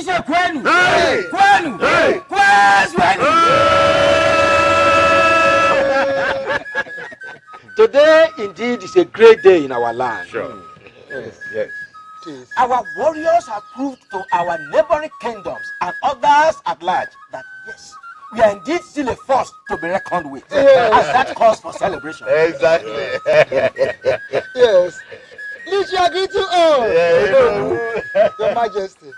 say Kwenu? Hey! Kwenu! Hey! Kwenu! Today, indeed, is a great day in our land. Sure. Yes. Our warriors have proved to our neighboring kingdoms and others at large that yes, we are indeed still a force to be reckoned with. And that calls for celebration. Exactly. Yes. Lineage, you agree to all. Your Majesty.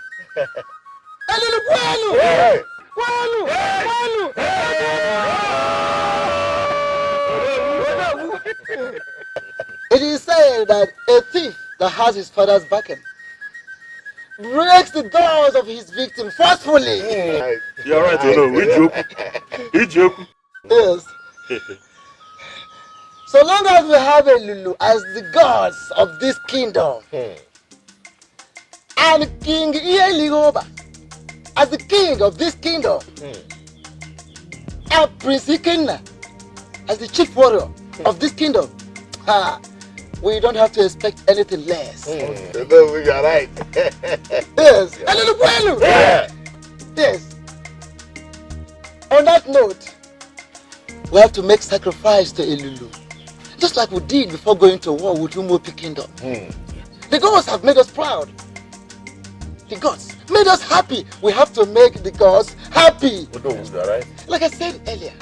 It is said that a thief that has his father's backing breaks the doors of his victim forcefully. You're right, we joke. Yes. So long as we have a Lulu as the gods of this kingdom, and King Ieligoba as the king of this kingdom, and Prince Ikenna as the chief warrior of this kingdom, we don't have to expect anything less. No, we are right. Yes. Yes. On that note, we have to make sacrifice to Elulu, just like we did before going to war with Umuopi Kingdom. The gods have made us proud. The gods made us happy. We have to make the gods happy. Right. Like I said earlier,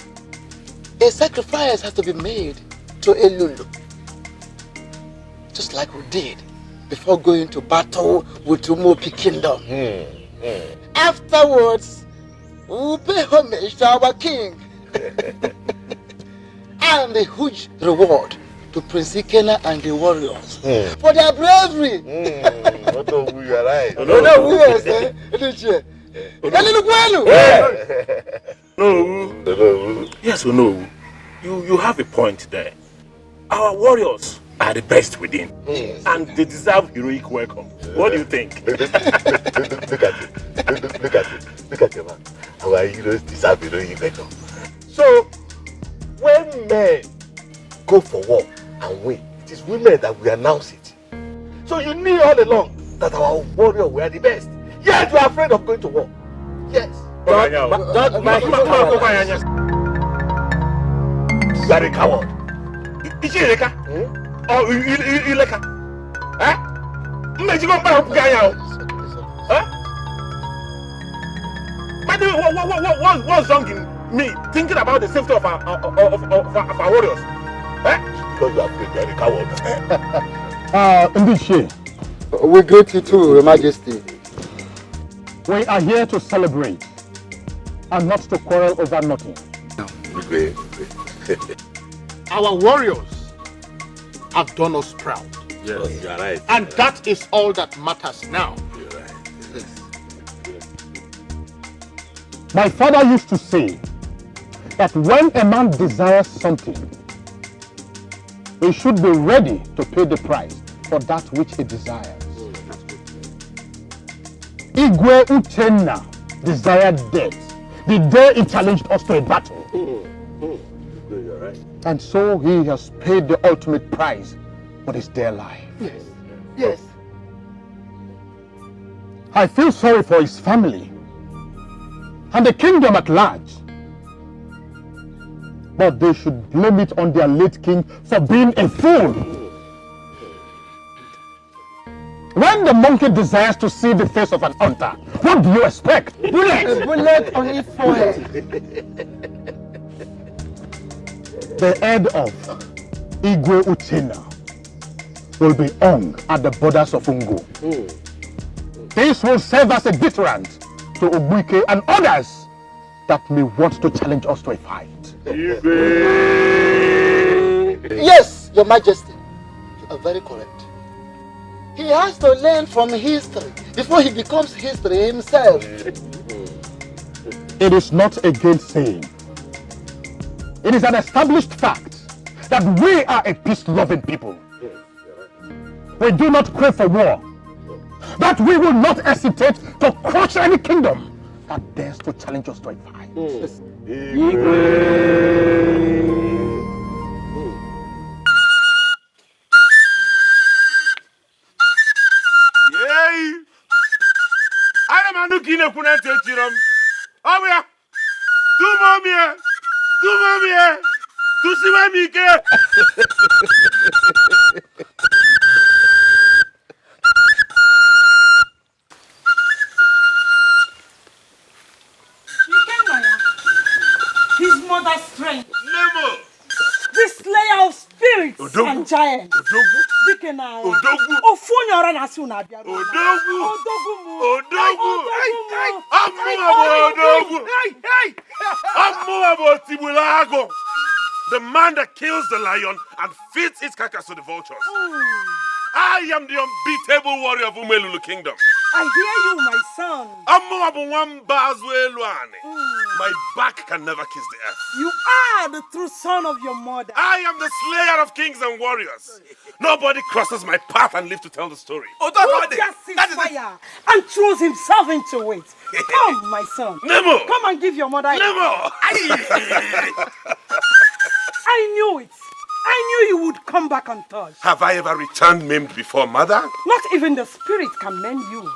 a sacrifice has to be made to Elulu, just like we did before going to battle with Umuopi Kingdom. Afterwards, we will pay homage to our king and a huge reward to Prince Ikenna and the warriors for their bravery. We are right. No. Yes or no? You have a point there. Our warriors are the best within, and they deserve heroic welcome. What do you think? Look at you, man. Our heroes deserve heroic welcome. So, when men go for war and win, it is women that will announce it. So you knew all along that our warriors were the best. Yet you are afraid of going to war. Yes. You are a coward. Is he Ileka? Or Ileka? Huh? By the way, what's wrong in me thinking about the safety of our warriors? Because you are afraid, you are a coward. Ndiche, we greet you too, Your Majesty. We are here to celebrate and not to quarrel over nothing. Our warriors have done us proud. Yes, you are right. And that is all that matters now. You're right. My father used to say that when a man desires something, he should be ready to pay the price for that which he desires. Igwe Uchenna desired death the day he challenged us to a battle. You're right. And so he has paid the ultimate price for his dear life. Yes. I feel sorry for his family and the kingdom at large. But they should blame it on their late king for being a fool. When the monkey desires to see the face of an hunter, what do you expect? A bullet on his forehead. The head of Igwe Uchenna will be hung at the borders of Ungo. This will serve as a deterrent to Obuike and others that may want to challenge us to a fight. Yes, Your Majesty. You are very correct. He has to learn from history before he becomes history himself. It is not a gainsaying. It is an established fact that we are a peace-loving people. We do not crave for war. That we will not hesitate to crush any kingdom that dares to challenge us to a fight. kine kuna techiram. Awia. Tu momie. Tu siwe mike. His mother's strength. Nemo. The slayer of spirits and giants. Dikenaya. Ofunyora na suna bia. Odogu. Tibulago. The man that kills the lion and feeds its carcass to the vultures. I am the unbeatable warrior of Umelulu Kingdom. I hear you, my son. My back can never kiss the earth. You are the true son of your mother. I am the slayer of kings and warriors. Nobody crosses my path and lives to tell the story. Who just sees fire and throws himself into it. Come, my son. Nemo. Come and give your mother Nemo. I knew it. I knew you would come back untouched. Have I ever returned maimed before, mother? Not even the spirit can mend you.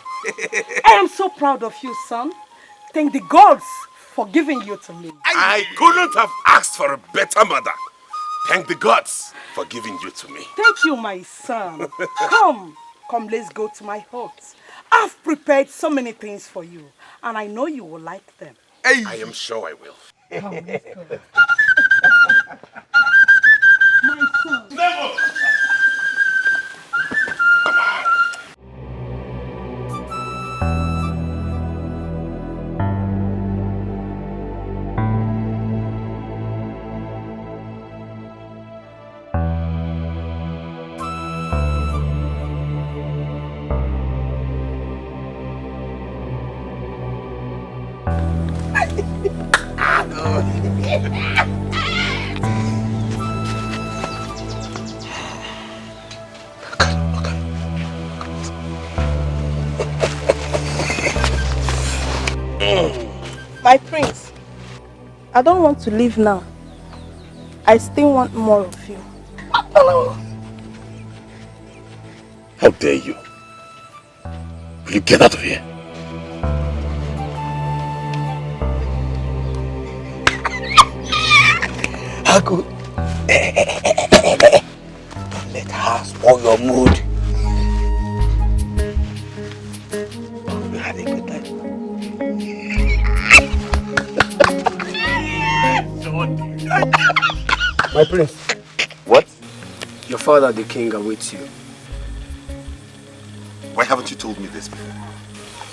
I am so proud of you, son. Thank the gods for giving you to me. I couldn't have asked for a better mother. Thank the gods for giving you to me. Thank you, my son. Come, let's go to my hut. I've prepared so many things for you, and I know you will like them. I am sure I will. Come, let's go. My son. Never! My prince, I don't want to leave now. I still want more of you. How dare you? Will you get out of here? How good? Don't let her spoil your mood. We had a good time. My prince. What? Your father, the king, awaits you. Why haven't you told me this before?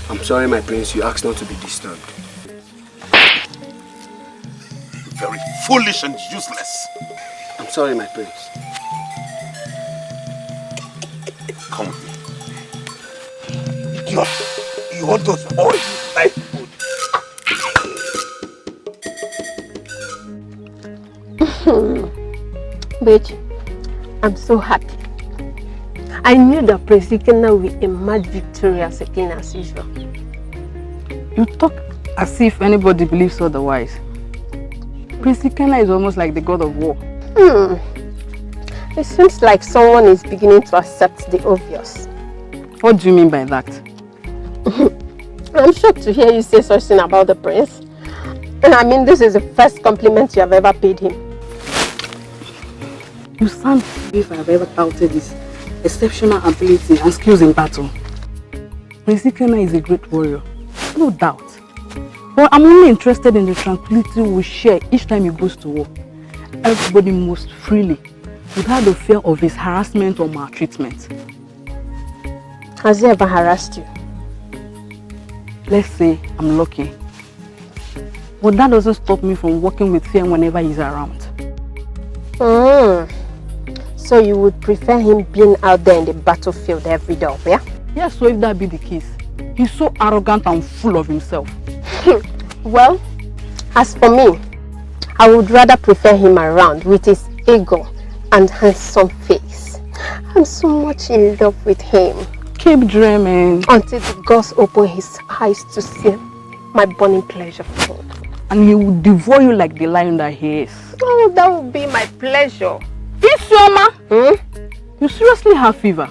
I'm sorry, my prince. You asked not to be disturbed. Very foolish and useless. I'm sorry, my prince. Come with me. Idiot! You want to spoil my food? Bitch, I'm so happy. I knew that Prince Ikena will emerge victorious again as usual. You talk as if anybody believes otherwise. Prince Ikena is almost like the god of war. It seems like someone is beginning to accept the obvious. What do you mean by that? I'm shocked to hear you say such thing about the prince. And I mean, this is the first compliment you have ever paid him. You sound as if I have ever doubted his exceptional ability and skills in battle. Prince Ikena is a great warrior, no doubt. But I'm only interested in the tranquility we share each time he goes to war. Everybody moves freely, without the fear of his harassment or maltreatment. Has he ever harassed you? Let's say I'm lucky. But that doesn't stop me from working with fear whenever he's around. So you would prefer him being out there in the battlefield every day, yeah? Yes, so if that be the case, he's so arrogant and full of himself. Well, as for me, I would rather prefer him around with his ego and handsome face. I'm so much in love with him. Keep dreaming. Until the gods open his eyes to see my burning pleasure for him. And he will devour you like the lion that he is. Oh, that would be my pleasure. Isioma! You seriously have fever?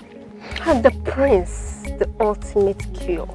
And the prince, the ultimate cure.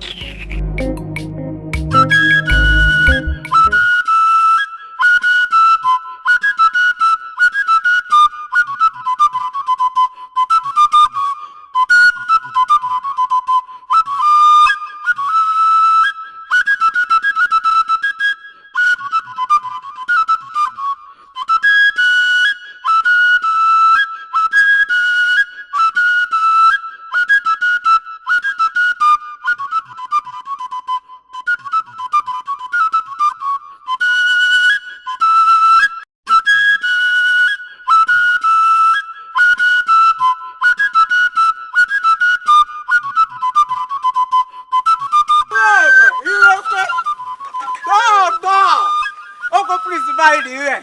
by the way.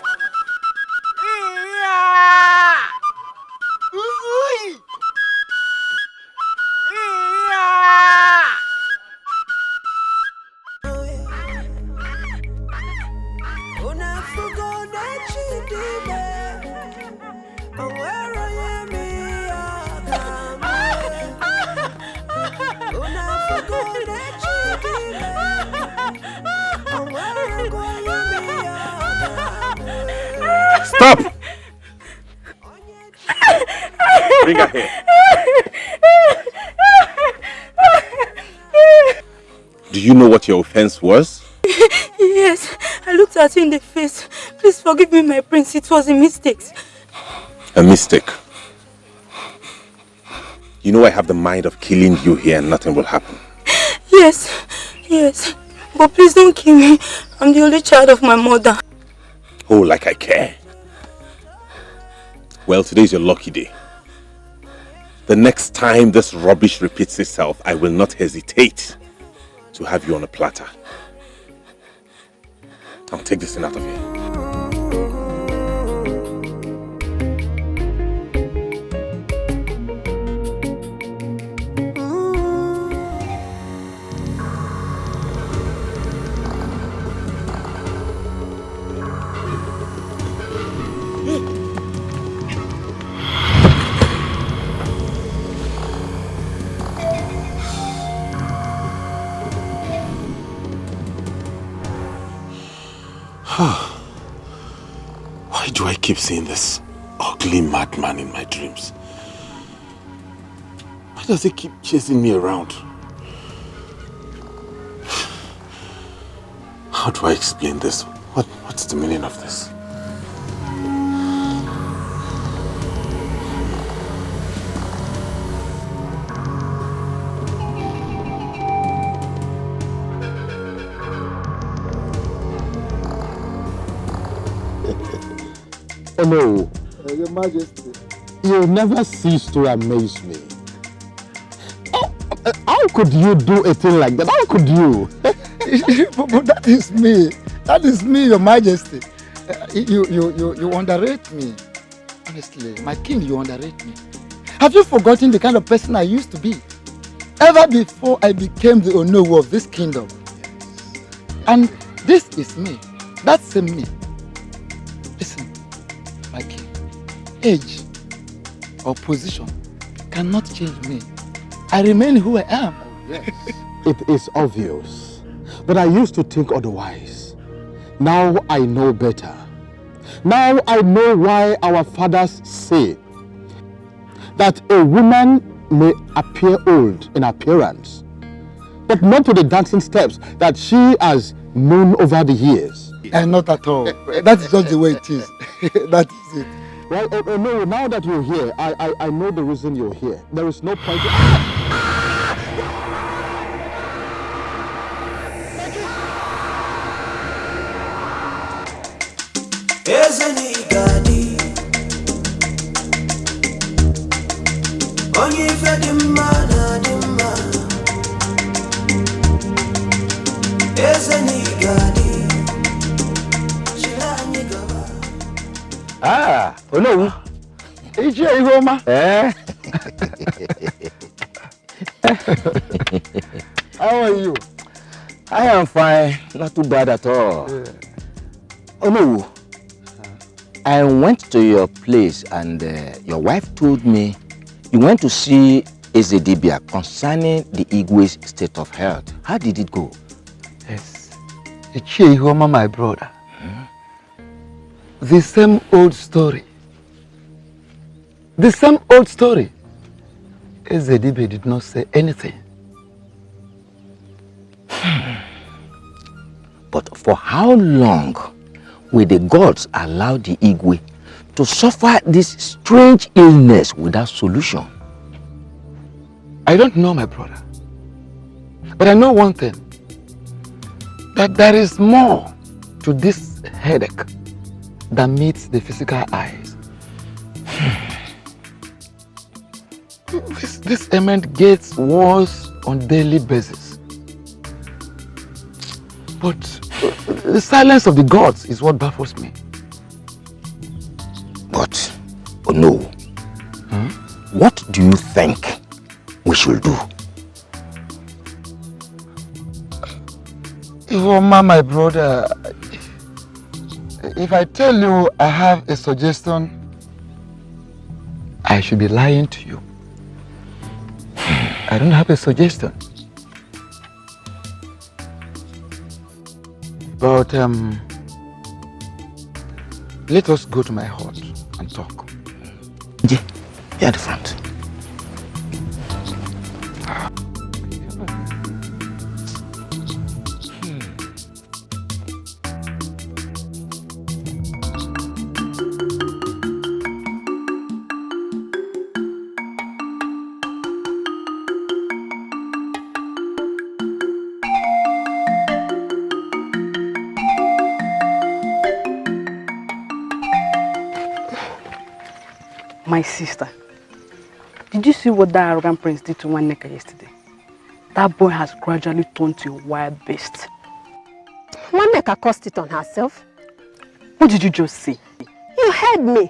Stop! Bring her here. Do you know what your offense was? Yes, I looked at you in the face. Please forgive me, my prince. It was a mistake. A mistake? You know I have the mind of killing you here and nothing will happen. Yes, yes. But please don't kill me. I'm the only child of my mother. Oh, like I care. Well, today's your lucky day. The next time this rubbish repeats itself, I will not hesitate to have you on a platter. I'll take this thing out of here. Why do I keep seeing this ugly madman in my dreams? Why does he keep chasing me around? How do I explain this? What's the meaning of this? Oh no, Your Majesty. you never cease to amaze me. How could you do a thing like that? How could you? But that is me. That is me, Your Majesty. You underrate me. Honestly, my king, you underrate me. Have you forgotten the kind of person I used to be? Ever before I became the Onowu of this kingdom. And this is me. That's same me. Listen, my king, age or position cannot change me. I remain who I am. Yes. It is obvious that I used to think otherwise. Now I know better. Now I know why our fathers say that a woman may appear old in appearance, but not to the dancing steps that she has known over the years. And not at all. That's just the way it is. That is it. Well, no, now that you're here, I know the reason you're here. There is no point. Ah, Olama. How are you? I am fine, not too bad at all. Yeah. Olama, I went to your place and your wife told me you went to see Ezedibia concerning the Igwe's state of health. How did it go? Yes. Ihoma, my brother. The same old story. The same old story. Ezedibe did not say anything. But for how long will the gods allow the Igwe to suffer this strange illness without solution? I don't know, my brother. But I know one thing. That there is more to this headache than meets the physical eyes. This ailment gets worse on daily basis. But The silence of the gods is what baffles me. But, oh no. What do you think we should do? Olama, my brother, if I tell you I have a suggestion, I should be lying to you. I don't have a suggestion. But let us go to my hut and talk. Yeah, here at the front. My sister, did you see what that arrogant prince did to Nwaneka yesterday? That boy has gradually turned to a wild beast. Nwaneka caused it on herself. What did you just say? You heard me.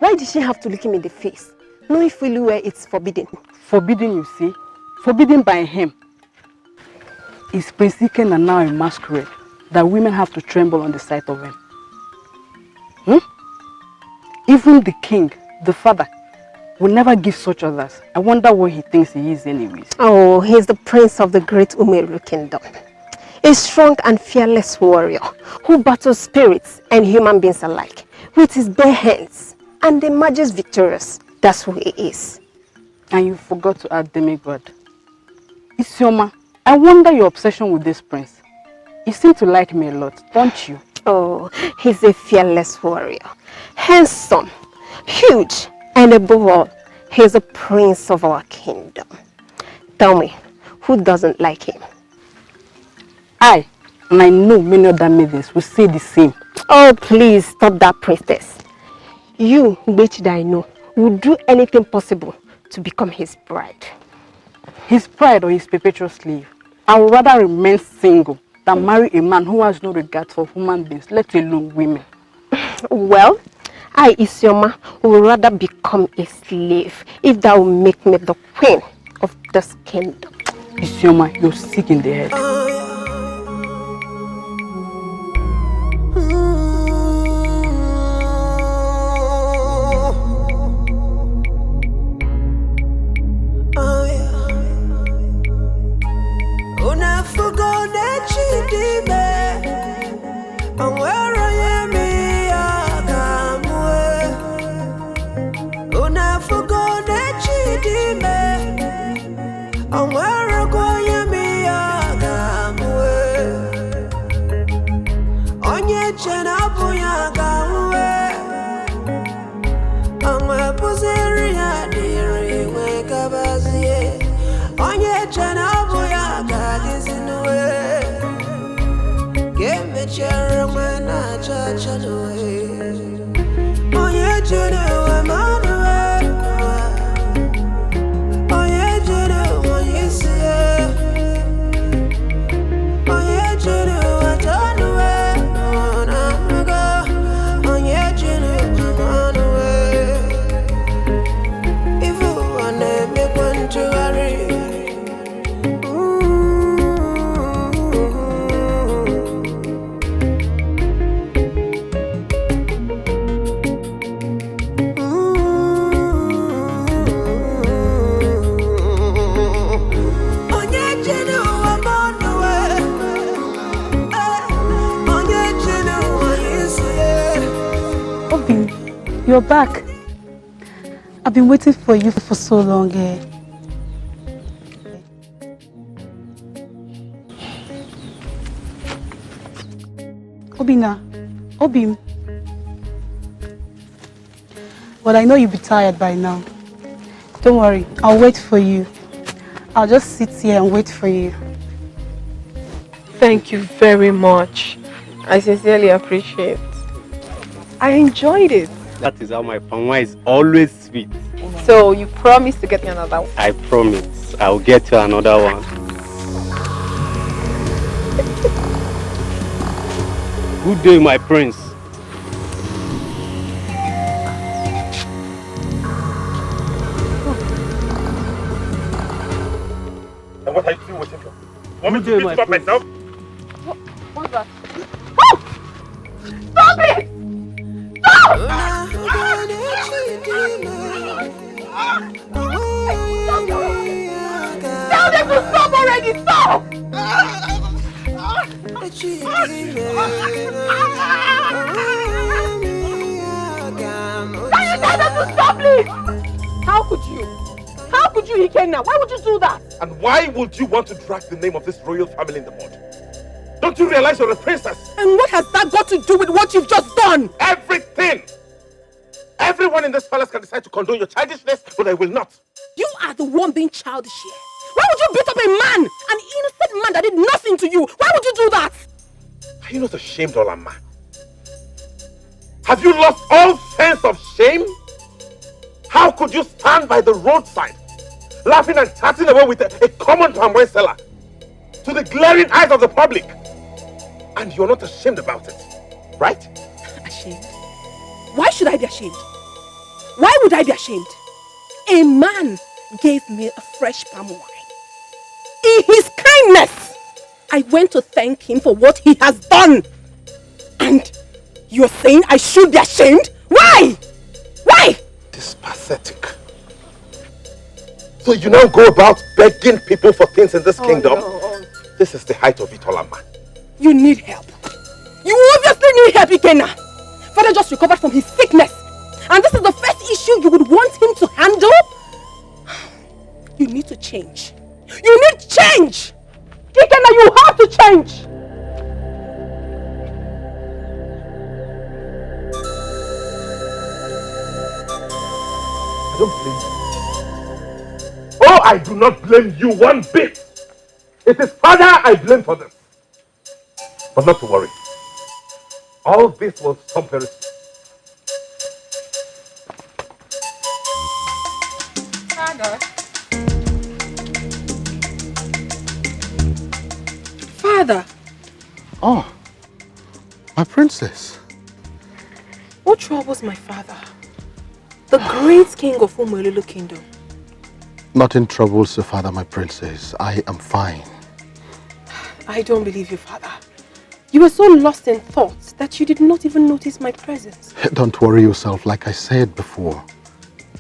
Why did she have to look him in the face? Knowing fully well it's forbidden. Forbidden, you see? Forbidden by him. Is Prince Iken now a masquerade that women have to tremble on the sight of him? Even the king, the father, will never give such others. I wonder what he thinks he is anyways. Oh, he is the prince of the great Umeru kingdom. A strong and fearless warrior who battles spirits and human beings alike with his bare hands and emerges victorious. That's who he is. And you forgot to add demigod. Isioma, I wonder your obsession with this prince. You seem to like me a lot, don't you? Oh, he's a fearless warrior. Handsome, huge, and above all, he's a prince of our kingdom. Tell me, who doesn't like him? And I know many other maidens will say the same. Oh, please stop that, princess. You, which that I know, will do anything possible to become his bride. His bride or his perpetual slave? I would rather remain single than marry a man who has no regard for human beings, let alone women. Well, I, Isioma, would rather become a slave if that will make me the queen of this kingdom. Isioma, you're sick in the head. You're back. I've been waiting for you for so long. Obim. Well, I know you'll be tired by now. Don't worry, I'll wait for you. I'll just sit here and wait for you. Thank you very much. I sincerely appreciate it. I enjoyed it. That is how my palm is always sweet. So you promise to get me another one? I promise. I'll get you another one. Good day, my prince. And what are you still waiting for? Want me to beat you up myself? What's that? Oh! Stop it! Stop! Tell them to stop already! Stop! Can you tell them to stop, please? How could you? How could you, Ikenna? Why would you do that? And why would you want to drag the name of this royal family in the mud? Don't you realize you're a princess? And what has that got to do with what you've just done? Everything! Everyone in this palace can decide to condone your childishness, but I will not. You are the one being childish here. Why would you beat up a man? An innocent man that did nothing to you. Why would you do that? Are you not ashamed, Olama? Have you lost all sense of shame? How could you stand by the roadside, laughing and chatting away with a common palm wine seller to the glaring eyes of the public? And you're not ashamed about it, right? Ashamed? Why should I be ashamed? Why would I be ashamed? A man gave me a fresh palm wine. In his kindness, I went to thank him for what he has done. And you're saying I should be ashamed? Why? Why? This is pathetic. So you now go about begging people for things in this kingdom? No. This is the height of it, Olama. You need help. You obviously need help, Ikenna. Father just recovered from his sickness. And this is the first issue you would want him to handle? You need to change. You need change! Ikenna, you have to change! I don't blame you. Oh, I do not blame you one bit. It is Father I blame for this. But not to worry. All this will stop very soon. Father. Father. Oh, my princess. What troubles my father? The great king of Umolulu kingdom. Nothing troubles your father, my princess. I am fine. I don't believe you, father. You were so lost in thoughts that you did not even notice my presence. Don't worry yourself, like I said before.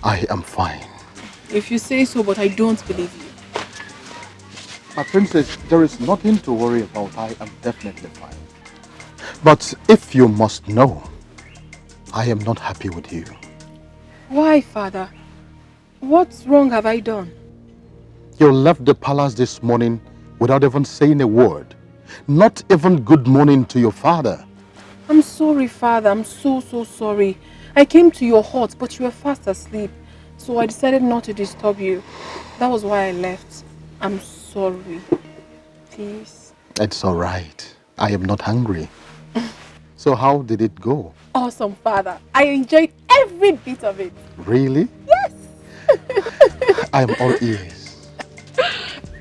I am fine. If you say so, but I don't believe you. My princess, there is nothing to worry about. I am definitely fine. But if you must know, I am not happy with you. Why, father? What wrong have I done? You left the palace this morning without even saying a word. Not even good morning to your father. I'm sorry, father. I'm so sorry. I came to your hut, but you were fast asleep. So I decided not to disturb you. That was why I left. I'm sorry. Please. It's all right. I am not hungry. So how did it go? Awesome, father. I enjoyed every bit of it. Really? Yes. I am all ears.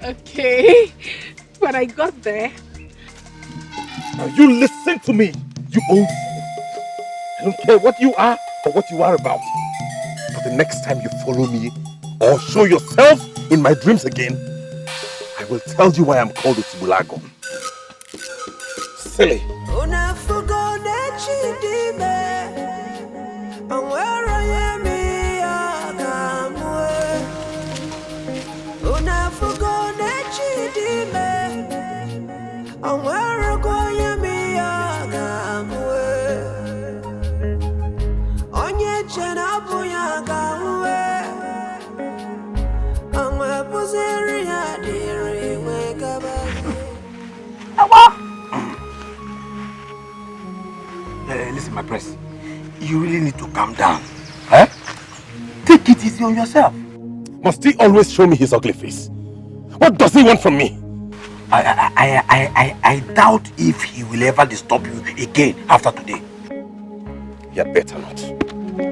Okay. When I got there... Now you listen to me, you old fool. I don't care what you are or what you are about. But the next time you follow me or show yourself in my dreams again, I will tell you why I'm called Utibulago. Silly. Listen, my prince, you really need to calm down. Eh? Take it easy on yourself. Must he always show me his ugly face? What does he want from me? I doubt if he will ever disturb you again after today. You had better not.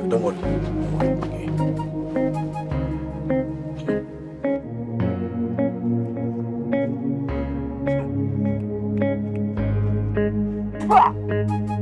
Don't worry. Okay.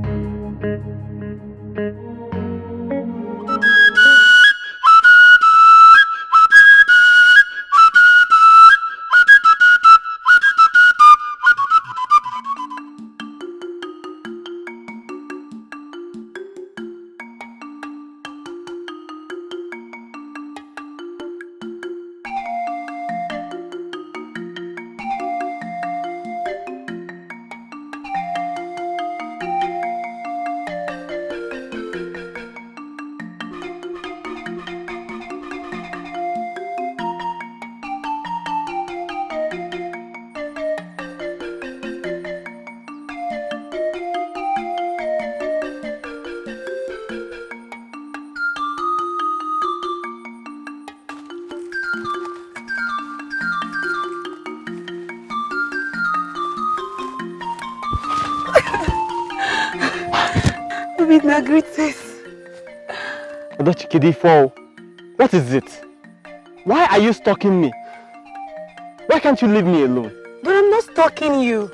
Obina, greetings. Odochikidifo, what is it? Why are you stalking me? Why can't you leave me alone? But I'm not stalking you.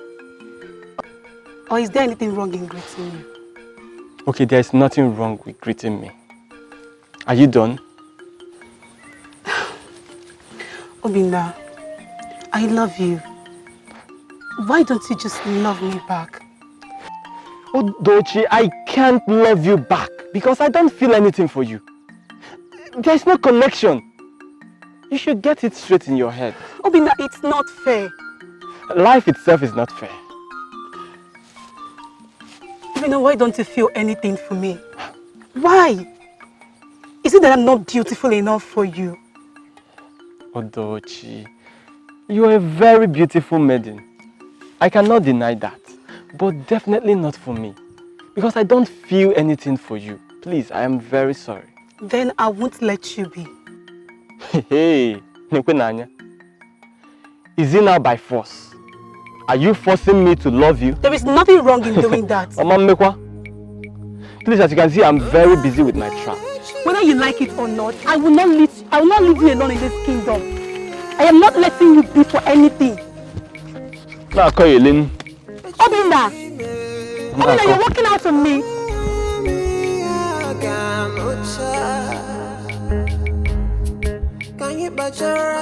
Or is there anything wrong in greeting you? Okay, there is nothing wrong with greeting me. Are you done? Obina, I love you. Why don't you just love me back? Odochi, I can't love you back because I don't feel anything for you. There's no connection. You should get it straight in your head. Obina, it's not fair. Life itself is not fair. Obina, why don't you feel anything for me? Why? Is it that I'm not beautiful enough for you? Odochi, you are a very beautiful maiden. I cannot deny that. But definitely not for me. Because I don't feel anything for you. Please, I am very sorry. Then I won't let you be. Hey, Nekwenanya. Is it now by force? Are you forcing me to love you? There is nothing wrong in doing that. Omamekwa, please, as you can see, I'm very busy with my trap. Whether you like it or not, I will not leave you alone in this kingdom. I am not letting you be for anything. Now, call you, Lynn. Obina! Obina, you're walking out on me. Can you bet your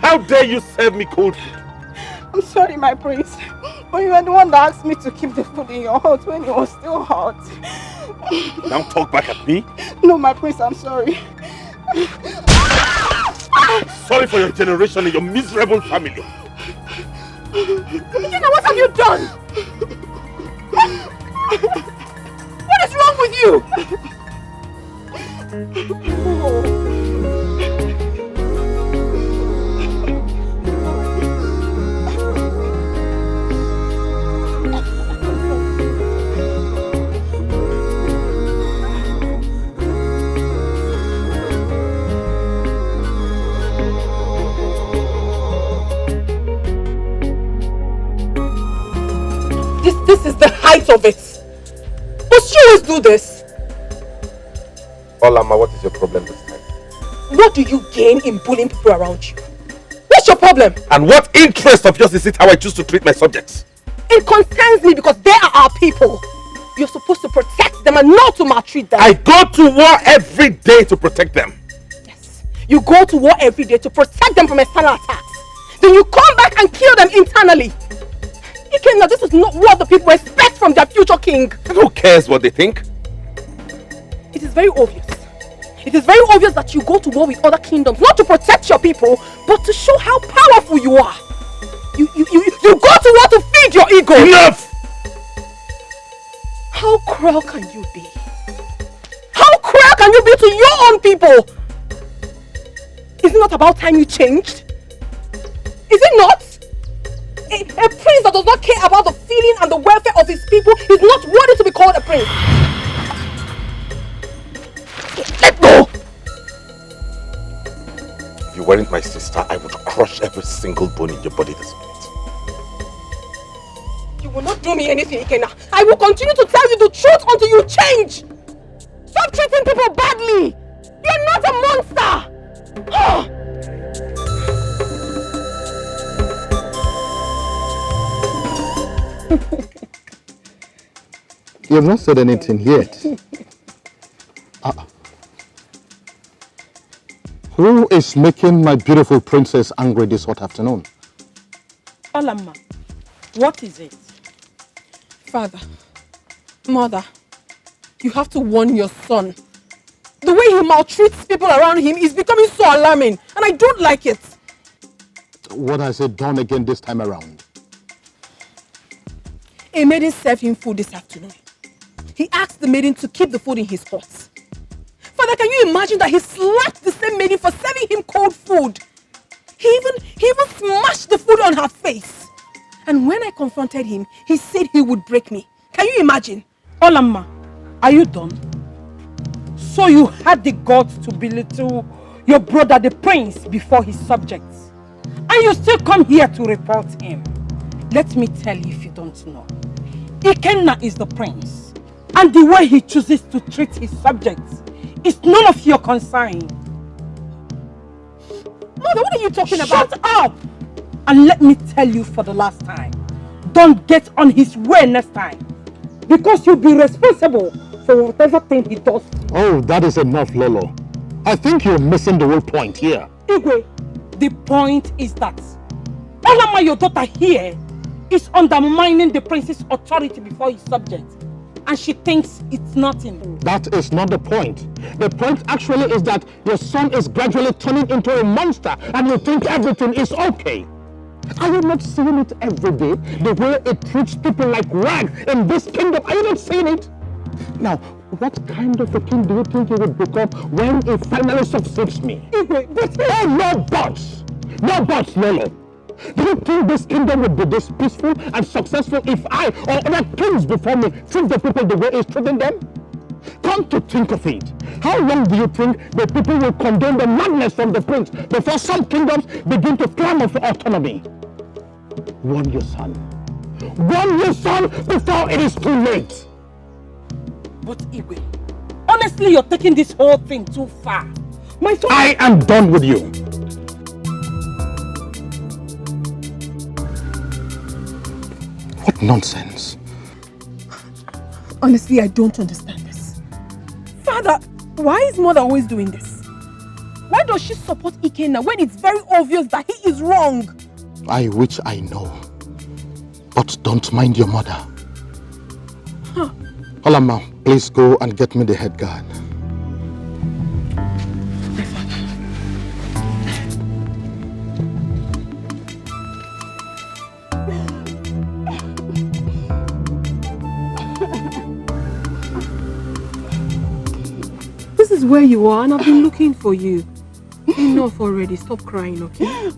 How dare you serve me cold food? I'm sorry, my prince. But you were the one that asked me to keep the food in your hut when it was still hot. Now talk back at me? No, my prince, I'm sorry. Sorry for your generation and your miserable family. Nikita, what have you done? What is wrong with you? This is the height of it. Must you always do this? Olama, what is your problem this time? What do you gain in bullying people around you? What's your problem? And what interest of yours is it how I choose to treat my subjects? It concerns me because they are our people. You're supposed to protect them and not to maltreat them. I go to war every day to protect them. Yes. You go to war every day to protect them from external attacks. Then you come back and kill them internally. Ikenna, this is not what the people expect from their future king. Who cares what they think? It is very obvious. It is very obvious that you go to war with other kingdoms, not to protect your people, but to show how powerful you are. You go to war to feed your ego. Enough! How cruel can you be? How cruel can you be to your own people? Is it not about time you changed? Is it not? A prince that does not care about the feeling and the welfare of his people is not worthy to be called a prince. Let go! If you weren't my sister, I would crush every single bone in your body this minute. You will not do me anything, Ikenna. I will continue to tell you the truth until you change. Stop treating people badly. You're not a monster. You have not said anything yet. Who is making my beautiful princess angry this hot afternoon? Olama, what is it? Father, mother, you have to warn your son. The way he maltreats people around him is becoming so alarming, and I don't like it. What has he done again this time around? A maiden served him food this afternoon. He asked the maiden to keep the food in his hut. Father, can you imagine that he slapped the same maiden for serving him cold food? He even smashed the food on her face. And when I confronted confronted him, he said he would break me. Can you imagine? Olama, are you done? So you had the guts to belittle your brother the prince before his subjects. And you still come here to report him. Let me tell you if you don't know. Ikenna is the prince. And the way he chooses to treat his subjects is none of your concern. Mother, what are you talking about? Shut up! And let me tell you for the last time. Don't get on his way next time. Because you'll be responsible for whatever thing he does. Oh, that is enough, Lolo. I think you're missing the whole point here. Igwe, the point is that Olama, your daughter here, is undermining the prince's authority before his subjects. And she thinks it's nothing. That is not the point. The point actually is that your son is gradually turning into a monster and you think everything is okay. Are you not seeing it every day? The way it treats people like rag in this kingdom. Are you not seeing it? Now, what kind of a king do you think you would become when he finally succeeds me? Oh, no buts! No buts, Lolo. Do you think this kingdom would be this peaceful and successful if I or other kings before me treat the people the way he's treating them? Come to think of it, how long do you think the people will condone the madness from the prince before some kingdoms begin to clamor for autonomy? Warn your son. Warn your son before it is too late. But Igwe, honestly, you're taking this whole thing too far. My son... I am done with you. What nonsense. Honestly, I don't understand this. Father, why is mother always doing this? Why does she support Ikenna when it's very obvious that he is wrong? I wish I know. But don't mind your mother. Huh. Olama, please go and get me the head guard. This is where you are and I've been looking for you. Enough already. Stop crying, okay?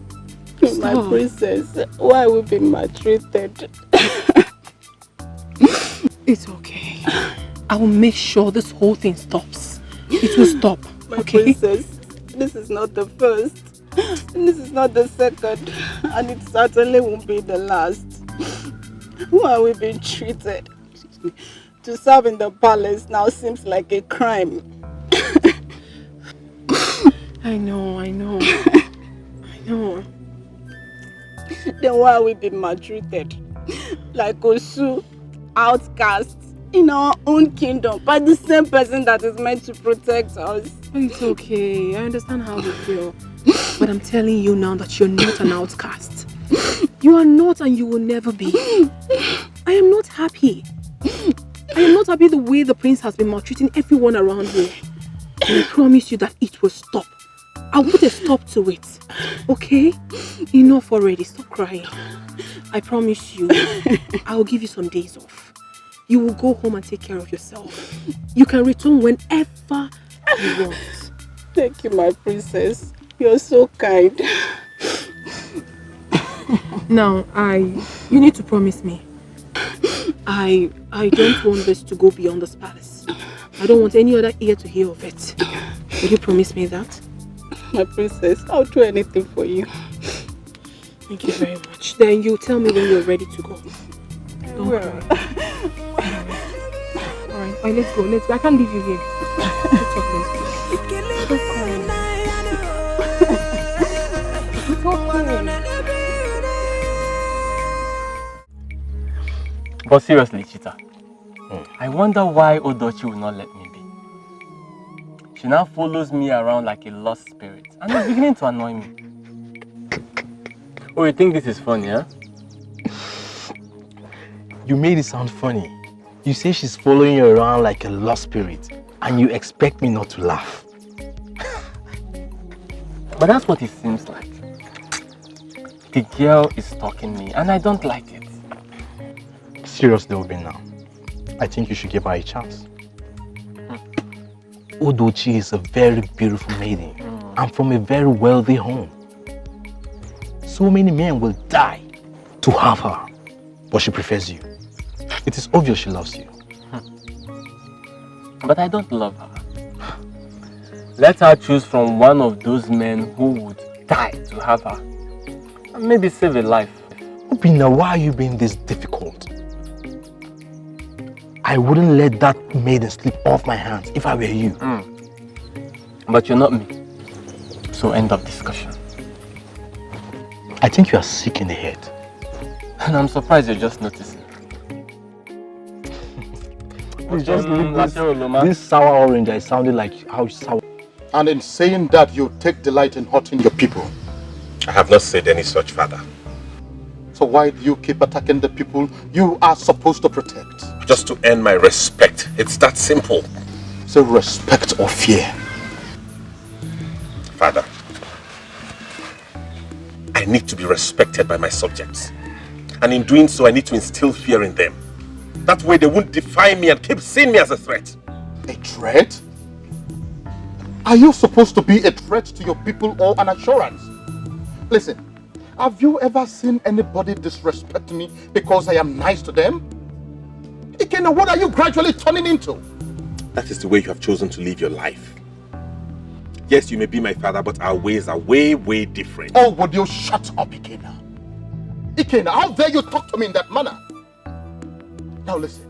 My princess, why we been maltreated? It's okay. I will make sure this whole thing stops. It will stop, My okay? princess, this is not the first. This is not the second. And it certainly won't be the last. Why we being treated? To serve in the palace now seems like a crime. I know. I know. Then why we been maltreated? Like Osu, outcasts in our own kingdom by the same person that is meant to protect us. It's okay. I understand how you feel. But I'm telling you now that you're not an outcast. You are not and you will never be. I am not happy. I am not happy the way the prince has been maltreating everyone around here. And I promise you that it will stop. I'll put a stop to it. Okay? Enough already. Stop crying. I promise you, I'll give you some days off. You will go home and take care of yourself. You can return whenever you want. Thank you, my princess. You're so kind. Now, you need to promise me. I don't want this to go beyond this palace. I don't want any other ear to hear of it. Will you promise me that? My princess, I'll do anything for you. Thank you very much. Then you tell me when you're ready to go. Don't cry. Alright, let's go. I can't leave you here. Let's go. Don't cry. It's okay. But seriously, Chita, I wonder why Odochi will not let me be. She now follows me around like a lost spirit and it's beginning to annoy me. Oh, you think this is funny, huh? You made it sound funny. You say she's following you around like a lost spirit and you expect me not to laugh. But that's what it seems like. The girl is stalking me and I don't like it. Seriously, Obi, now. I think you should give her a chance. Odochi is a very beautiful maiden and from a very wealthy home. So many men will die to have her. but she prefers you. It is obvious she loves you. But I don't love her. Let her choose from one of those men who would die to have her. And maybe save a life. Obina, why are you being this difficult? I wouldn't let that maiden slip off my hands if I were you. But you're not me. So end of discussion. I think you are sick in the head. And I'm surprised you're just noticing. Please just leave this sour orange. I sounded like how sour. And in saying that, you take delight in hurting your people. I have not said any such, Father. So why do you keep attacking the people you are supposed to protect? Just to earn my respect. It's that simple. So respect or fear? Father, I need to be respected by my subjects. And in doing so, I need to instill fear in them. That way they won't defy me and keep seeing me as a threat. A threat? Are you supposed to be a threat to your people or an assurance? Listen, have you ever seen anybody disrespect me because I am nice to them? Ikena, what are you gradually turning into? That is the way you have chosen to live your life. Yes, you may be my father, but our ways are way, way different. Oh, would you shut up, Ikena? Ikena, how dare you talk to me in that manner? Now listen.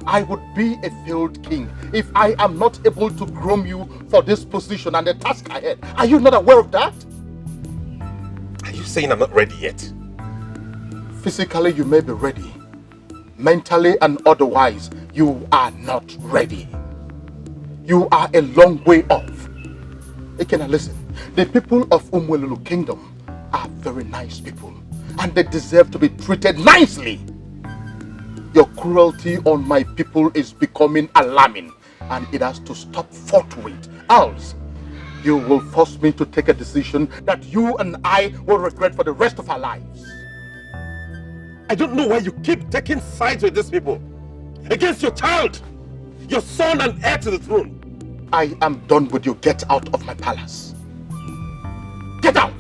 I would be a failed king if I am not able to groom you for this position and the task ahead. Are you not aware of that? Are you saying I'm not ready yet? Physically, you may be ready. Mentally and otherwise, you are not ready. You are a long way off. Ikena, listen. The people of Umwelulu Kingdom are very nice people, and they deserve to be treated nicely. Your cruelty on my people is becoming alarming, and it has to stop forthwith. Else, you will force me to take a decision that you and I will regret for the rest of our lives. I don't know why you keep taking sides with these people. Against your child, your son and heir to the throne. I am done with you. Get out of my palace. Get out!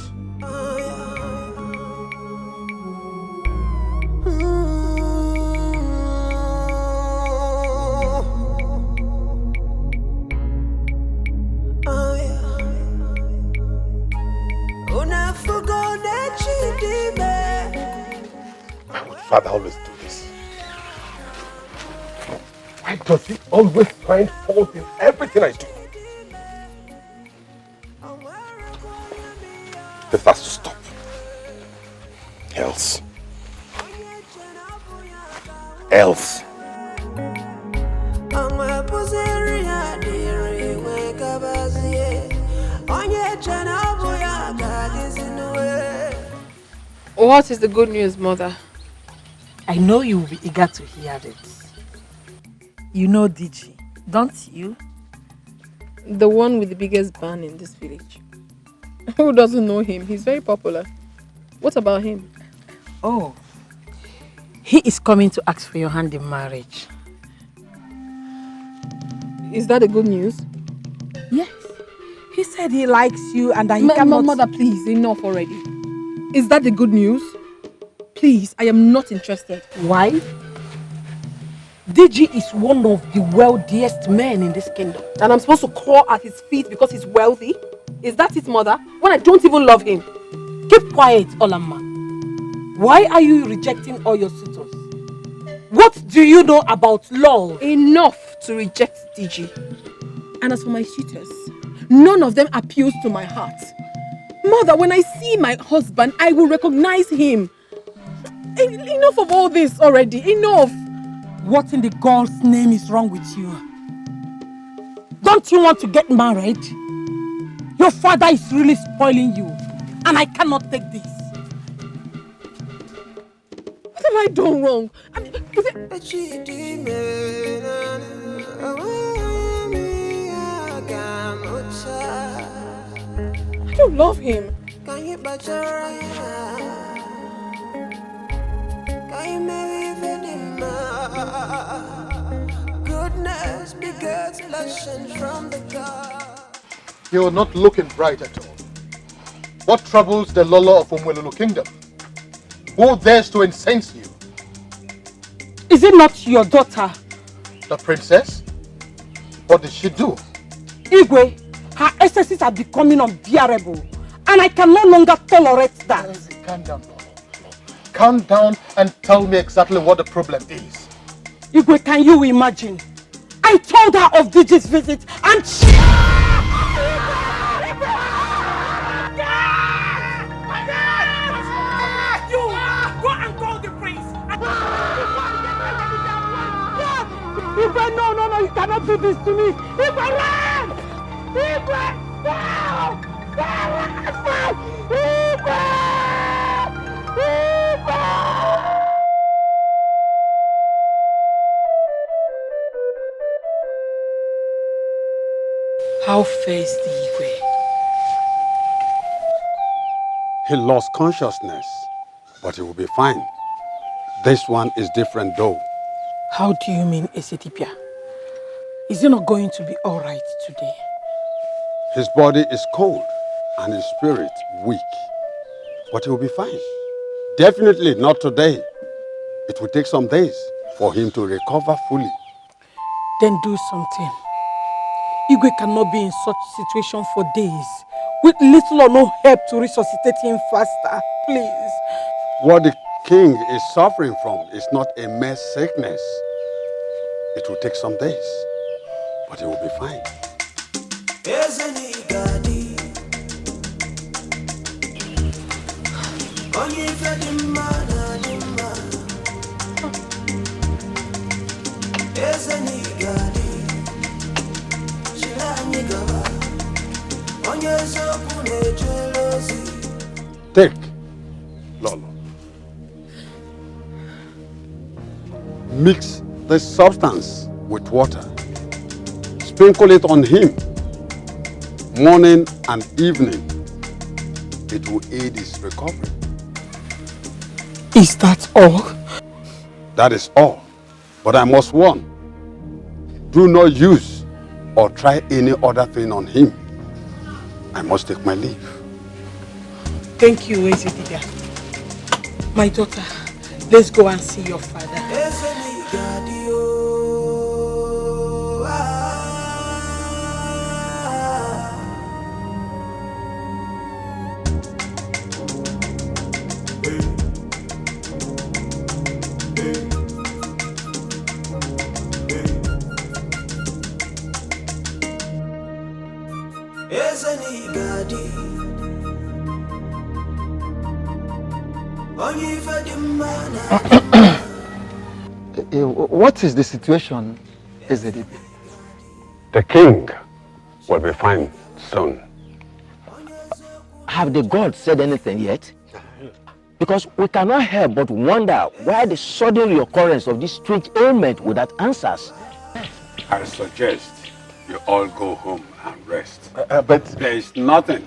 Why would Father always do this? Why does he always find fault in everything I do? This has to stop. Else. What is the good news, Mother? I know you will be eager to hear it. You know DG, don't you? The one with the biggest band in this village. Who doesn't know him? He's very popular. What about him? Oh, he is coming to ask for your hand in marriage. Is that the good news? Yes. He said he likes you and that he cannot... Mother, please, enough already. Is that the good news? Please, I am not interested. Why? DG is one of the wealthiest men in this kingdom. And I'm supposed to crawl at his feet because he's wealthy? Is that it, Mother? When I don't even love him? Keep quiet, Olama. Why are you rejecting all your suitors? What do you know about love? Enough to reject DG. And as for my suitors, none of them appeals to my heart. Mother, when I see my husband, I will recognize him. Enough of all this already. Enough. What in the God's name is wrong with you? Don't you want to get married? Your father is really spoiling you, and I cannot take this. What have I done wrong? I mean, I don't love him. Goodness begets blessing from the God. You're not looking bright at all. What troubles the Lolo of Umwelulu Kingdom? Who dares to incense you? Is it not your daughter? The princess? What did she do? Igwe, her excesses are becoming unbearable, and I can no longer tolerate that. Calm down, Lolo. Calm down and tell me exactly what the problem is. Igwe, can you imagine? I told her of Digi's visit, and she... You go and call the prince. Igwe, no, you cannot do this to me. Igwe, run! Igwe, no! Igwe! How fares the Igwe? He lost consciousness, but he will be fine. This one is different though. How do you mean, Esetipia? Is he not going to be all right today? His body is cold and his spirit weak, but he will be fine. Definitely not today. It will take some days for him to recover fully. Then do something. Igwe cannot be in such situation for days, with little or no help to resuscitate him faster. Please. What the king is suffering from is not a mere sickness. It will take some days, but he will be fine. Take, Lolo. Mix this substance with water. Sprinkle it on him morning and evening. It will aid his recovery. Is that all? That is all. But I must warn. Do not use or try any other thing on him. I must take my leave. Thank you, Ezetibia. My daughter, let's go and see your father. What is the situation, Ezedibe? The king will be fine soon. Have the gods said anything yet? Because we cannot help but wonder why the sudden reoccurrence of this strange ailment without answers. I suggest you all go home and rest. But there is nothing,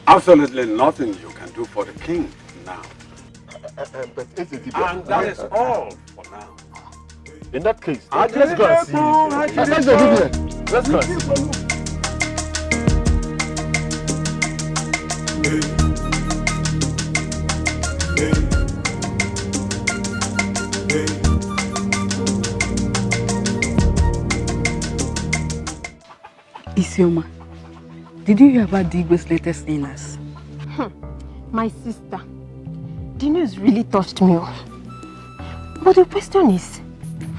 absolutely nothing you can do for the king now. And that is all for now. In that case, let's go and see. Let's go and see. Isioma, did you hear about Digwe's latest illness? My sister, the news really touched me. But the question is,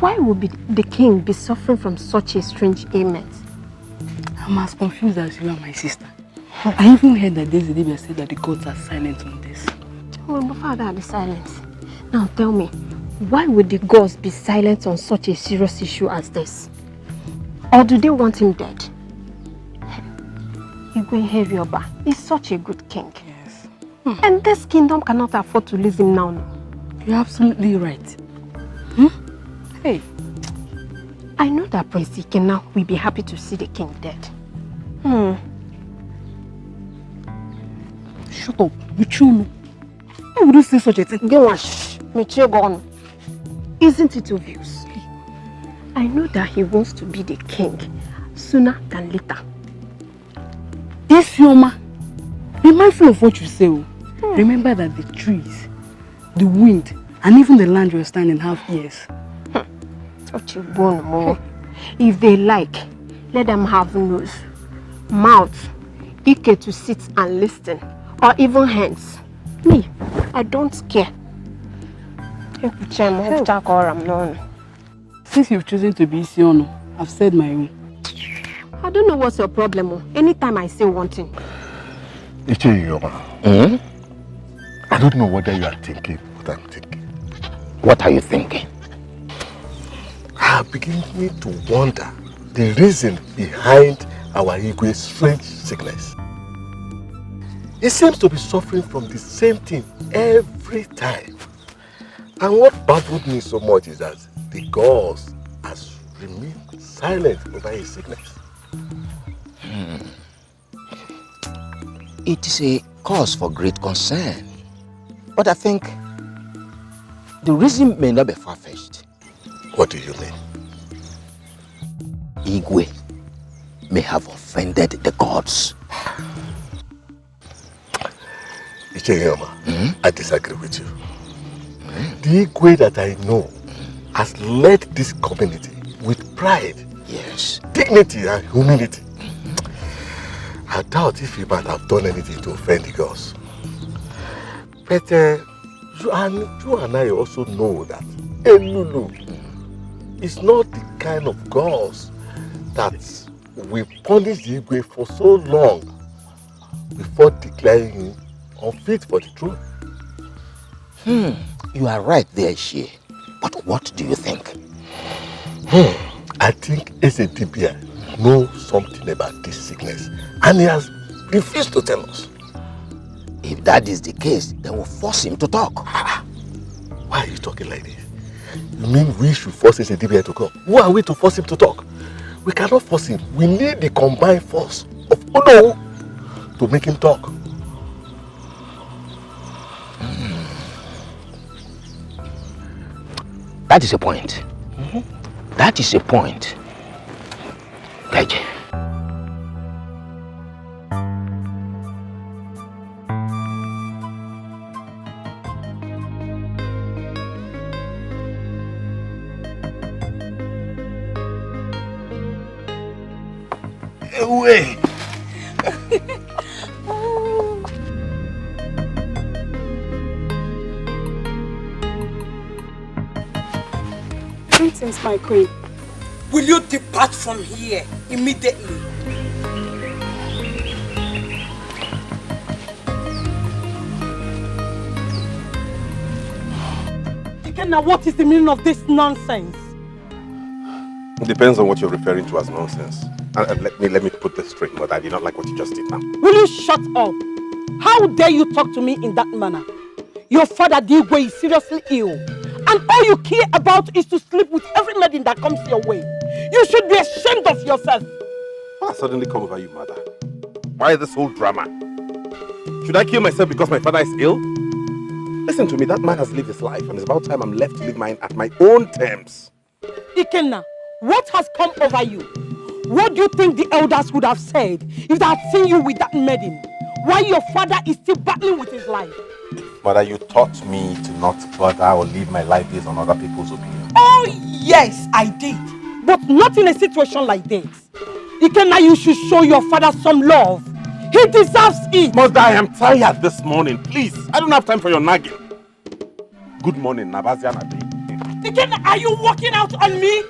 why would the king be suffering from such a strange ailment? I'm as confused as you are, my sister. I even heard that Ezedibe said that the gods are silent on this. Oh, my father are silent. Now tell me, why would the gods be silent on such a serious issue as this? Or do they want him dead? Igwe Herioba is such a good king. Yes. And this kingdom cannot afford to lose him now. You're absolutely right. Hey. I know that Prince Ikena will be happy to see the king dead. Shut up, Michulu. Why would you say such a thing? Isn't it obvious? I know that he wants to be the king sooner than later. Yes, Yoma. Be mindful of what you say. Remember that the trees the wind, and even the land you're standing have ears. If they like, let them have nose, mouth, ike to sit and listen, or even hands. Me, I don't care. Since you've chosen to be Isiono, I've said my own. I don't know what's your problem. Anytime I say one thing. I don't know whether you are thinking what I'm thinking. What are you thinking? I begin to wonder the reason behind our Igwe's strange sickness. He seems to be suffering from the same thing every time. And what baffled me so much is that the gods has remained silent over his sickness. It is a cause for great concern. But I think the reason may not be far-fetched. What do you mean? Igwe may have offended the gods. I disagree with you. The Igwe that I know has led this community with pride, yes, dignity and humility. I doubt if he might have done anything to offend the gods. But you and I also know that Elulu is not the kind of gods that will punish the Igwe for so long before declaring him unfit for the throne. You are right there, Shie. But what do you think? I think Esedibia knows something about this sickness and he has refused to tell us. If that is the case, then we'll force him to talk. Why are you talking like this? You mean we should force Esedibia to come? Who are we to force him to talk? We cannot force him. We need the combined force of Odo to make him talk. That is a point. That is a point. Gaji. Away. Greetings, my queen. Will you depart from here immediately? Ikenna, what is the meaning of this nonsense? It depends on what you're referring to as nonsense. And let me put this straight, Mother. I did not like what you just did now. Will you shut up? How dare you talk to me in that manner? Your father, Digwe, is seriously ill. And all you care about is to sleep with every maiden that comes your way. You should be ashamed of yourself. What has suddenly come over you, Mother? Why this whole drama? Should I kill myself because my father is ill? Listen to me, that man has lived his life and it's about time I'm left to live mine at my own terms. Ikenna, what has come over you? What do you think the elders would have said if they had seen you with that maiden? While your father is still battling with his life? Mother, you taught me to not bother or live my life based on other people's opinions. Oh yes, I did. But not in a situation like this. Ikenna, you should show your father some love. He deserves it. Mother, I am tired this morning. Please, I don't have time for your nagging. Good morning, Nabazia Nabi. Ikenna, are you walking out on me?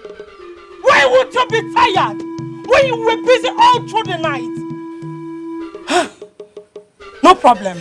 Why would you be tired when you were busy all through the night? No problem.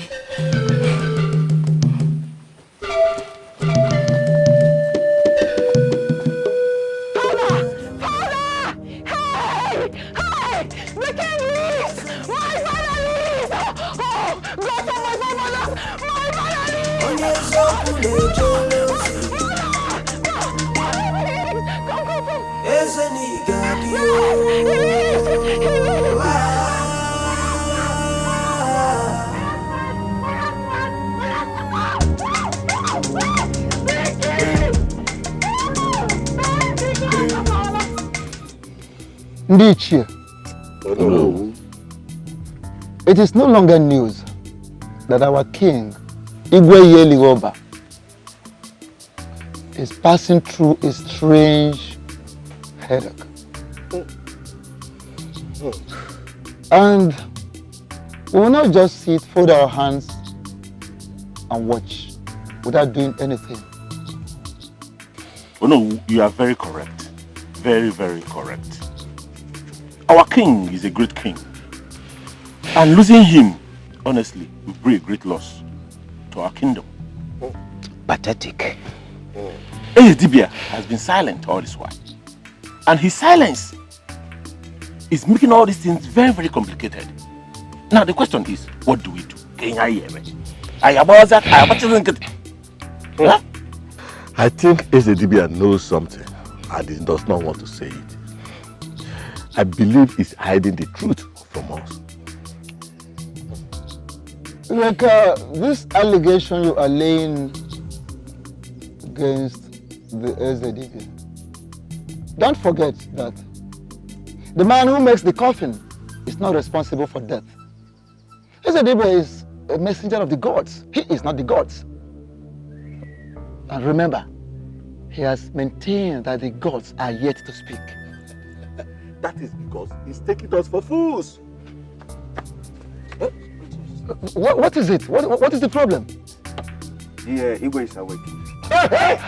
Ndichie, it is no longer news that our king, Igwe Yeligoba, is passing through a strange headache. And we will not just sit, fold our hands and watch without doing anything. Oh no, you are very correct. Very, very correct. Our king is a great king. And losing him, honestly, will bring a great loss to our kingdom. Pathetic. Dibia has been silent all this while. And his silence is making all these things very, very complicated. Now the question is, what do we do? I think Dibia knows something and he does not want to say it. I believe he's hiding the truth from us. Like this allegation you are laying against the Ezedibia, don't forget that the man who makes the coffin is not responsible for death. Ezedibia is a messenger of the gods. He is not the gods. And remember, he has maintained that the gods are yet to speak. That is because he's taking us for fools. What is it? What is the problem? The Igwe is awake. Hey!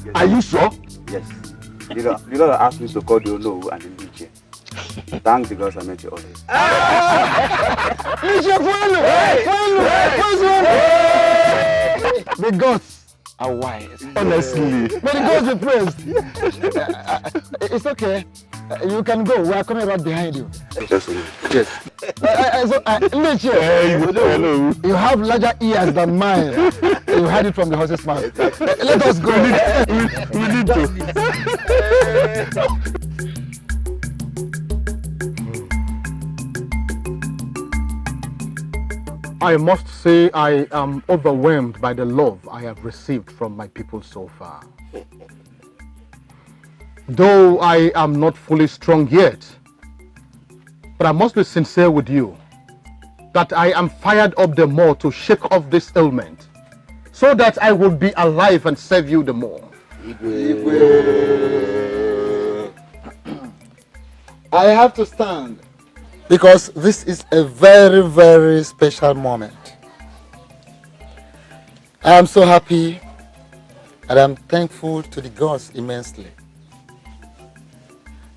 Yes. Are you sure? Yes. The God asked me to call the Olo and the Lineage. Thank the gods I met you all. The gods are wise. Honestly. May the gods be praised. It's okay. You can go. We are coming right behind you. Yes. Lineage, you have larger ears than mine. You heard it from the horse's mouth. Let us go. We need to. I must say I am overwhelmed by the love I have received from my people so far. Though I am not fully strong yet, but I must be sincere with you that I am fired up the more to shake off this ailment so that I will be alive and serve you the more. I have to stand because this is a very, very special moment. I am so happy and I'm thankful to the gods immensely.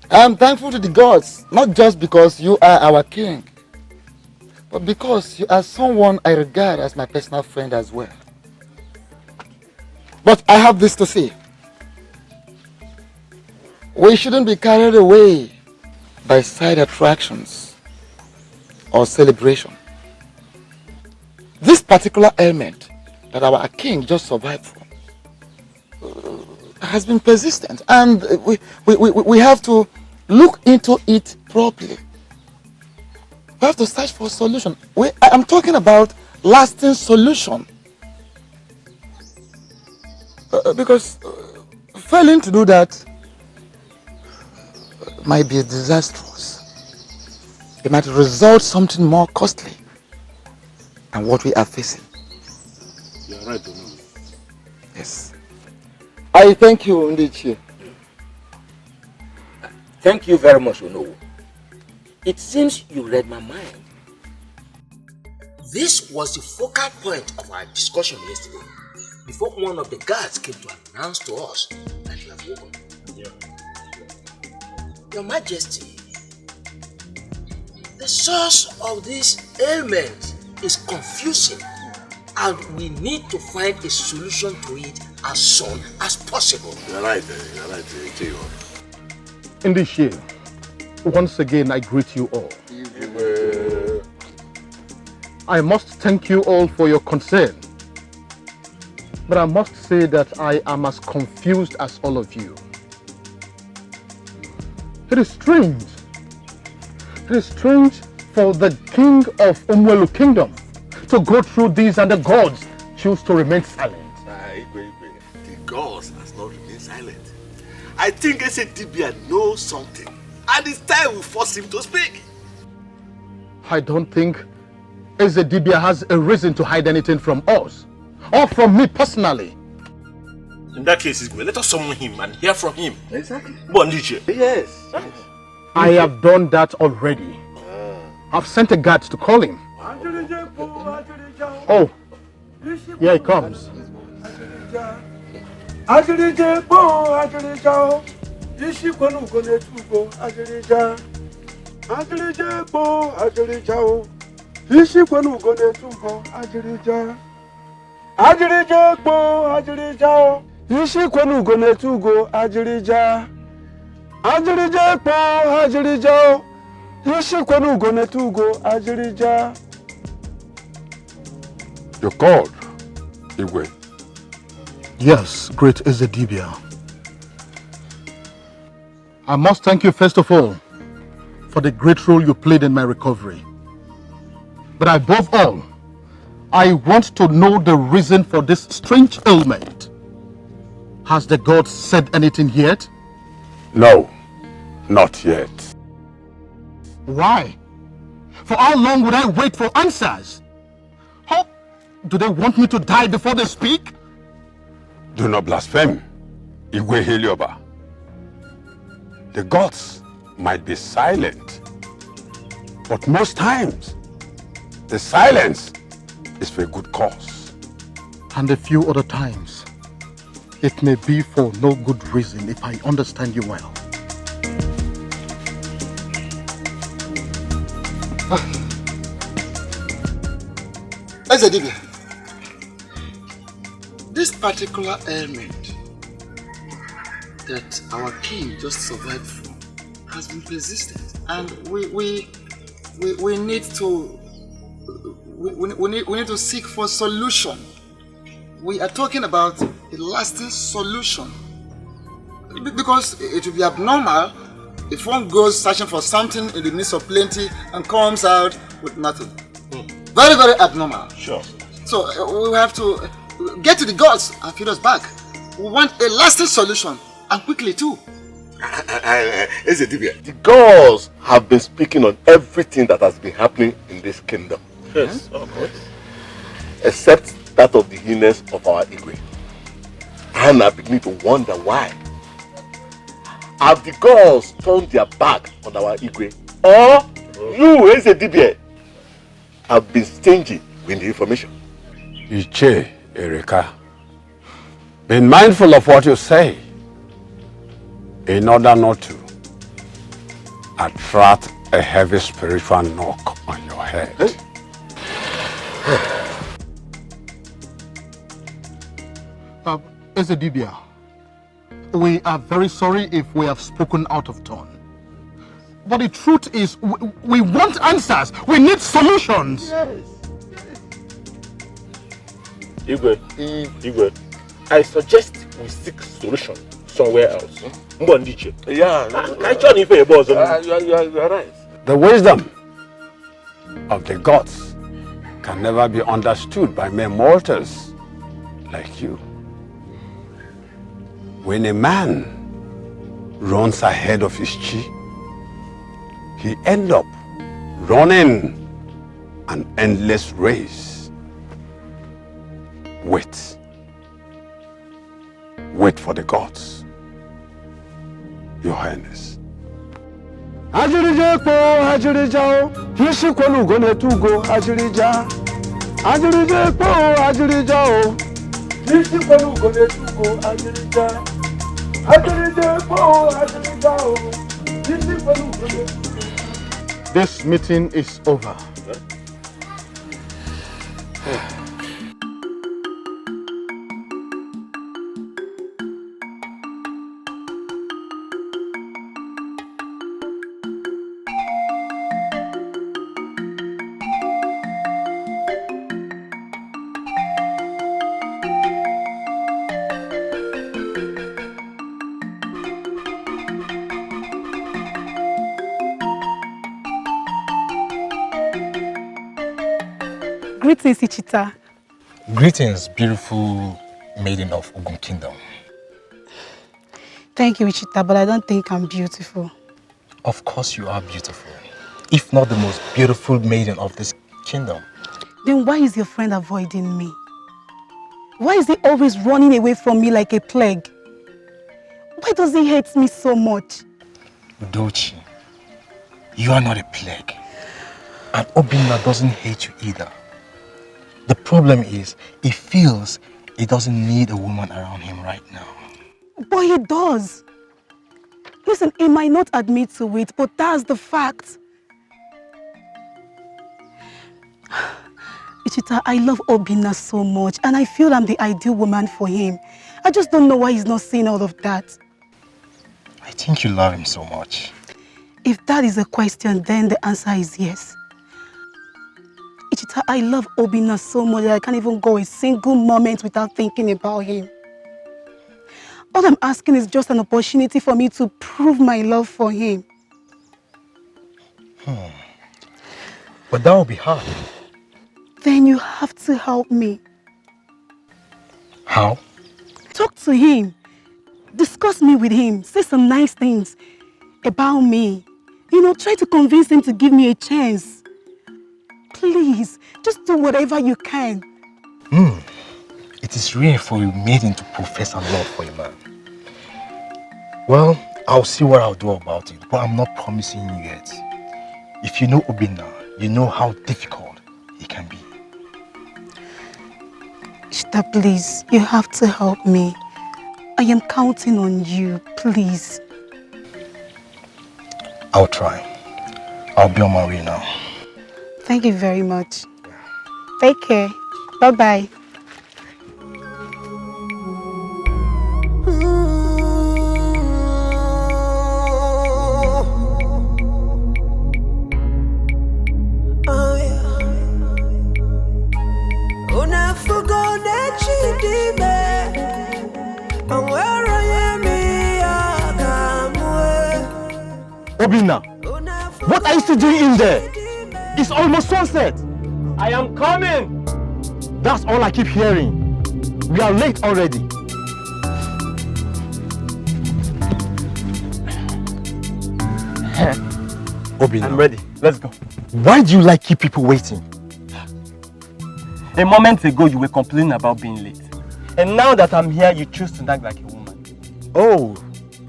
I am thankful to the gods, not just because you are our king, but because you are someone I regard as my personal friend as well. But I have this to say. We shouldn't be carried away by side attractions or celebration. This particular ailment that our king just survived from has been persistent, and we have to look into it properly. We have to search for a solution. I'm talking about lasting solution. Because failing to do that might be disastrous. It might result something more costly than what we are facing. You're right, Olama. Yes. I thank you, Ndichi. Thank you very much, Ono. It seems you read my mind. This was the focal point of our discussion yesterday, before one of the guards came to announce to us that you have woken. Your Majesty, the source of this ailment is confusing, and we need to find a solution to it as soon as possible. You're right, Chiyo. In this year, once again I greet you all. I must thank you all for your concern, but I must say that I am as confused as all of you. It is strange. It is strange for the king of Umwelu kingdom to go through these, and the gods choose to remain silent. The gods has not remained silent. I think Ezedibia knows something, and it's time we force him to speak. I don't think Ezedibia has a reason to hide anything from us, or from me personally. In that case, let us summon him and hear from him. Exactly. Yes. I have done that already. I've sent a guard to call him. Oh, here he comes. You're called, Igwe. Yes, great Ezedibia. I must thank you first of all for the great role you played in my recovery. But above all, I want to know the reason for this strange ailment. Has the gods said anything yet? No, not yet. Why? For how long would I wait for answers? How do they want me to die before they speak? Do not blaspheme, Igwe Helioba. The gods might be silent, but most times, the silence is for a good cause. And a few other times, it may be for no good reason if I understand you well. Ezedibia, this particular ailment that our king just survived from has been persistent, and we need to we need to seek for solution. We are talking about a lasting solution, because it will be abnormal if one goes searching for something in the midst of plenty and comes out with nothing. Very, very abnormal. Sure. So we have to get to the gods and feed us back. We want a lasting solution, and quickly too. The gods have been speaking on everything that has been happening in this kingdom. Yes, of course. Except that of the illness of our Igwe. And I begin to wonder why. Have the gods turned their back on our Igwe? Or you, Ezedibia, have been stingy with the information? Iche, Erika, be mindful of what you say in order not to attract a heavy spiritual knock on your head. Ezedibia, we are very sorry if we have spoken out of turn. But the truth is, we want answers. We need solutions. Yes. Igwe, I suggest we seek solution somewhere else. Yeah. You are right. The wisdom of the gods can never be understood by mere mortals like you. When a man runs ahead of his chi, he ends up running an endless race. Wait. Wait for the gods, Your Highness. This meeting is over. Greetings, Ichita. Greetings, beautiful maiden of Ogun Kingdom. Thank you, Ichita, but I don't think I'm beautiful. Of course you are beautiful. If not the most beautiful maiden of this kingdom. Then why is your friend avoiding me? Why is he always running away from me like a plague? Why does he hate me so much? Udochi, you are not a plague. And Obinna doesn't hate you either. The problem is, he feels he doesn't need a woman around him right now. But he does. Listen, he might not admit to it, but that's the fact. Ichita, I love Obinna so much, and I feel I'm the ideal woman for him. I just don't know why he's not seeing all of that. I think you love him so much. If that is a question, then the answer is yes. Ichita, I love Obinna so much that I can't even go a single moment without thinking about him. All I'm asking is just an opportunity for me to prove my love for him. But that will be hard. Then you have to help me. How? Talk to him. Discuss me with him. Say some nice things about me. You know, try to convince him to give me a chance. Please, just do whatever you can. It is rare for a maiden to profess her love for a man. Well, I'll see what I'll do about it, but I'm not promising you yet. If you know Obinna, you know how difficult he can be. Ishta, please, you have to help me. I am counting on you, please. I'll try. I'll be on my way now. Thank you very much. Take care. Bye-bye. Obinna, what are you still doing in there? It's almost sunset. I am coming. That's all I keep hearing. We are late already. Obinna, I'm ready. Let's go. Why do you like keep people waiting? A moment ago, you were complaining about being late. And now that I'm here, you choose to nag like a woman. Oh,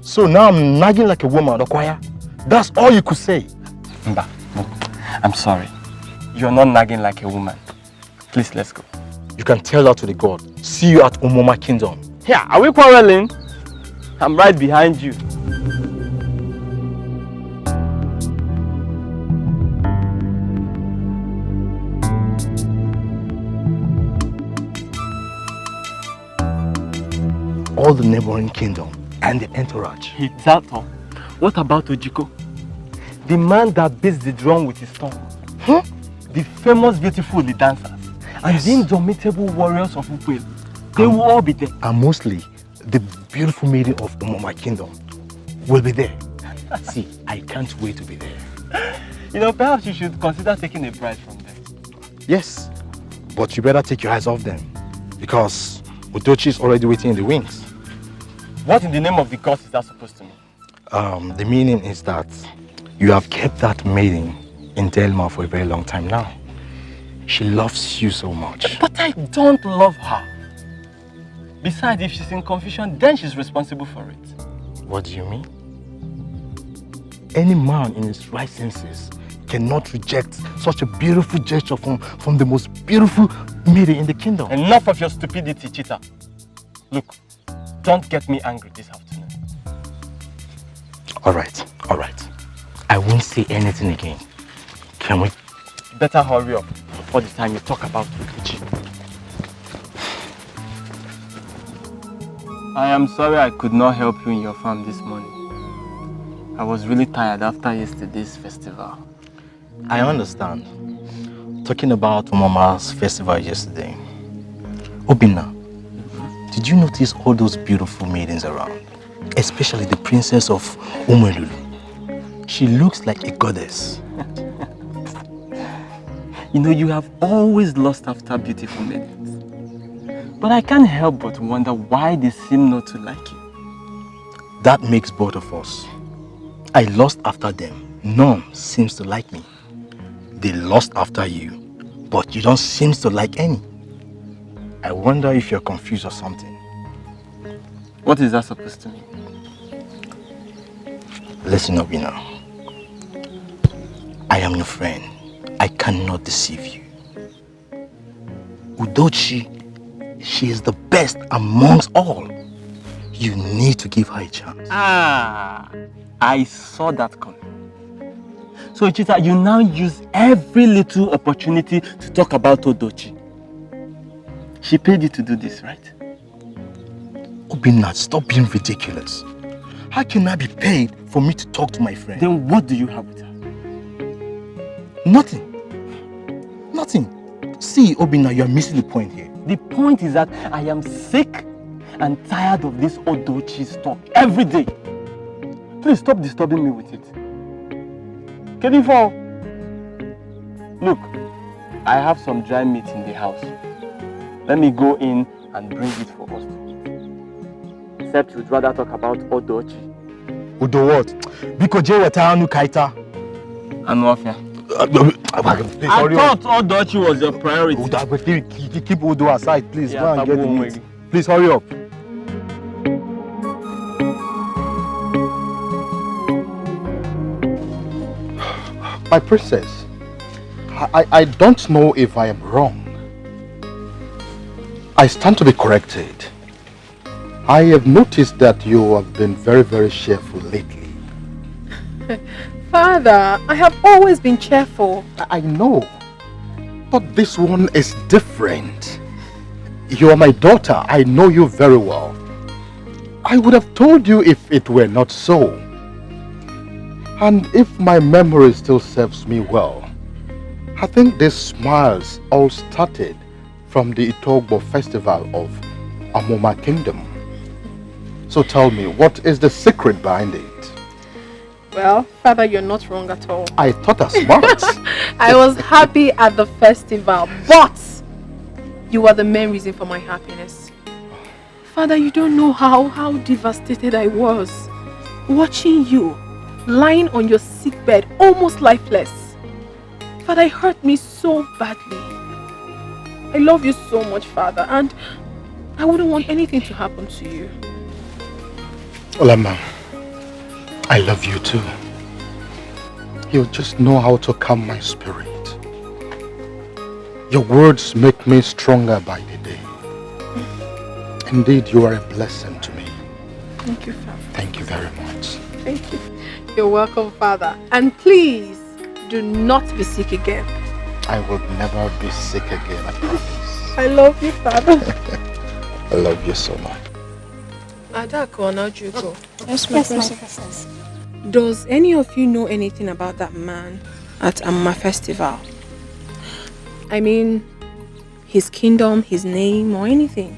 so now I'm nagging like a woman, Okwaya? That's all you could say? Mba, no, I'm sorry. You're not nagging like a woman. Please, let's go. You can tell that to the god. See you at Umoma Kingdom. Yeah, are we quarreling? I'm right behind you. All the neighboring kingdom and the entourage. It's that all. What about Ojiko? The man that beats the drum with his tongue. The famous beautiful dancers. And the indomitable warriors of Upel. They will all be there. And mostly, the beautiful maiden of Umoma Kingdom will be there. See, I can't wait to be there. You know, perhaps you should consider taking a bride from them. Yes, but you better take your eyes off them. Because Udochi is already waiting in the wings. What in the name of the gods is that supposed to mean? The meaning is that you have kept that maiden in Delma for a very long time now. She loves you so much. But I don't love her. Besides, if she's in confusion, then she's responsible for it. What do you mean? Any man in his right senses cannot reject such a beautiful gesture from the most beautiful maiden in the kingdom. Enough of your stupidity, Chita. Look, don't get me angry this afternoon. All right. I won't say anything again. Can we? You better hurry up before the time you talk about Udochi. I am sorry I could not help you in your farm this morning. I was really tired after yesterday's festival. I understand. Talking about Umama's festival yesterday. Obinna, did you notice all those beautiful maidens around? Especially the princess of Umelulu. She looks like a goddess. You know, you have always lost after beautiful maidens. But I can't help but wonder why they seem not to like you. That makes both of us. I lost after them. None seems to like me. They lost after you, but you don't seem to like any. I wonder if you're confused or something. What is that supposed to mean? Listen, Obina. I am your friend. I cannot deceive you. Udochi, she is the best amongst all. You need to give her a chance. Ah, I saw that coming. So, Ichita, you now use every little opportunity to talk about Udochi. She paid you to do this, right? Obina, stop being ridiculous. How can I be paid for me to talk to my friend? Then what do you have with her? Nothing. Nothing. See, Obina, you are missing the point here. The point is that I am sick and tired of this Odochi talk every day. Please stop disturbing me with it. Kedifo, look, I have some dry meat in the house. Let me go in and bring it for us to eat. Except you'd rather talk about Odochi. Udo what? Biko je wetanu kaita. Anwafia. I thought Odochi was your priority. Keep Udo aside, please. Go and get the meat. Please hurry up. My princess, I don't know if I am wrong. I stand to be corrected. I have noticed that you have been very, very cheerful lately. Father, I have always been cheerful. I know, but this one is different. You are my daughter. I know you very well. I would have told you if it were not so. And if my memory still serves me well, I think these smiles all started from the Itogbo festival of Amoma Kingdom. So tell me, what is the secret behind it? Well, Father, you're not wrong at all. I thought as much. I was happy at the festival, but you are the main reason for my happiness. Father, you don't know how devastated I was watching you lying on your sick bed, almost lifeless. Father, it hurt me so badly. I love you so much, Father, and I wouldn't want anything to happen to you. Olama, I love you too. You just know how to calm my spirit. Your words make me stronger by the day. Indeed, you are a blessing to me. Thank you, Father. Thank you very much. Thank you. You're welcome, Father. And please, do not be sick again. I will never be sick again, I promise. I love you, Father. I love you so much. Adako, now you go. Yes, my princess. Does any of you know anything about that man at Amma Festival? I mean, his kingdom, his name, or anything?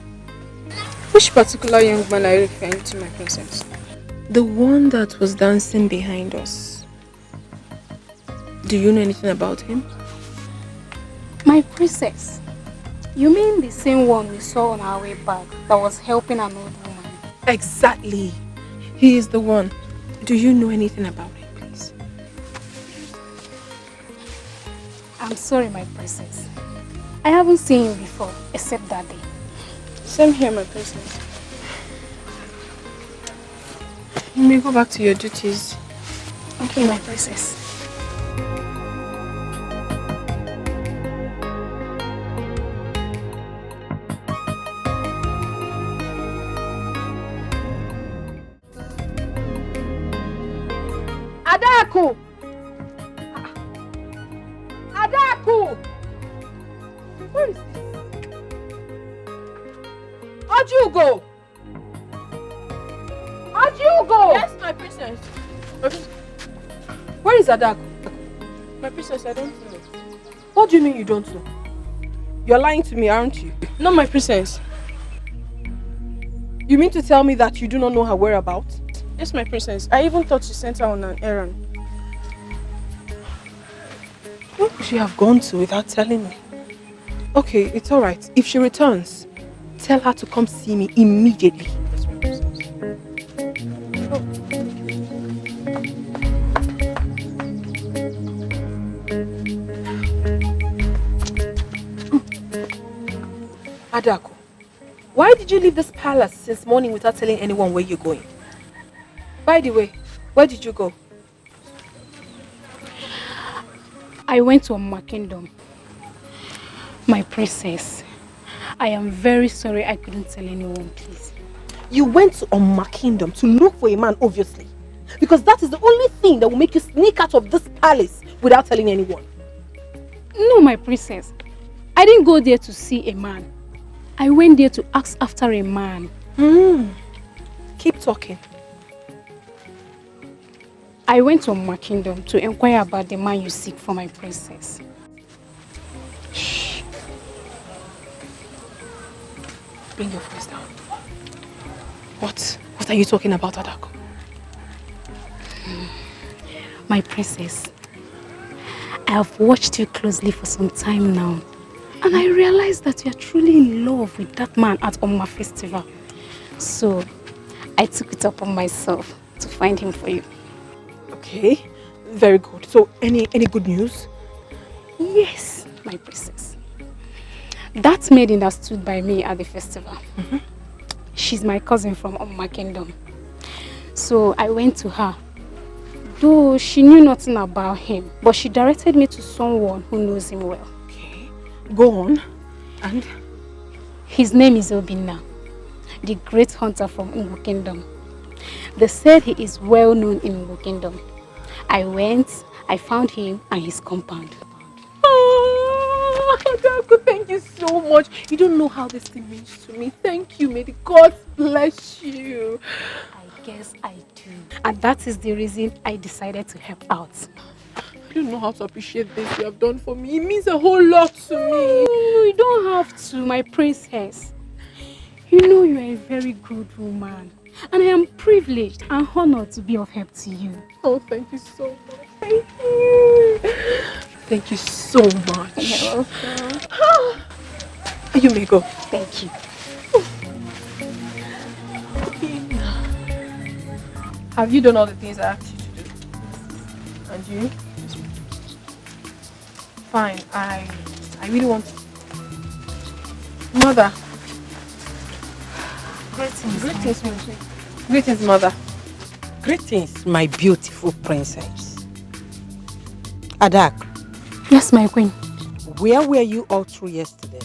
Which particular young man are you referring to, my princess? The one that was dancing behind us. Do you know anything about him? My princess, you mean the same one we saw on our way back that was helping an old woman? Exactly. He is the one. Do you know anything about him, please? I'm sorry, my princess. I haven't seen him before, except that day. Same here, my princess. You may go back to your duties. Okay, my princess. Adaku! Adaku! Where is this? Ojugo! Ojugo! Yes, my princess. Where is Adaku? My princess, I don't know. What do you mean you don't know? You're lying to me, aren't you? No, my princess. You mean to tell me that you do not know her whereabouts? Yes, my princess. I even thought you sent her on an errand. Where could she have gone to without telling me? Okay, it's alright. If she returns, tell her to come see me immediately. Yes, my princess. Adako, Why did you leave this palace since morning without telling anyone where you're going? By the way, where did you go? I went to my kingdom. My princess, I am very sorry I couldn't tell anyone, please. You went to Oma Kingdom to look for a man, obviously. Because that is the only thing that will make you sneak out of this palace without telling anyone. No, my princess. I didn't go there to see a man. I went there to ask after a man. Keep talking. I went to my kingdom to inquire about the man you seek for my princess. Shh. Bring your voice down. What are you talking about, Adako? My princess, I have watched you closely for some time now. And I realized that you are truly in love with that man at Oma Festival. So, I took it upon myself to find him for you. Okay, very good. So, any good news? Yes, my princess. That maiden that stood by me at the festival, she's my cousin from Oma Kingdom. So, I went to her. Though she knew nothing about him, but she directed me to someone who knows him well. Go on. And? His name is Obinna, the great hunter from Ungu Kingdom. They said he is well known in Ungu Kingdom. I went, I found him and his compound. Oh, Adako, thank you so much. You don't know how this thing means to me. Thank you. May the God bless you. I guess I do. And that is the reason I decided to help out. I don't know how to appreciate this you have done for me. It means a whole lot to me. You don't have to, my princess. You know you are a very good woman. And I am privileged and honored to be of help to you. Oh, thank you so much. Thank you. Thank you so much. You're welcome. You may go. Thank you. Have you done all the things I asked you to do? And you? Fine. I really want to. Mother. Greetings, my sweet. Greetings, mother. Greetings, my beautiful princess. Adak. Yes, my queen. Where were you all through yesterday?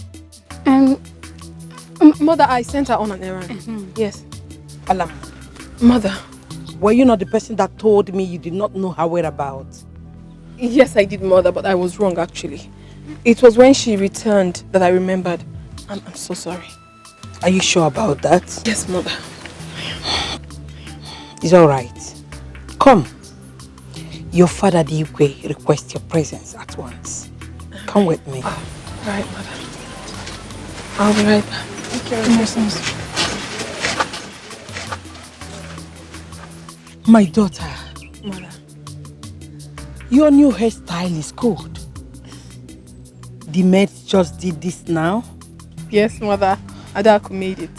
Mother, I sent her on an errand. Yes. Olama. Mother. Were you not the person that told me you did not know her whereabouts? Yes, I did, mother, but I was wrong actually. It was when she returned that I remembered. I'm so sorry. Are you sure about that? Yes, mother. It's all right. Come. Your father, the Igwe, requests your presence at once. Come with me. Right, mother. I'll be right back. My daughter. Mother. Your new hairstyle is good. The maids just did this now? Yes, mother. Adaku made it.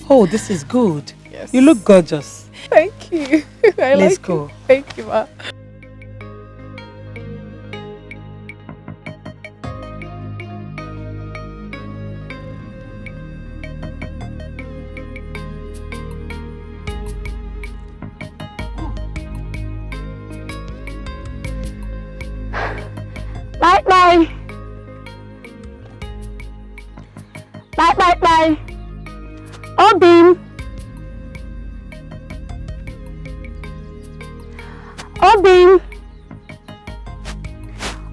Oh, this is good. Yes. You look gorgeous. Thank you. Let's go. Thank you, ma. Bye bye. Bye bye bye. Obin. Obin.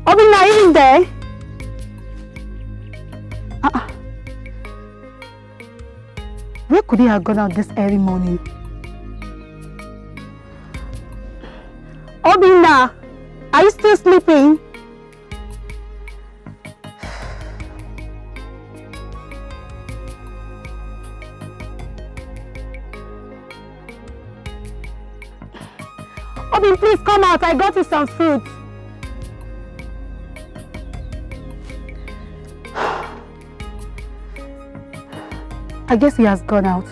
Obin, are you in there? Where could he have gone out this early morning? Obinna, are you still sleeping? Obin, please come out. I got you some fruit. I guess he has gone out.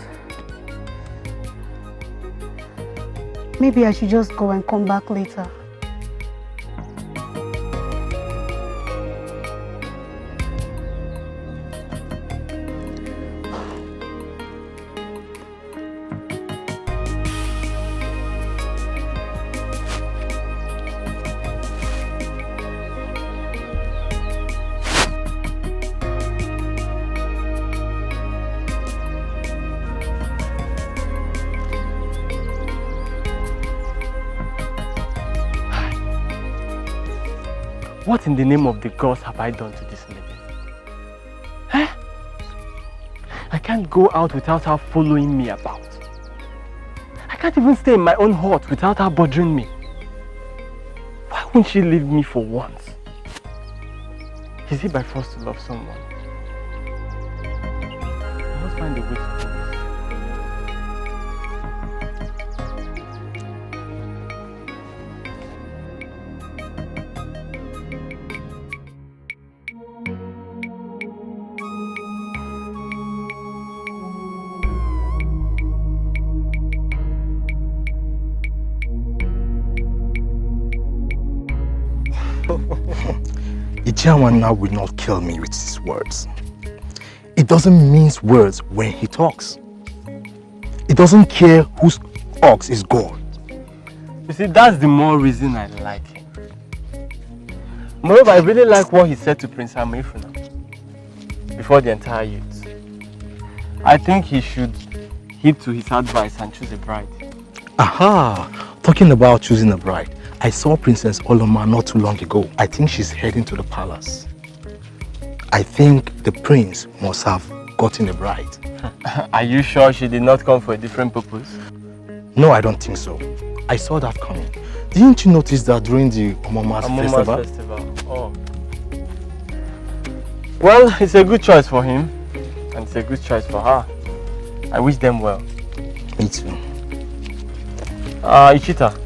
Maybe I should just go and come back later. What in the name of the gods have I done to this lady? Huh? I can't go out without her following me about. I can't even stay in my own hut without her bothering me. Why won't she leave me for once? Is it by force to love someone? I must find a way to do this. Ichiawana will not kill me with his words. It doesn't mince words when he talks. It doesn't care whose ox is God. You see, that's the more reason I like him. Moreover, I really like what he said to Prince Amifuna before the entire youth. I think he should heed to his advice and choose a bride. Aha! Talking about choosing a bride, I saw Princess Olama not too long ago. I think she's heading to the palace. I think the prince must have gotten a bride. Are you sure she did not come for a different purpose? No, I don't think so. I saw that coming. Didn't you notice that during the Omoma's festival? Oh. Well, it's a good choice for him, and it's a good choice for her. I wish them well. Me too. Ichita.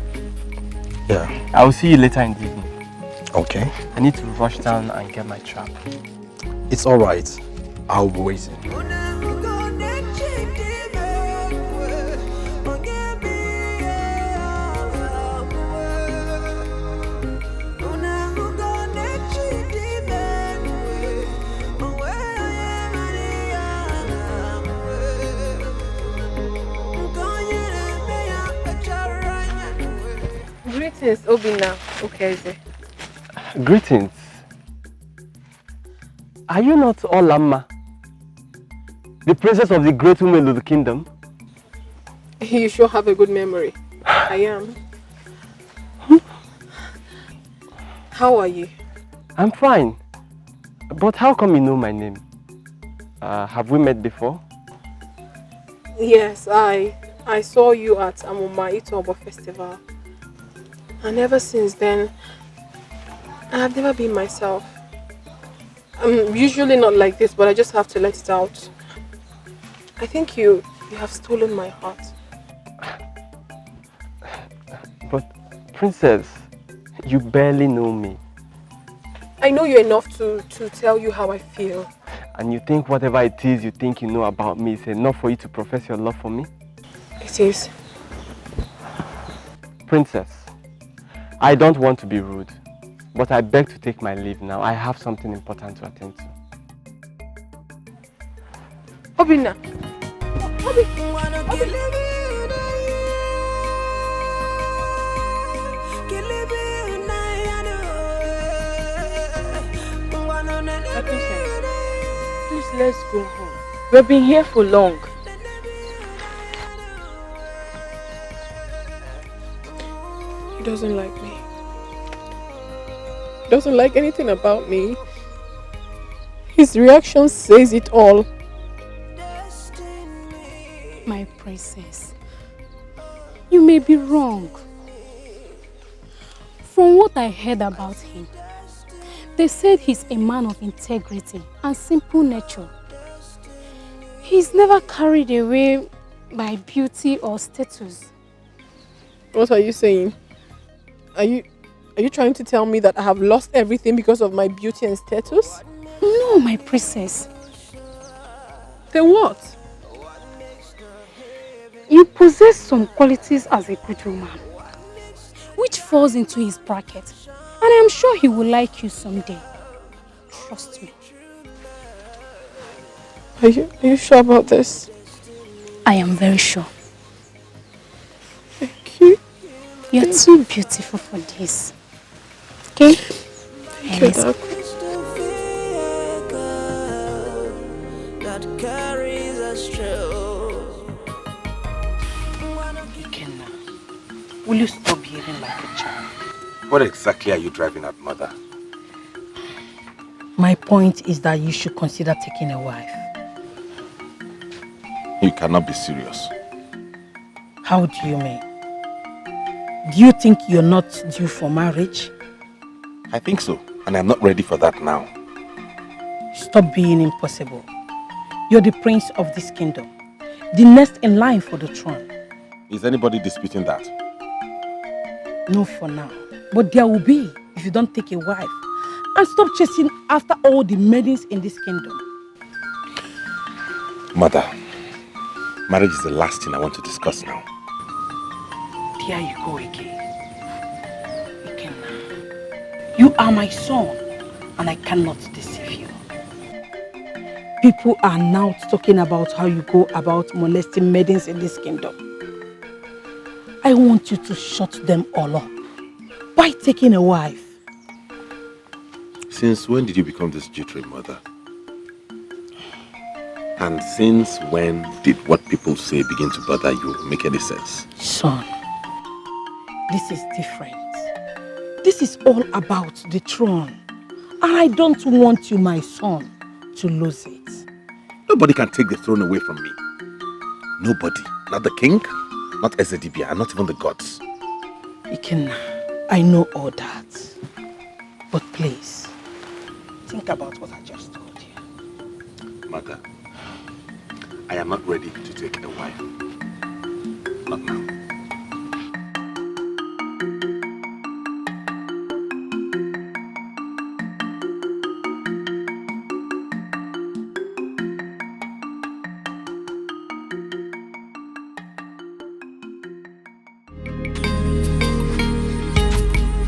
Yeah. I will see you later in the evening. Okay. I need to rush down and get my trap. It's alright. I'll be waiting. Greetings, Obina. Okeze. Greetings. Are you not Olama, the princess of the great women of the kingdom? You sure have a good memory. I am. How are you? I'm fine. But how come you know my name? Have we met before? Yes, I saw you at Amuma Itobo Festival. And ever since then, I have never been myself. I'm usually not like this, but I just have to let it out. I think you have stolen my heart. But, Princess, you barely know me. I know you enough to tell you how I feel. And you think whatever it is you think you know about me is enough for you to profess your love for me? It is. Princess, I don't want to be rude, but I beg to take my leave now. I have something important to attend to. Obina. Please, let's go home. We've been here for long. He doesn't like me. He doesn't like anything about me. His reaction says it all. My princess, you may be wrong. From what I heard about him, they said he's a man of integrity and simple nature. He's never carried away by beauty or status. What are you saying? Are you trying to tell me that I have lost everything because of my beauty and status? No, my princess. Then what? You possess some qualities as a good woman, which falls into his bracket. And I'm sure he will like you someday. Trust me. Are you sure about this? I am very sure. Thank you. You're too beautiful for this. Okay? Thank you, Doc. Will you stop behaving like a child? What exactly are you driving at, Mother? point is that you should consider taking a wife. You cannot be serious. How do you mean? Do you think you're not due for marriage? I think so, and I'm not ready for that now. Stop being impossible. You're the prince of this kingdom, the next in line for the throne. Is anybody disputing that? No for now, but there will be if you don't take a wife and stop chasing after all the maidens in this kingdom. Mother, marriage is the last thing I want to discuss now. There you go again. Ikenna, you are my son and I cannot deceive you. People are now talking about how you go about molesting maidens in this kingdom. I want you to shut them all up by taking a wife. Since when did you become this jittery, mother? And since when did what people say begin to bother you make any sense? Son, this is different. This is all about the throne. And I don't want you, my son, to lose it. Nobody can take the throne away from me. Nobody. Not the king, not Ezedibia, and not even the gods. Ikenna, I know all that. But please, think about what I just told you. Mother, I am not ready to take a wife. Not now.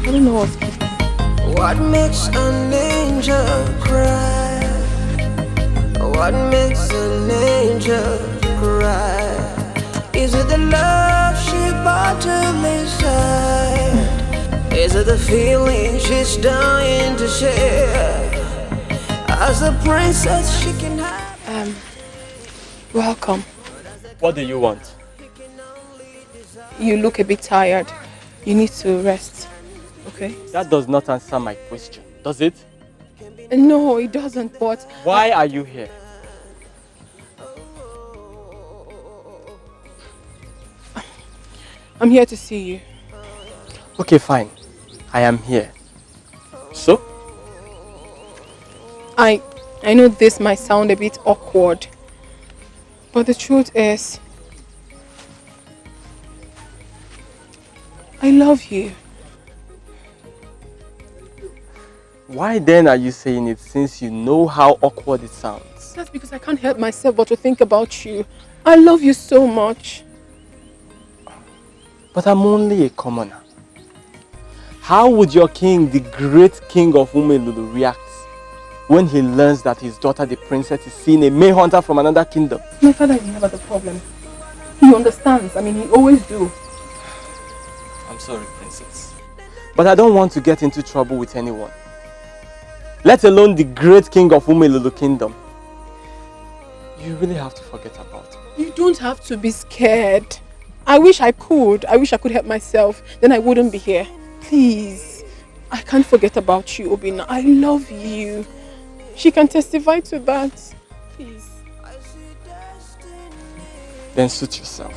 I don't know what's happening. What makes an angel cry? What makes an angel cry? Is it the love she bottled inside? Is it the feeling she's dying to share? As the princess she can have. Welcome. What do you want? You look a bit tired. You need to rest. Okay? That does not answer my question, does it? No, it doesn't, but... Why are you here? I'm here to see you. Okay, fine. I am here. So? I know this might sound a bit awkward, but the truth is, I love you. Why then are you saying it since you know how awkward it sounds? That's because I can't help myself but to think about you. I love you so much. But I'm only a commoner. How would your king, the great king of Umelulu, react when he learns that his daughter, the princess, is seeing a May hunter from another kingdom? My father is never the problem. He understands. I mean, he always do. I'm sorry, princess. But I don't want to get into trouble with anyone. Let alone the great king of Umelulu kingdom. You really have to forget about me. You don't have to be scared. I wish I could. I wish I could help myself. Then I wouldn't be here. Please. I can't forget about you, Obina. I love you. She can testify to that. Please. Then suit yourself.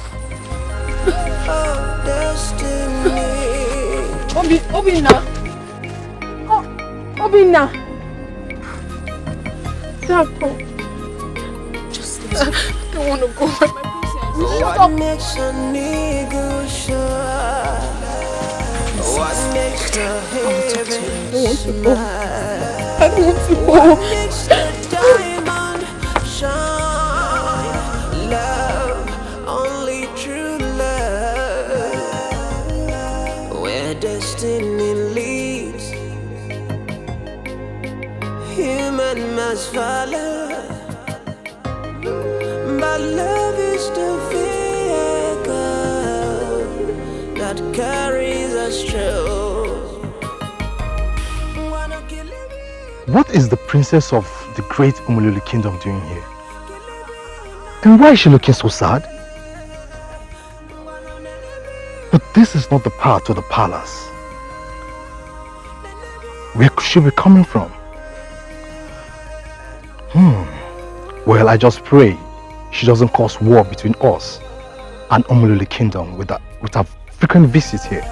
Obina. Oh, Obina. Dako. Just I don't want to go. My princess. What makes a nigga shine? What makes the heaven smile? I don't want to go. What makes the diamond shine? Love, only true love. Where destiny leads, human must follow. But love is the vehicle that carries us through. What is the princess of the great Umelulu kingdom doing here? And why is she looking so sad? But this is not the path to the palace. Where could she be coming from? Well, I just pray she doesn't cause war between us and Omolole Kingdom with her frequent visits here.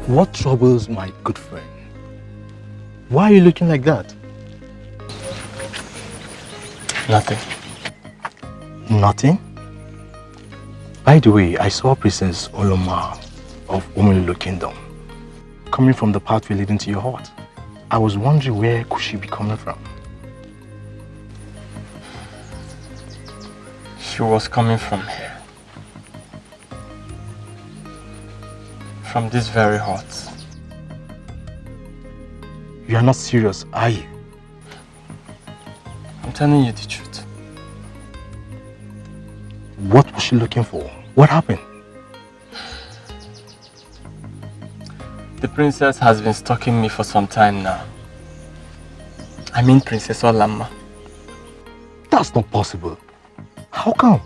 What troubles my good friend? Why are you looking like that? Nothing. Nothing? By the way, I saw Princess Olama of Omolole Kingdom coming from the pathway leading to your hut. I was wondering where could she be coming from? She was coming from here. From this very hut. You are not serious, are you? I'm telling you the truth. What was she looking for? What happened? The princess has been stalking me for some time now. I mean Princess Olama. That's not possible. How come?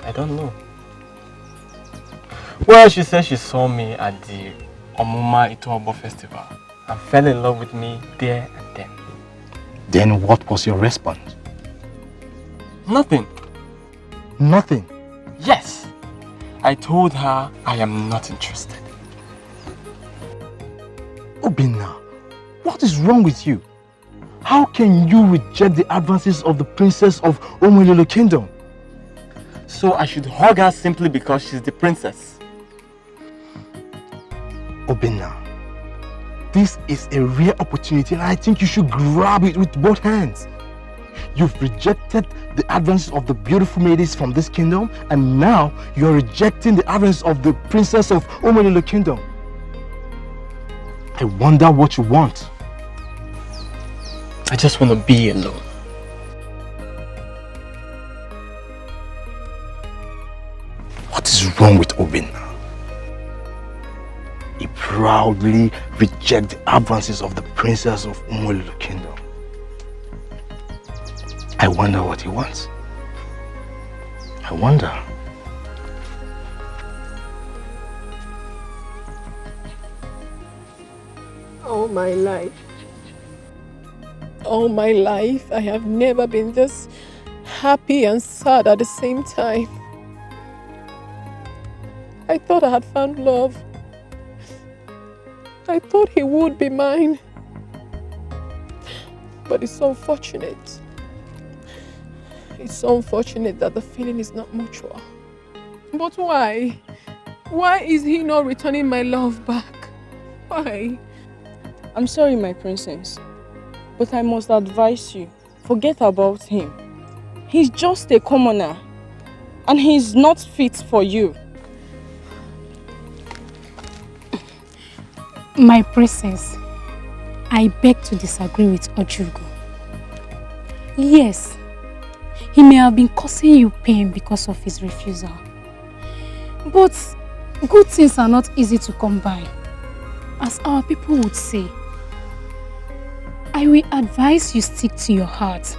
I don't know. Well, she said she saw me at the Omuma Itobo festival and fell in love with me there and then. Then what was your response? Nothing. Nothing? Yes. I told her I am not interested. Obinna, what is wrong with you? How can you reject the advances of the princess of Omolole Kingdom? So I should hug her simply because she's the princess? Obinna, this is a rare opportunity and I think you should grab it with both hands. You've rejected the advances of the beautiful maidens from this kingdom and now you're rejecting the advances of the princess of Omolole Kingdom. I wonder what you want. I just want to be alone. What is wrong with Obinna? He proudly rejects the advances of the princess of Omolole Kingdom. I wonder what he wants. I wonder. All my life, I have never been this happy and sad at the same time. I thought I had found love. I thought he would be mine. But it's unfortunate. It's unfortunate that the feeling is not mutual. But why? Why is he not returning my love back? Why? I'm sorry, my princess, but I must advise you, forget about him. He's just a commoner, and he's not fit for you. My princess, I beg to disagree with Ojugo. Yes, he may have been causing you pain because of his refusal. But good things are not easy to come by, as our people would say. I will advise you stick to your heart.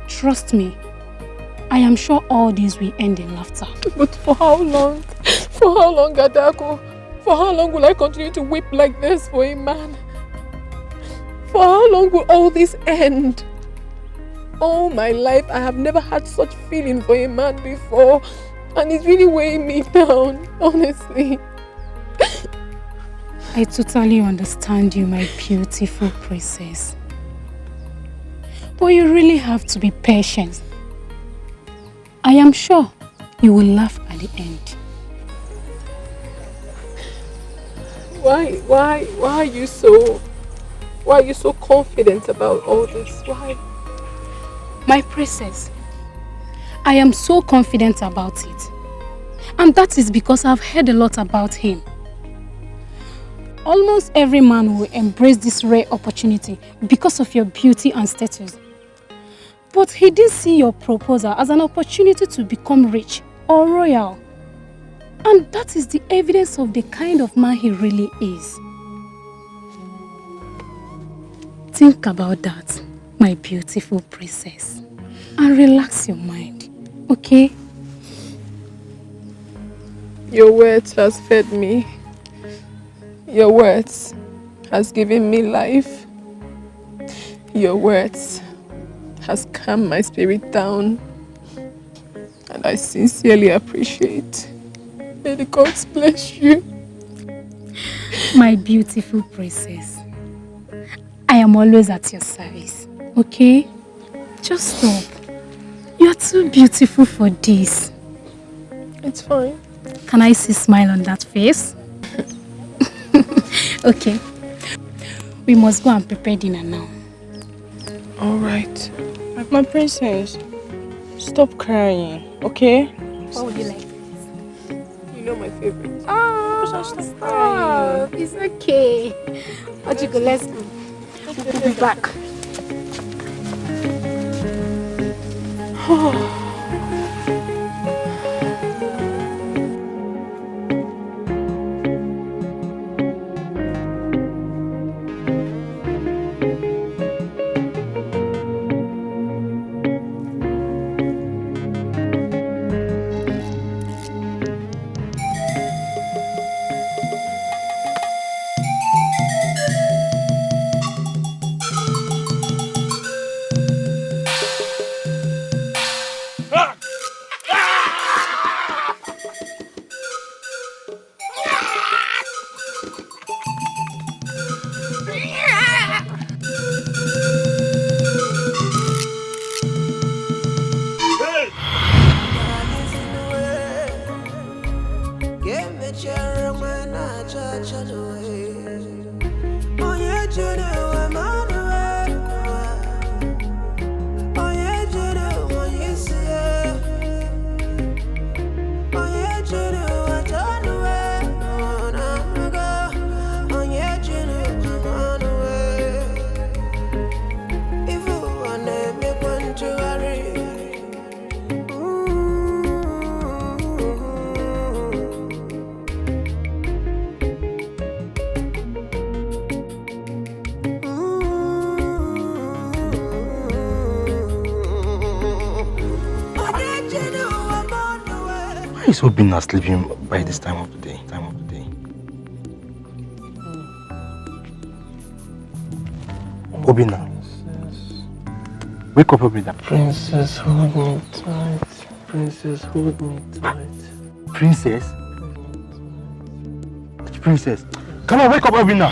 Trust me, I am sure all this will end in laughter. But for how long? For how long, Adako? For how long will I continue to weep like this for a man? For how long will all this end? All my life, I have never had such feeling for a man before. And it's really weighing me down, honestly. I totally understand you, my beautiful princess. But you really have to be patient. I am sure you will laugh at the end. Why are you so confident about all this? Why? My princess, I am so confident about it. And that is because I've heard a lot about him. Almost every man will embrace this rare opportunity because of your beauty and status. But he didn't see your proposal as an opportunity to become rich or royal. And that is the evidence of the kind of man he really is. Think about that, my beautiful princess, and relax your mind, okay? Your words has fed me. Your words has given me life. Your words has calmed my spirit down. And I sincerely appreciate. May the gods bless you. My beautiful princess, I am always at your service, okay? Just stop. You are too beautiful for this. It's fine. Can I see a smile on that face? Okay. We must go and prepare dinner now. All right. My princess, stop crying, okay? What would you like? You know my favorite. Oh, stop. It's okay. Ojigo, let's go. We'll be back. Why is Obinna sleeping by this time of the day? Obinna. Wake up, Obinna. Princess, hold me tight. Princess, hold me tight. Princess? Princess. Come on, wake up, Obinna.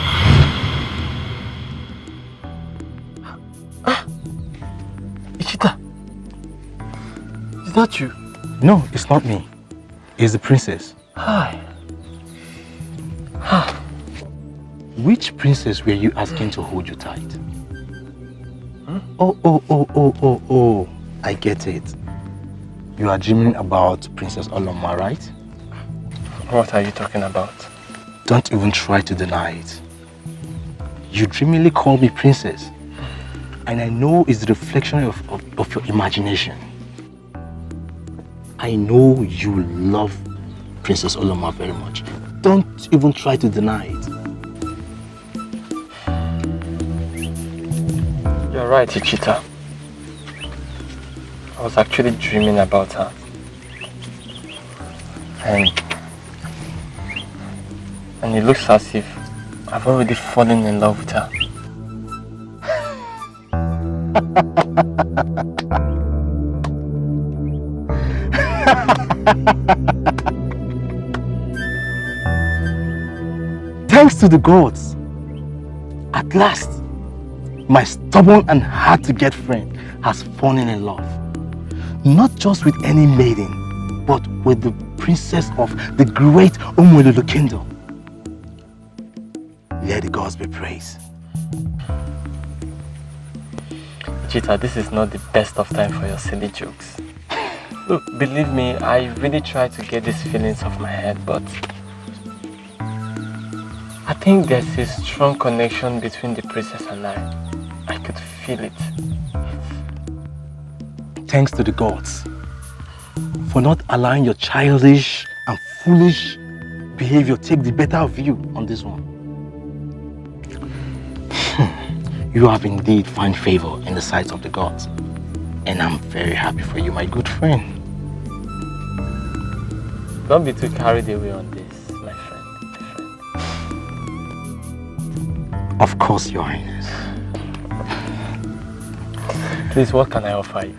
Ichita. Is that you? No, it's not me. It's the princess. Hi. Which princess were you asking to hold you tight? Huh? Oh, I get it. You are dreaming about Princess Olama, right? What are you talking about? Don't even try to deny it. You dreamily call me princess. And I know it's the reflection of your imagination. I know you love Princess Olama very much. Don't even try to deny it. You're right, Ichita. I was actually dreaming about her. And it looks as if I've already fallen in love with her. Thanks to the gods, at last, my stubborn and hard-to-get friend has fallen in love. Not just with any maiden, but with the princess of the great Umululu kingdom. Let the gods be praised. Chita, this is not the best of time for your silly jokes. Look, believe me, I really try to get these feelings off my head, but I think there's a strong connection between the princess and I. I could feel it. Thanks to the gods for not allowing your childish and foolish behavior take the better of you on this one. You have indeed found favor in the sight of the gods, and I'm very happy for you, my good friend. Don't be too carried away on this, my friend. Of course, Your Highness. Please, what can I offer you?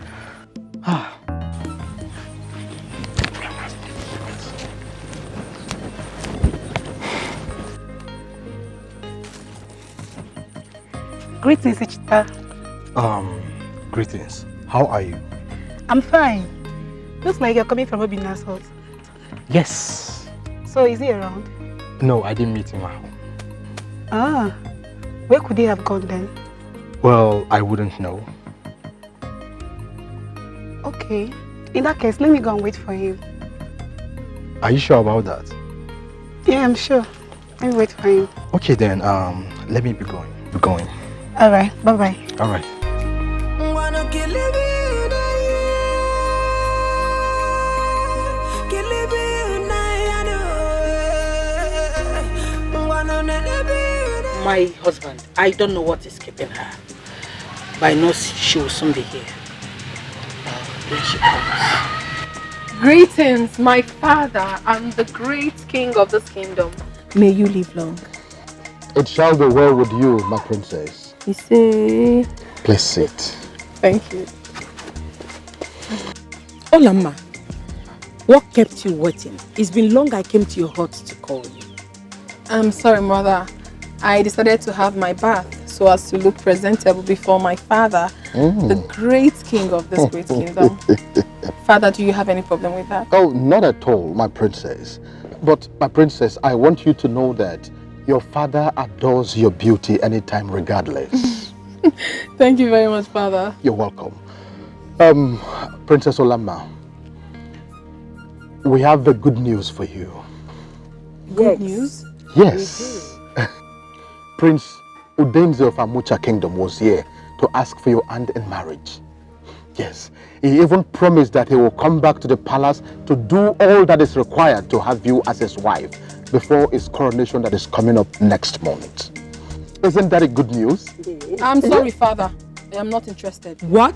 Greetings, Ichita. Greetings. How are you? I'm fine. Looks like you're coming from Obina's house. Yes. So is he around? No, I didn't meet him at home. Ah, where could he have gone then? Well, I wouldn't know. Okay. In that case, let me go and wait for him. Are you sure about that? Yeah, I'm sure. Let me wait for him. Okay then, let me be going. Alright, bye-bye. Alright. My husband, I don't know what is keeping her, but I know she will soon be here. When she comes. Greetings, my father and the great king of this kingdom. May you live long. It shall be well with you, my princess. You see? Please sit. Thank you. Olama, what kept you waiting? It's been long I came to your hut to call you. I'm sorry, mother. I decided to have my bath so as to look presentable before my father, the great king of this great kingdom. Father, do you have any problem with that? Oh, not at all, my princess. But, my princess, I want you to know that your father adores your beauty anytime, regardless. Thank you very much, father. You're welcome. Princess Olama, we have the good news for you. Good news? Yes. Prince Udenze of Amucha Kingdom was here to ask for your hand in marriage. Yes, he even promised that he will come back to the palace to do all that is required to have you as his wife before his coronation that is coming up next month. Isn't that a good news? I'm sorry, father. I am not interested. What?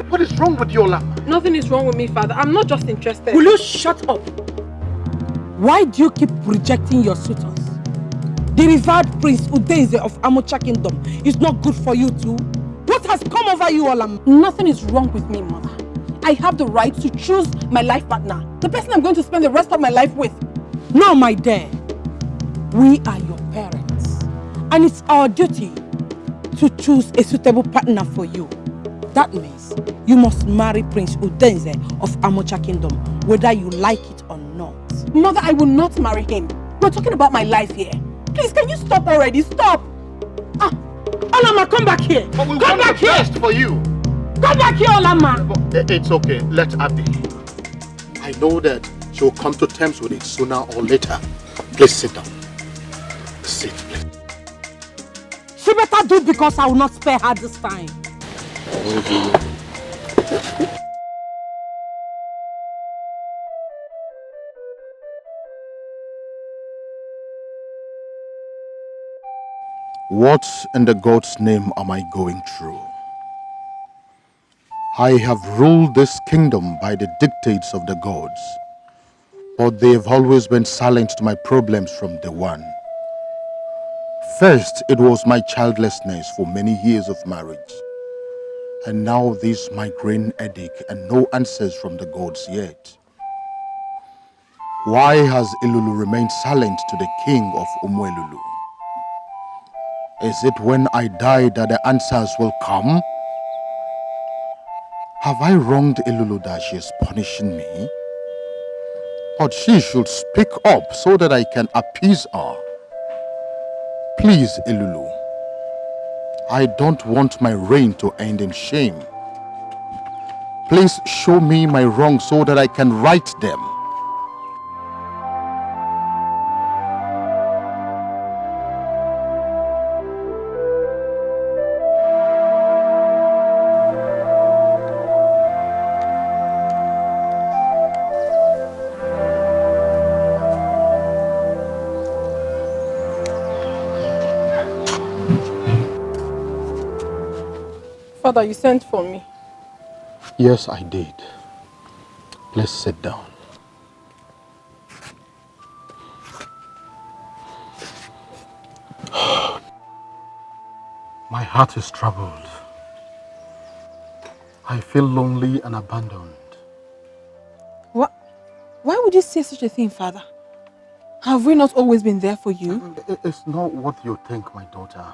What is wrong with you, Olama? Nothing is wrong with me, father. I'm not just interested. Will you shut up? Why do you keep rejecting your suitors? The revered Prince Udenze of Amocha Kingdom is not good for you too. What has come over you, Olama? Nothing is wrong with me, mother. I have the right to choose my life partner, the person I'm going to spend the rest of my life with. No, my dear. We are your parents, and it's our duty to choose a suitable partner for you. That means you must marry Prince Udenze of Amocha Kingdom, whether you like it or not. Mother, I will not marry him. We're talking about my life here. Please, can you stop already? Stop! Olama, come back here! But we come want back the here! best for you! Come back here, Olama! It's okay, let her be. I know that she'll come to terms with it sooner or later. Please sit down. Sit, please. She better do because I will not spare her this time. What in the God's name am I going through? I have ruled this kingdom by the dictates of the gods, but they have always been silent to my problems from day one. First, it was my childlessness for many years of marriage, and now this migraine headache and no answers from the gods yet. Why has Ilulu remained silent to the king of Umuelulu? Is it when I die that the answers will come? Have I wronged Ilulu that she is punishing me? But she should speak up so that I can appease her. Please, Ilulu, I don't want my reign to end in shame. Please show me my wrongs so that I can right them. Father, you sent for me. Yes, I did. Please sit down. My heart is troubled. I feel lonely and abandoned. What? Why would you say such a thing, Father? Have we not always been there for you? It's not what you think, my daughter.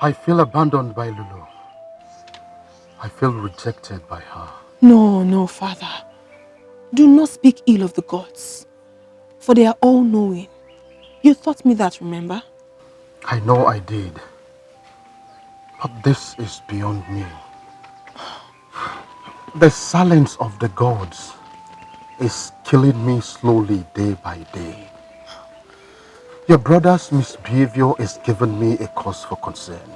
I feel abandoned by Lulu. I feel rejected by her. No, Father. Do not speak ill of the gods, for they are all-knowing. You taught me that, remember? I know I did. But this is beyond me. The silence of the gods is killing me slowly day by day. Your brother's misbehavior is giving me a cause for concern.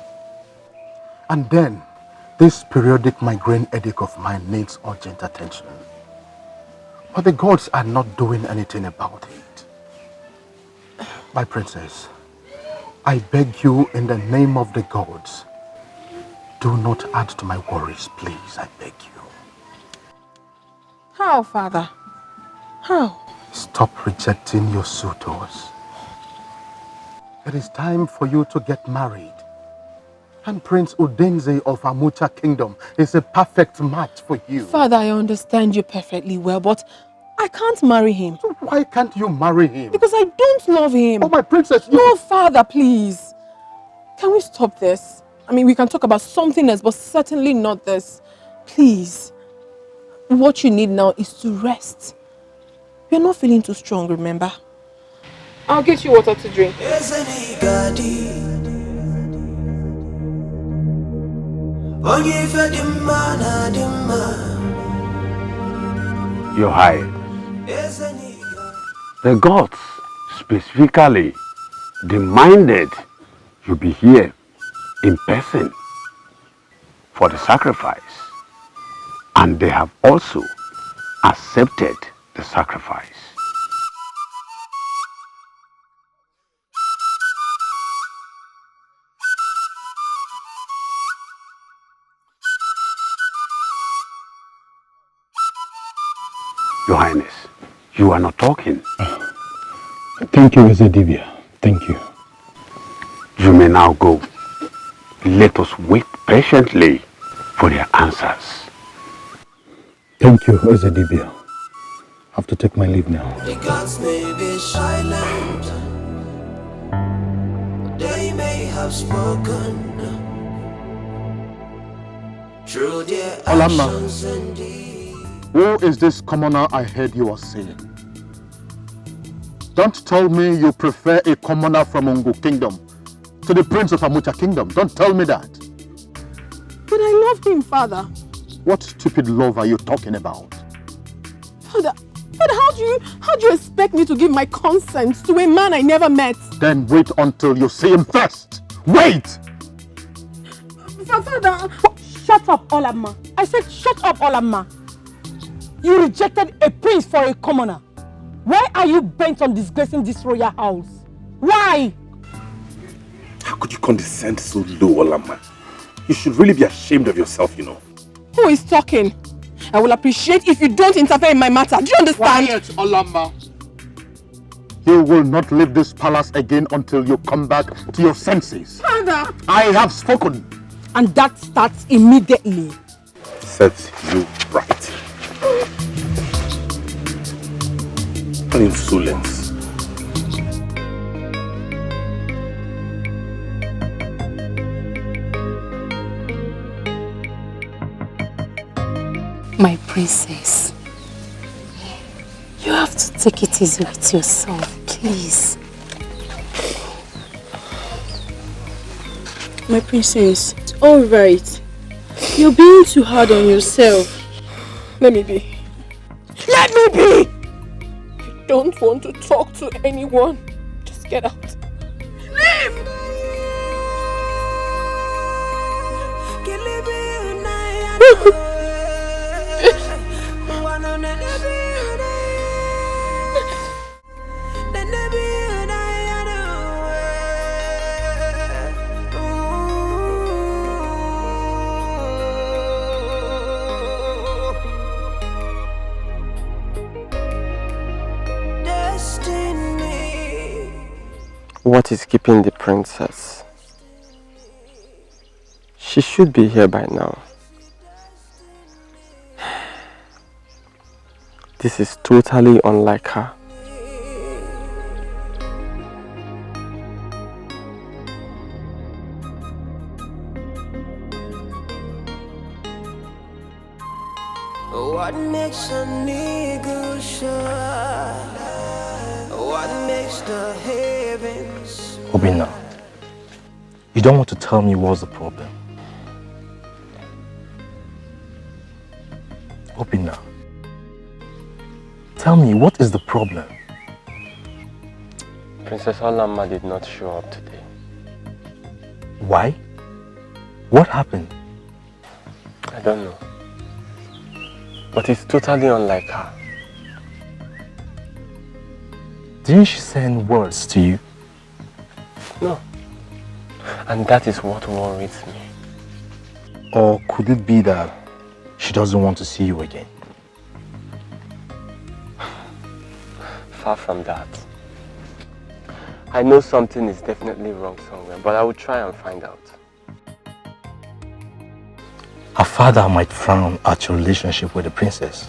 And then, this periodic migraine headache of mine needs urgent attention. But the gods are not doing anything about it. My princess, I beg you in the name of the gods, do not add to my worries, please, I beg you. How, Father? How? Stop rejecting your suitors. It is time for you to get married. And Prince Udenze of Amucha Kingdom is a perfect match for you. Father, I understand you perfectly well, but I can't marry him. So why can't you marry him? Because I don't love him. Oh, my princess, No, Father, please. Can we stop this? I mean, we can talk about something else, but certainly not this. Please. What you need now is to rest. You're not feeling too strong, remember? I'll get you water to drink. Your Highness, the gods specifically demanded you be here in person for the sacrifice, and they have also accepted the sacrifice. Your Highness, you are not talking. Thank you, Ezedibia. Thank you. You may now go. Let us wait patiently for their answers. Thank you, Ezedibia. I have to take my leave now. The gods may be silent, they may have spoken through their actions and deeds. Who is this commoner I heard you were saying? Don't tell me you prefer a commoner from Ungu Kingdom to the Prince of Amucha Kingdom. Don't tell me that. But I love him, Father. What stupid love are you talking about? Father, how do you expect me to give my consent to a man I never met? Then wait until you see him first. Wait! Father, shut up, Olama. I said shut up, Olama. You rejected a prince for a commoner. Why are you bent on disgracing this royal house? Why? How could you condescend so low, Olama? You should really be ashamed of yourself, you know. Who is talking? I will appreciate if you don't interfere in my matter. Do you understand? Quiet, Olama. You will not leave this palace again until you come back to your senses. Father! I have spoken. And that starts immediately. Set you right. An insolence. My princess, you have to take it easy with yourself, please. My princess, it's alright. You're being too hard on yourself. Let me be. Let me be! I don't want to talk to anyone. Just get out. Leave! What is keeping the princess? She should be here by now. This is totally unlike her. What makes a nigga shine? What makes the heavens? Obina, you don't want to tell me what's the problem. Obina, tell me, what is the problem? Princess Olama did not show up today. Why? What happened? I don't know. But it's totally unlike her. Didn't she send words to you? No. And that is what worries me. Or could it be that she doesn't want to see you again? Far from that. I know something is definitely wrong somewhere, but I will try and find out. Her father might frown at your relationship with the princess.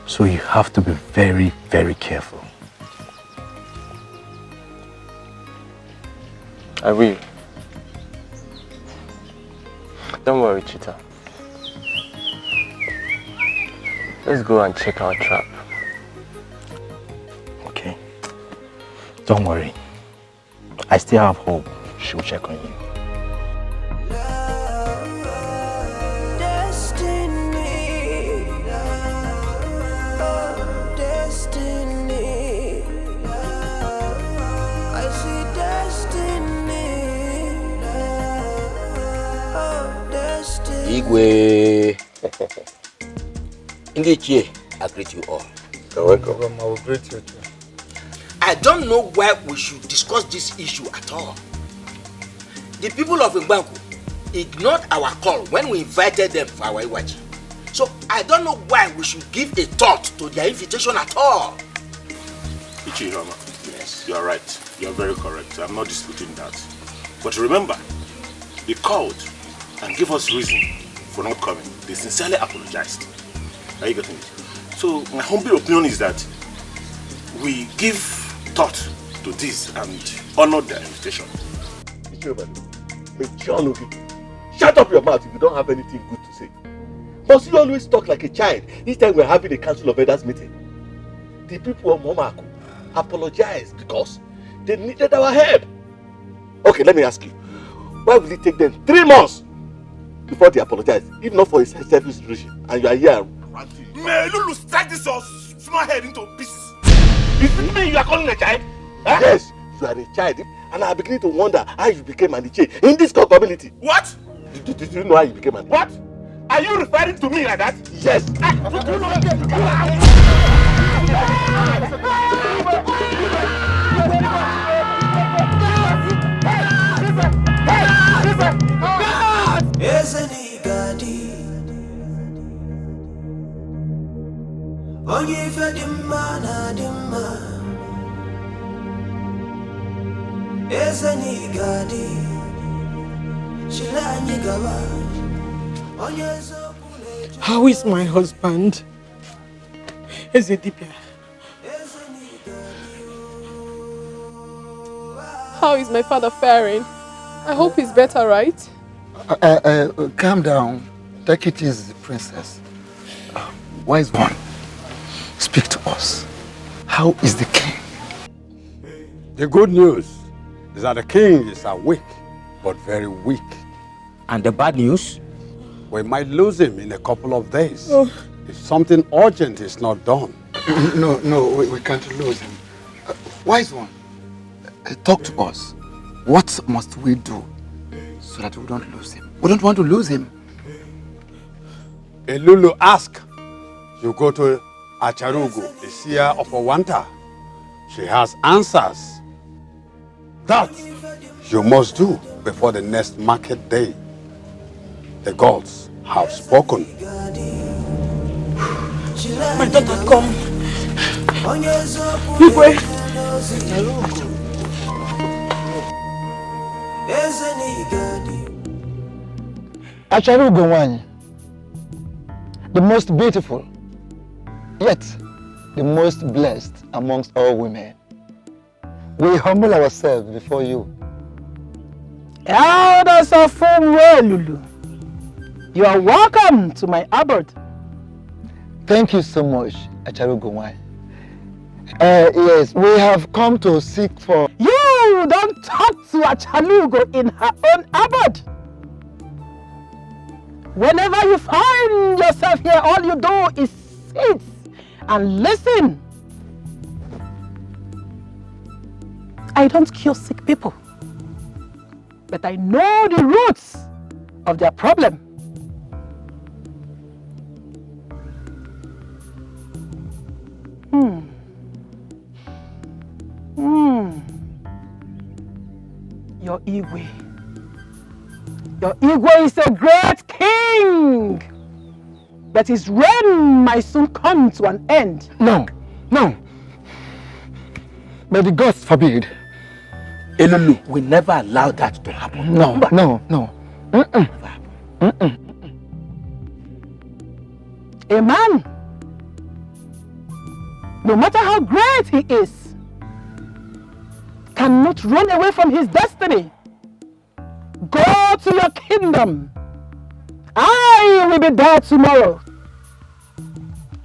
So you have to be very, very careful. I will. Don't worry, Cheetah. Let's go and check our trap. Okay. Don't worry. I still have hope she'll check on you. Igwe. Indiche, I greet you all. You're welcome. I will greet you too. I don't know why we should discuss this issue at all. The people of Mbanku ignored our call when we invited them for our Iwaji. So I don't know why we should give a thought to their invitation at all. Ichirama, yes, you are right. You are very correct. I'm not disputing that. But remember, they called and gave us reason for not coming. They sincerely apologized. Are you getting it? So my humble opinion is that we give thought to this and honor their invitation. Shut up your mouth if you don't have anything good to say. Must you always talk like a child each time we're having a council of elders meeting? The people of Momaku apologized because they needed our help. Okay, let me ask you. Why will it take them 3 months before they apologize, if not for a selfish reason? And you are here ranting. May Lulu strike this your small head into pieces. Is it me you are calling a child? Huh? Yes, you are a child. And I'm beginning to wonder how you became an Iche in this community. What? Did you know how you became an Iche? What? Are you referring to me like that? Yes. Do you know How is my husband? Ezedipia. How is my father faring? I hope he's better, right? Calm down. Take it easy, princess. Wise one, speak to us. How is the king? The good news is that the king is awake but very weak. And the bad news? We might lose him in a couple of days if something urgent is not done. No, we can't lose him. Wise one, talk to us. What must we do so that we don't lose him? We don't want to lose him. Elulu, ask. You go to Acharugo, the seer of Owanta. She has answers. That you must do before the next market day. The gods have spoken. My daughter, come. Igwe. Acharugo one, the most beautiful, yet the most blessed amongst all women. We humble ourselves before you. Elders of Lulu, you are welcome to my abode. Thank you so much, Acharugo one. Yes, we have come to seek for... You don't talk to Achalugo in her own abode. Whenever you find yourself here, all you do is sit and listen. I don't cure sick people, but I know the roots of their problem. Your Igwe. Your Igwe is a great king, but his reign might soon come to an end. No. May the gods forbid. Elulu, we never allow that to happen. No. A man, no matter how great he is, cannot run away from his destiny. Go to your kingdom. I will be there tomorrow.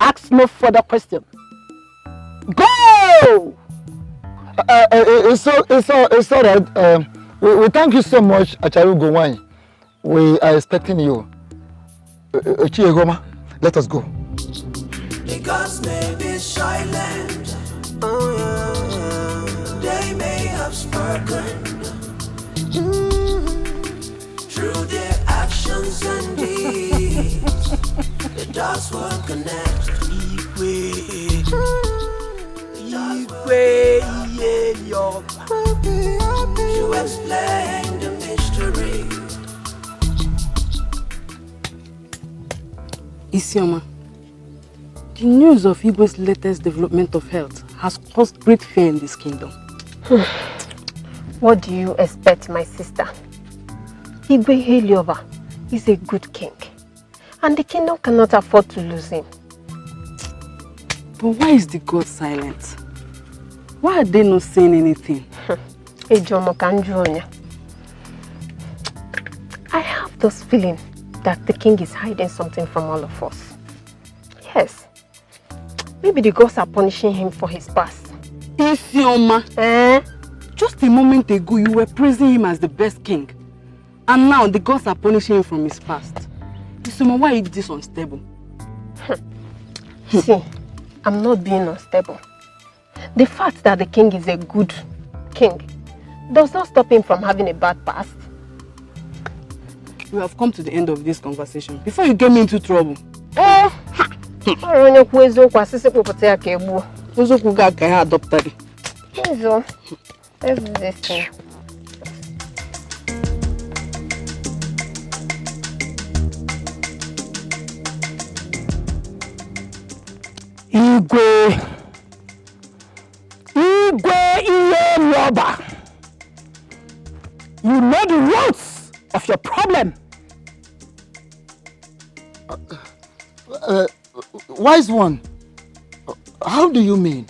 Ask no further question. Go! It's all right. We thank you so much, Acharugo one. We are expecting you. Chiegoma, let us go. The gods may be silent. They may have spoken. Through their actions and deeds, the dots will connect. To explain the mystery. Isioma, the news of Igwe's latest development of health has caused great fear in this kingdom. What do you expect, my sister? Igwe Heliova is a good king, and the kingdom cannot afford to lose him. But why is the god silent? Why are they not saying anything? I have this feeling that the king is hiding something from all of us. Yes. Maybe the gods are punishing him for his past. Isioma, just a moment ago you were praising him as the best king. And now the gods are punishing him from his past. Isioma, why are you this unstable? See, I'm not being unstable. The fact that the king is a good king does not stop him from having a bad past. We have come to the end of this conversation before you get me into trouble. Adopted. Let's do this thing. Igwe Iyeloba, you know the roots of your problem. Wise one, how do you mean?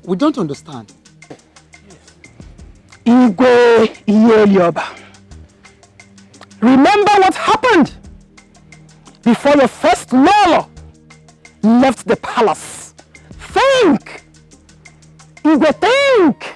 We don't understand. Igwe Iyeloba, remember what happened before your first Lolo left the palace. Think! Igwe, think!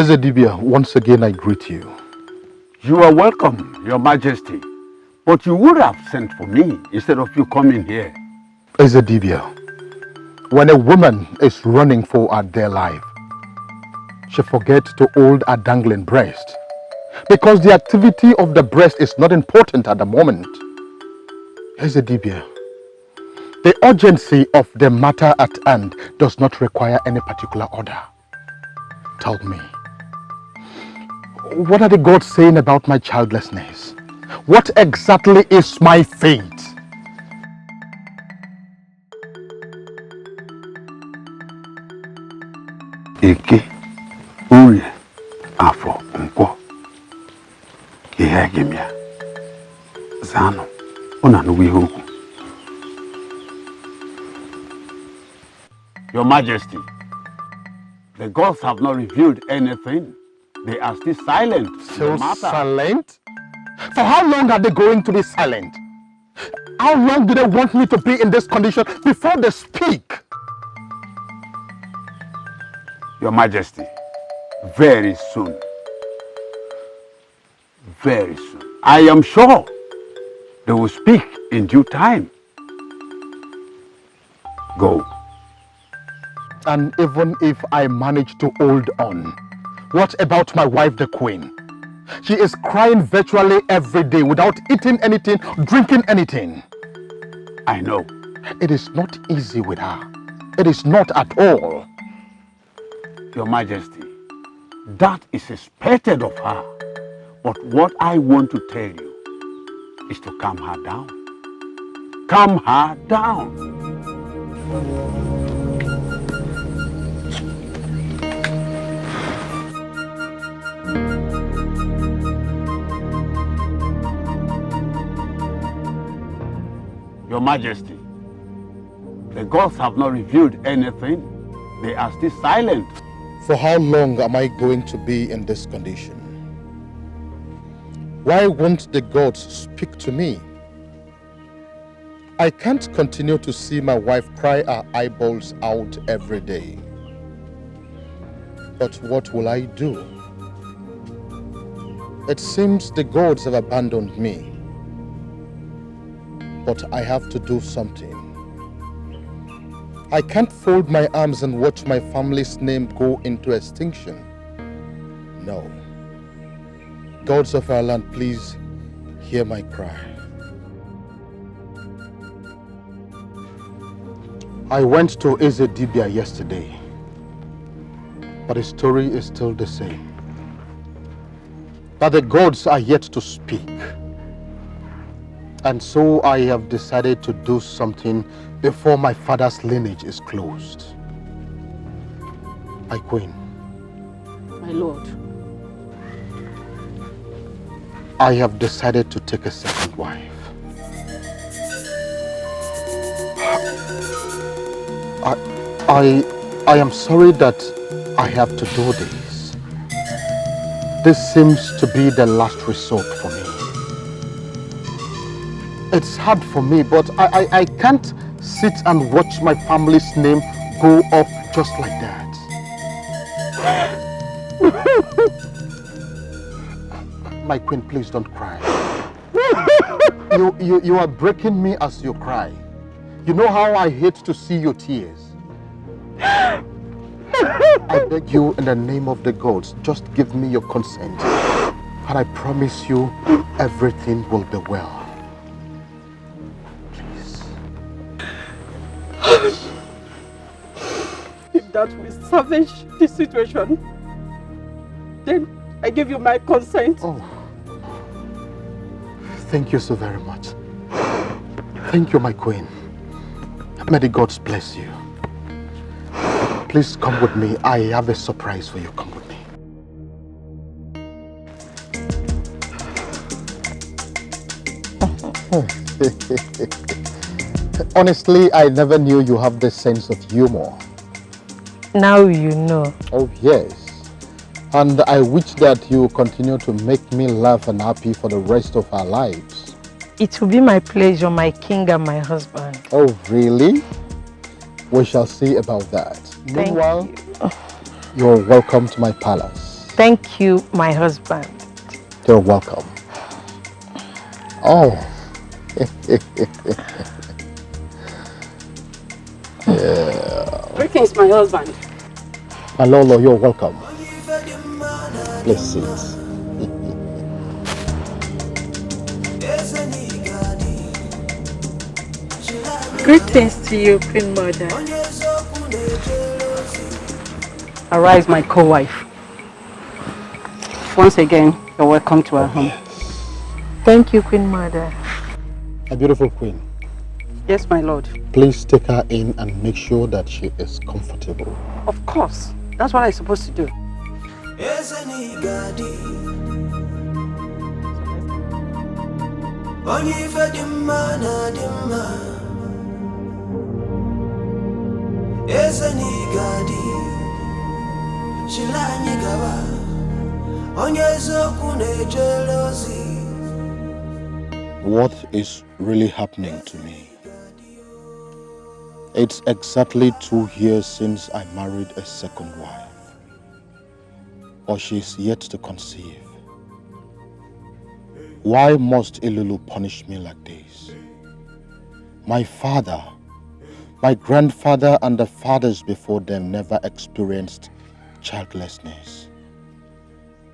Ezedibia, once again I greet you. You are welcome, Your Majesty. But you would have sent for me instead of you coming here. Ezedibia, when a woman is running for her dear life, she forgets to hold her dangling breast. Because the activity of the breast is not important at the moment. Ezedibia, the urgency of the matter at hand does not require any particular order. Tell me, what are the gods saying about my childlessness? What exactly is my fate? Eke, Uri, Afo, Nko, Kihegimia, Zano, Unanuwihuku. Your Majesty, the gods have not revealed anything. They are still silent. Still silent? For how long are they going to be silent? How long do they want me to be in this condition before they speak? Your Majesty, very soon. Very soon. I am sure they will speak in due time. Go. And even if I manage to hold on, what about my wife, the Queen? She is crying virtually every day without eating anything, drinking anything. I know. It is not easy with her. It is not at all. Your Majesty, that is expected of her. But what I want to tell you is to calm her down. Calm her down. Your Majesty, the gods have not revealed anything. They are still silent. For how long am I going to be in this condition? Why won't the gods speak to me? I can't continue to see my wife cry her eyeballs out every day. But what will I do? It seems the gods have abandoned me. But I have to do something. I can't fold my arms and watch my family's name go into extinction. No. Gods of our land, please hear my cry. I went to Ezedibia yesterday, but the story is still the same. That the gods are yet to speak. And so I have decided to do something before my father's lineage is closed. My queen. My lord. I have decided to take a second wife. I am sorry that I have to do this. This seems to be the last resort for me. It's hard for me, but I can't sit and watch my family's name go off just like that. My queen, please don't cry. You are breaking me as you cry. You know how I hate to see your tears. I beg you in the name of the gods, just give me your consent. And I promise you everything will be well. If that will salvage the situation, then I give you my consent. Oh. Thank you so very much. Thank you, my queen. May the gods bless you. Please come with me. I have a surprise for you. Come with me. Honestly, I never knew you have this sense of humor. Now you know. Oh, yes. And I wish that you continue to make me laugh and happy for the rest of our lives. It will be my pleasure, my king and my husband. Oh, really? We shall see about that. Thank Meanwhile, you're welcome to my palace. Thank you, my husband. You're welcome. Oh. Yeah. Greetings, my husband. My Lolo, you're welcome. Please sit. Greetings to you, Queen Mother. Arise, my co-wife. Once again, you're welcome to our home. Thank you, Queen Mother. A beautiful queen. Yes, my lord. Please take her in and make sure that she is comfortable. Of course. That's what I'm supposed to do. What is really happening to me? It's exactly 2 years since I married a second wife. But she's yet to conceive. Why must Ilulu punish me like this? My father, my grandfather and the fathers before them never experienced childlessness.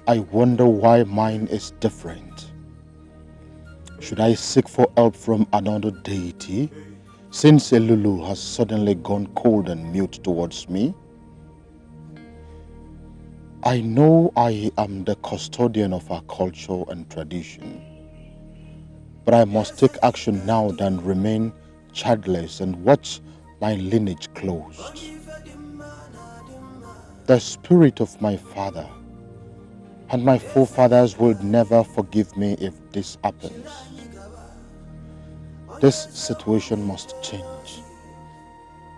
I wonder why mine is different. Should I seek for help from another deity, since Elulu has suddenly gone cold and mute towards me? I know I am the custodian of our culture and tradition, but I must take action now than remain childless and watch my lineage closed. The spirit of my father and my forefathers will never forgive me if this happens. This situation must change,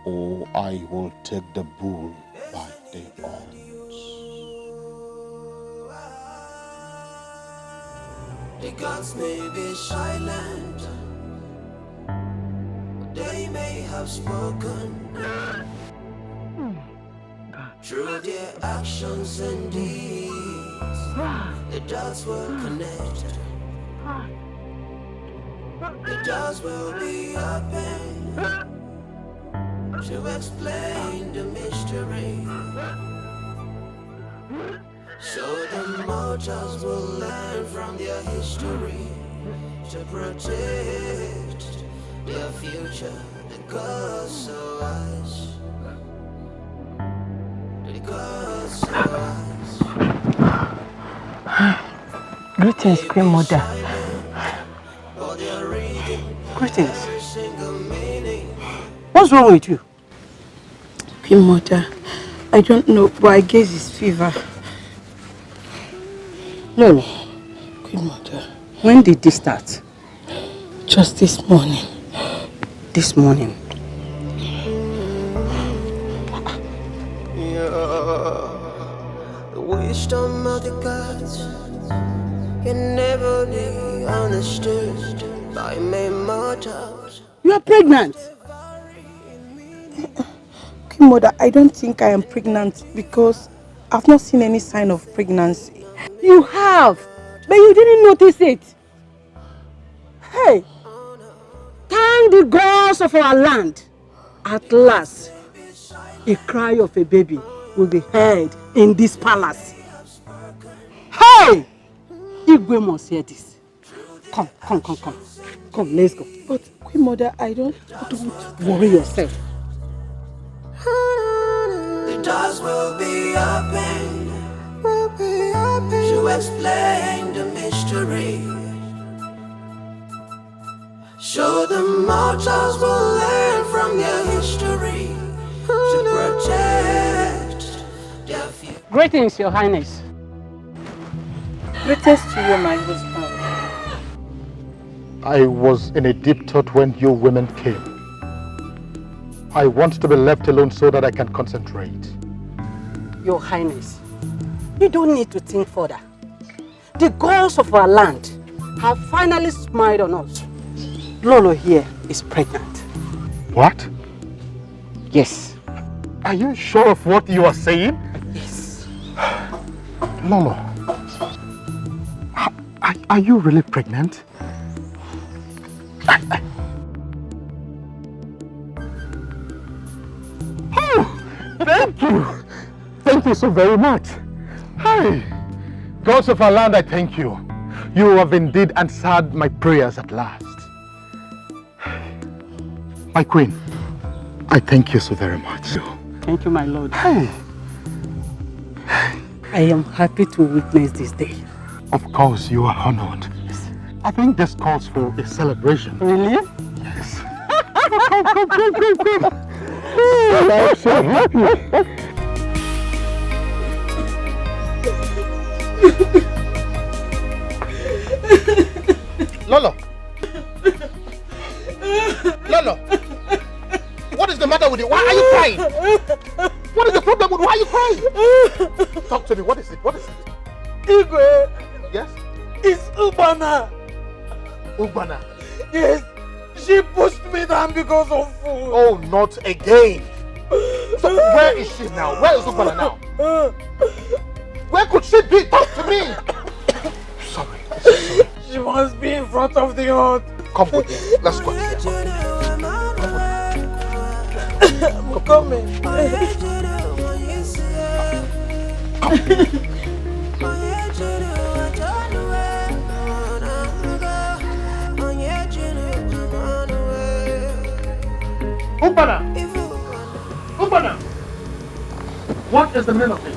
or I will take the bull by the horns. The gods may be silent, but they may have spoken. Through their actions and deeds, the dots will connect. The doors will be open to explain the mystery. So the mortals will learn from their history to protect their future. The gods so wise. The gods so wise. Greetings, Queen Mother. Greetings. What's wrong with you? Queen Mother, I don't know, but I guess it's fever. No. Queen Mother. When did this start? Just this morning. This morning? The wisdom of the gods can never be understood by mere mortals. You are pregnant. Queen Mother, I don't think I am pregnant because I've not seen any sign of pregnancy. You have, but you didn't notice it. Hey, thank the gods of our land. At last, a cry of a baby will be heard in this palace. Hey! Igwe must hear this. Come. Come, let's go. But Queen Mother, don't worry yourself. The doors will be open to explain the mystery. So the mortals will learn from their history to protect their future. Greetings, Your Highness. Greetings to you, my husband. I was in a deep thought when you women came. I want to be left alone so that I can concentrate. Your Highness, you don't need to think further. The gods of our land have finally smiled on us. Lolo here is pregnant. What? Yes. Are you sure of what you are saying? Yes. Lolo, are you really pregnant? Oh, thank you. Thank you so very much. Hey, gods of our land, I thank you. You have indeed answered my prayers at last. My queen, I thank you so very much. Thank you, my lord. Hey. I am happy to witness this day. Of course, you are honored. I think this calls for a celebration. Really? Yes. Come. I'm so happy. Lolo! Lolo! What is the matter with you? Why are you crying? What is the problem with why are you crying? Talk to me. What is it? What is it? Igwe. Yes? It's Ubana. Ubana? Yes. She pushed me down because of food. Oh, not again. So where is she now? Where is Ubana now? Where could she be? Talk to me. Sorry. She must be in front of the hut. Come with me. Let's go. I'm coming. Ubana! What is the meaning of this?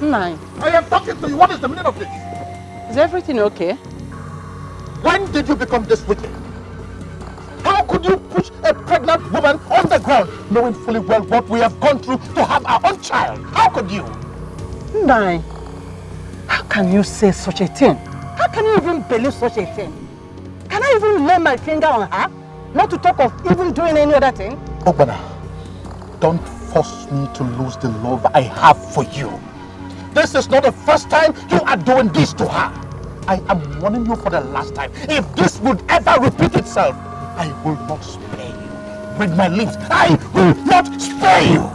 Nine. I am talking to you. What is the meaning of this? Is everything okay? When did you become this wicked? How could you push a pregnant woman on the ground, knowing fully well what we have gone through to have our own child? How could you? Nine. How can you say such a thing? How can you even believe such a thing? Can I even lay my finger on her? Not to talk of even doing any other thing? Obana, don't force me to lose the love I have for you. This is not the first time you are doing this to her. I am warning you for the last time. If this would ever repeat itself, I will not spare you. With my lips, I will not spare you.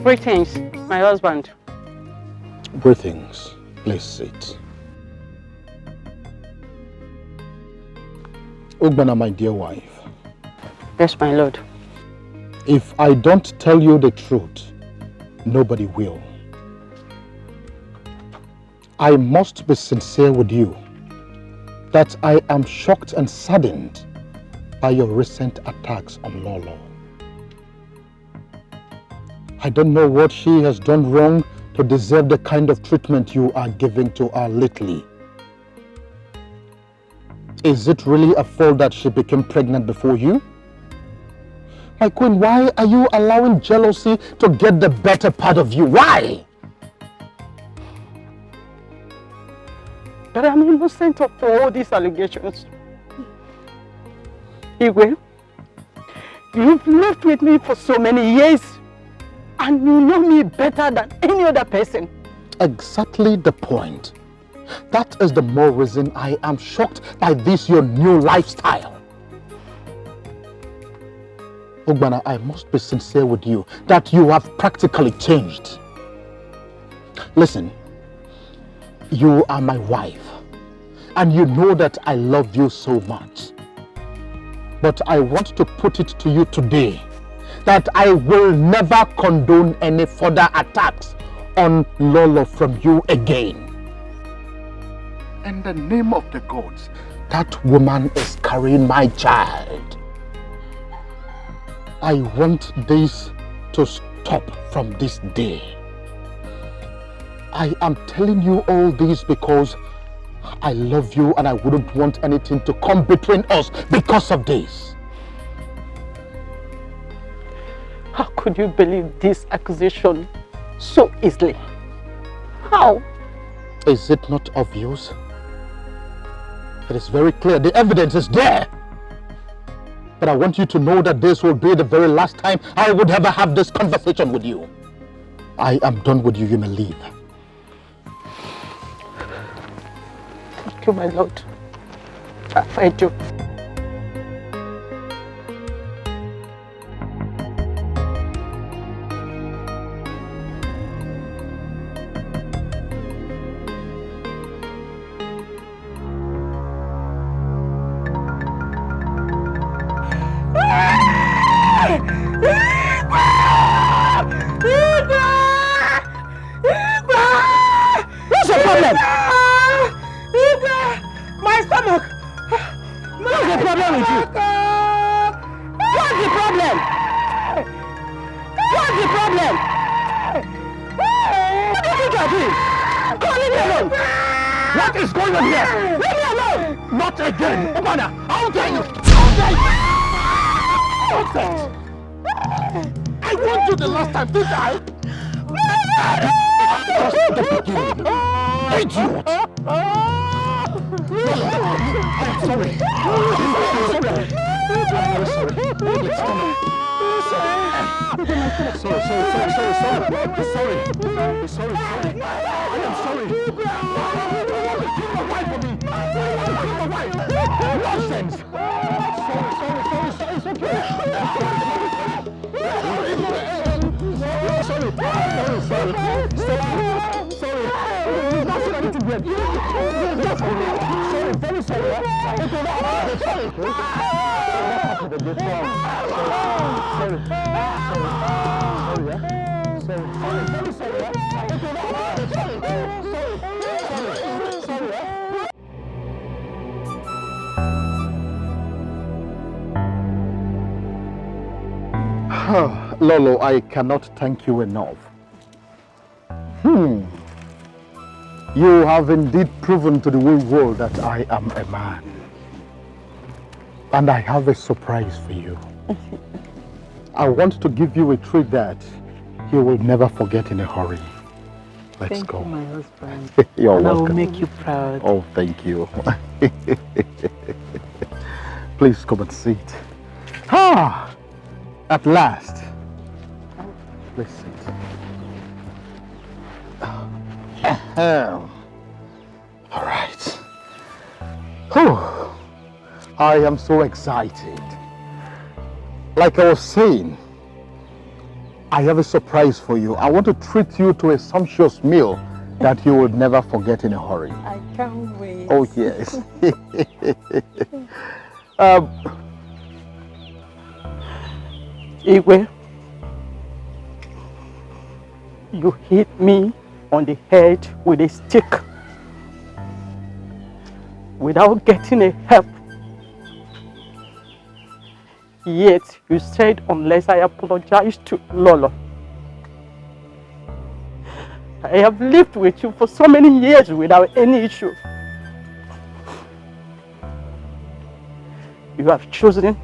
Greetings, my husband. Greetings. Please sit. Ugbana, my dear wife. Yes, my lord. If I don't tell you the truth, nobody will. I must be sincere with you that I am shocked and saddened by your recent attacks on Lolo. I don't know what she has done wrong to deserve the kind of treatment you are giving to her lately. Is it really a fault that she became pregnant before you? My queen, why are you allowing jealousy to get the better part of you? Why? But I'm innocent of all these allegations. Igwe, you've lived with me for so many years. And you know me better than any other person. Exactly the point. That is the more reason I am shocked by this your new lifestyle. Ugbana, I must be sincere with you that you have practically changed. Listen, you are my wife and you know that I love you so much. But I want to put it to you today that I will never condone any further attacks on Lolo from you again. In the name of the gods, that woman is carrying my child. I want this to stop from this day. I am telling you all this because I love you and I wouldn't want anything to come between us because of this. How could you believe this accusation so easily? How? Is it not obvious? It is very clear. The evidence is there. But I want you to know that this will be the very last time I would ever have this conversation with you. I am done with you. You may leave. Thank you, my lord. I do. What's your problem? My stomach! What's the problem with you? What's the problem? What's the problem? What do you think you're doing? Come on, leave me alone! What is going on here? Leave me alone! Not again! Obana, how dare you? How dare you? Nonsense! I warned you the last time, didn't I? Just the beginning. Idiot! I'm sorry. I'm very sorry. Please come on. Sorry. I am sorry. Why for me? Nonsense. Sorry. It's okay. Sorry. You've not said anything yet. Sorry. Very sorry. Lolo, I cannot thank you enough. You have indeed proven to the whole world that I am a man. And I have a surprise for you. I want to give you a treat that you will never forget in a hurry. Let's go. Thank you, my husband. You're and welcome. I will make you proud. Oh, thank you. Please come and sit. At last. Please sit. All right. I am so excited. Like I was saying, I have a surprise for you. I want to treat you to a sumptuous meal that you will never forget in a hurry. I can't wait. Oh, yes. Igwe, you hit me on the head with a stick without getting a help. Yet you said unless I apologize to Lolo. I have lived with you for so many years without any issue. You have chosen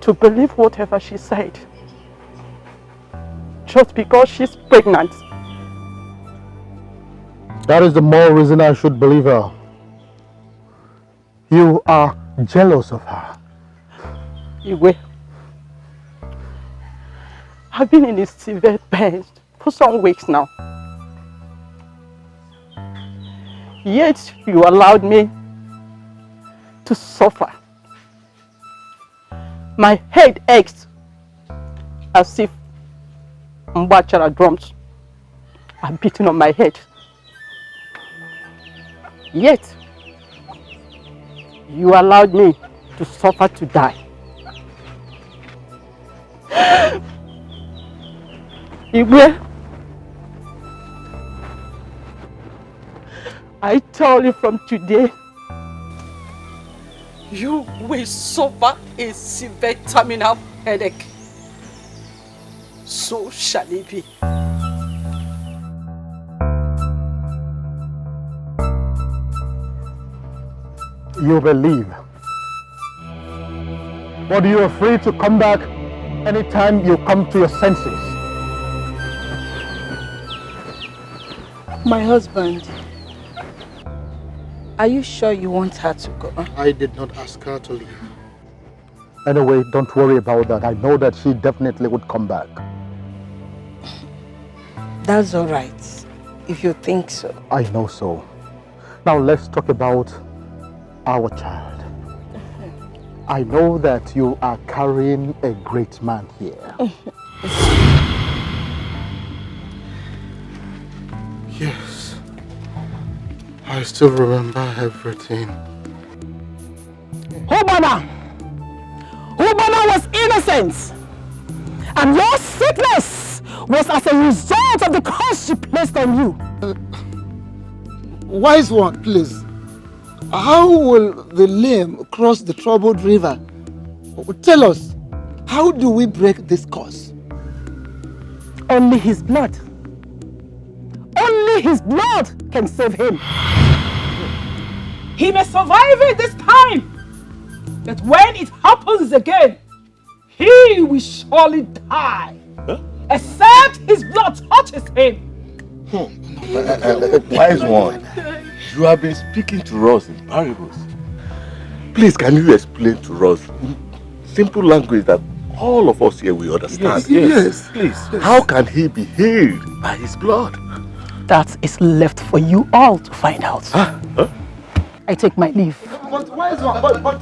to believe whatever she said just because she's pregnant. That is the more reason I should believe her. You are jealous of her. Igwe, I've been in a severe pain for some weeks now. Yet you allowed me to suffer. My head aches as if Mbachara drums are beating on my head. Yet you allowed me to suffer to die. Igwe, I tell you from today, you will suffer a severe terminal headache. So shall it be. You believe. But you are free to come back anytime you come to your senses. My husband, are you sure you want her to go? I did not ask her to leave. Anyway, don't worry about that. I know that she definitely would come back. That's all right, if you think so. I know so. Now let's talk about our child. I know that you are carrying a great man here. Yes. I still remember everything. Ubana was innocent. And your sickness was as a result of the curse she placed on you. Wise one, please. How will the lame cross the troubled river? Tell us, how do we break this curse? Only his blood. Only his blood can save him. He may survive it this time, but when it happens again, he will surely die. Huh? Except his blood touches him. Wise one, you have been speaking to us in parables. Please, can you explain to us in simple language that all of us here will understand? Yes. Please. How can he be healed by his blood? That is left for you all to find out. Huh? I take my leave. But wise one, but...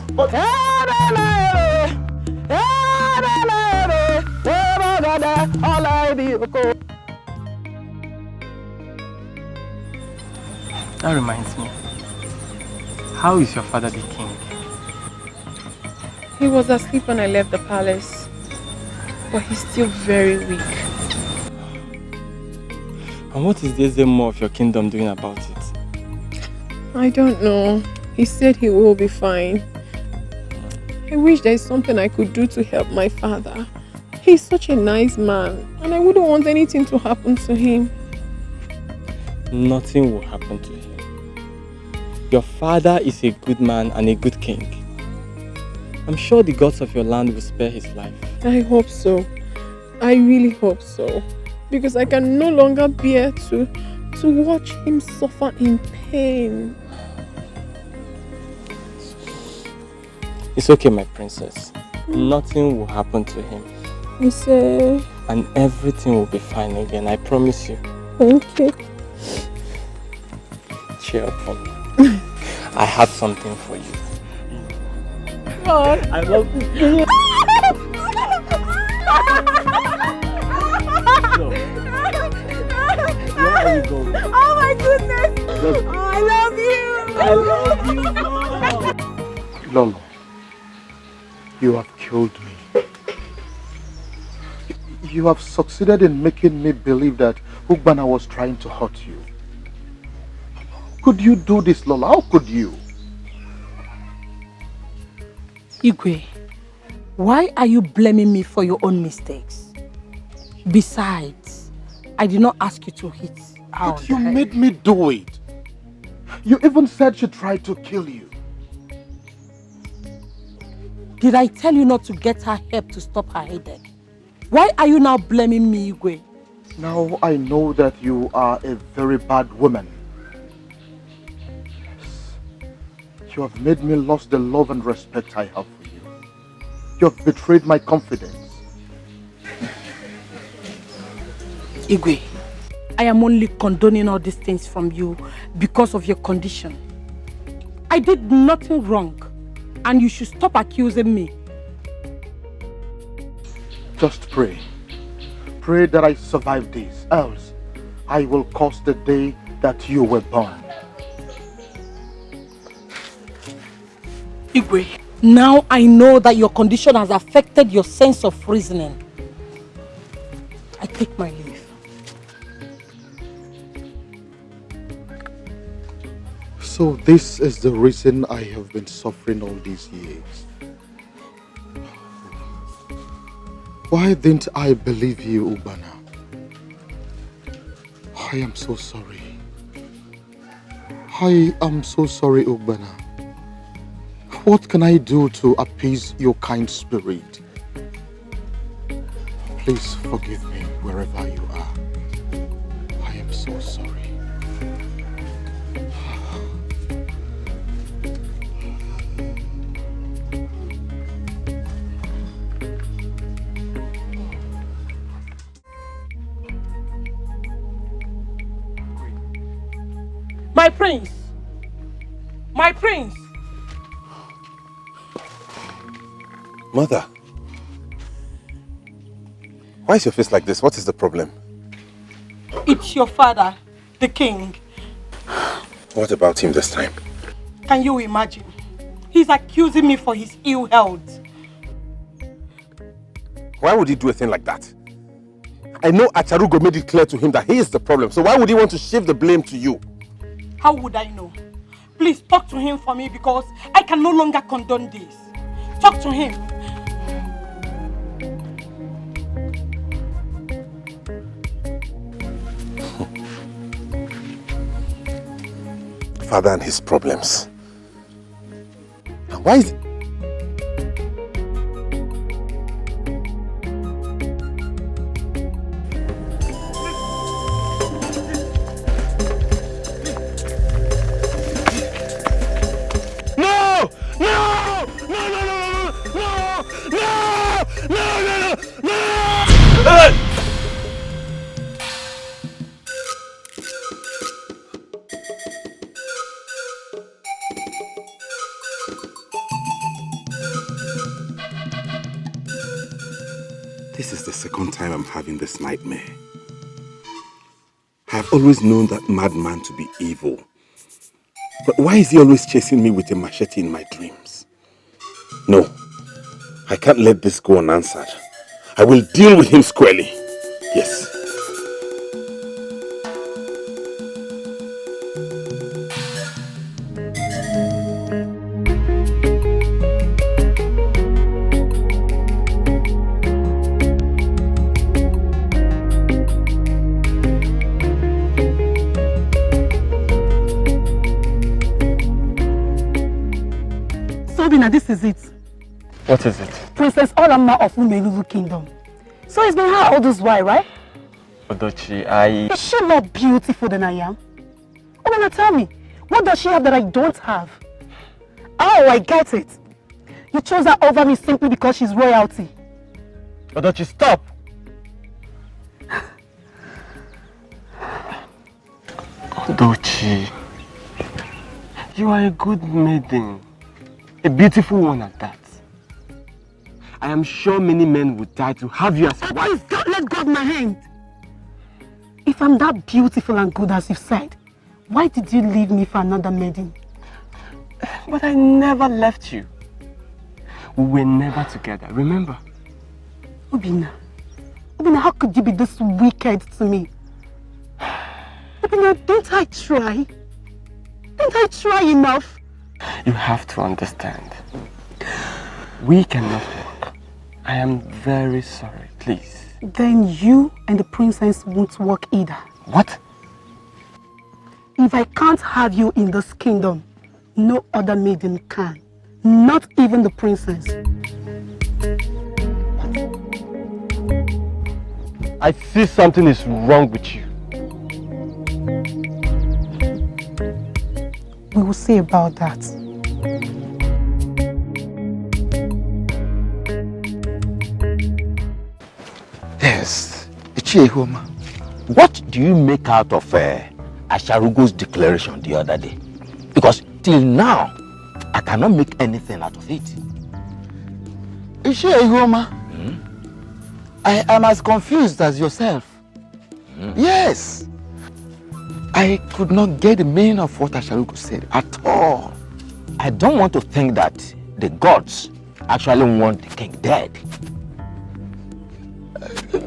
That reminds me. How is your father the king? He was asleep when I left the palace, but he's still very weak. And what is this more of your kingdom doing about it? I don't know. He said he will be fine. I wish there is something I could do to help my father. He's such a nice man, and I wouldn't want anything to happen to him. Nothing will happen to him. Your father is a good man and a good king. I'm sure the gods of your land will spare his life. I hope so. I really hope so. Because I can no longer bear to watch him suffer in pain. It's okay, my princess. Nothing will happen to him. You say? And everything will be fine again, I promise you. Thank you. Cheer up for me. I have something for you. God. I love you. Where are you going? Oh my goodness! Oh, I love you! I love you more! Lolo, you have killed me. You have succeeded in making me believe that Ugbana was trying to hurt you. Could you do this, Lola? How could you? Igwe, why are you blaming me for your own mistakes? Besides, I did not ask you to hit her. But you made me do it. You even said she tried to kill you. Did I tell you not to get her help to stop her headache? Why are you now blaming me, Igwe? Now I know that you are a very bad woman. You have made me lose the love and respect I have for you. You have betrayed my confidence. Igwe, I am only condoning all these things from you because of your condition. I did nothing wrong, and you should stop accusing me. Just pray. Pray that I survive this, else I will curse the day that you were born. Igwe, now I know that your condition has affected your sense of reasoning. I take my leave. So this is the reason I have been suffering all these years. Why didn't I believe you, Ubana? I am so sorry. I am so sorry, Ubana. What can I do to appease your kind spirit? Please forgive me wherever you are. I am so sorry. My prince. My prince. Mother. Why is your face like this? What is the problem? It's your father, the king. What about him this time? Can you imagine? He's accusing me for his ill health. Why would he do a thing like that? I know Acharugo made it clear to him that he is the problem, so why would he want to shift the blame to you? How would I know? Please talk to him for me because I can no longer condone this. Talk to him. Father and his problems. Why is... This is the second time I'm having this nightmare. I've always known that madman to be evil. But why is he always chasing me with a machete in my dreams? No, I can't let this go unanswered. I will deal with him squarely. Yes. This is it. What is it? Princess Olama of Umelulu Kingdom. So it's been her all this while, right? Odochi, Is she more beautiful than I am? Olama, tell me, what does she have that I don't have? Oh, I get it. You chose her over me simply because she's royalty. Odochi, stop! Odochi, you are a good maiden. A beautiful one at that. I am sure many men would die to have you as a wife. Please, don't let go of my hand. If I'm that beautiful and good as you said, why did you leave me for another maiden? But I never left you. We were never together, remember? Obina, how could you be this wicked to me? Obina, don't I try? Don't I try enough? You have to understand. We cannot work. I am very sorry, please. Then you and the princess won't work either. What? If I can't have you in this kingdom, no other maiden can. Not even the princess. I see something is wrong with you. We will see about that. Yes, Ichiehoma. What do you make out of Asharugo's declaration the other day? Because till now, I cannot make anything out of it. Ichiehoma, I am as confused as yourself. Yes. I could not get the meaning of what Asharugo said at all. I don't want to think that the gods actually want the king dead.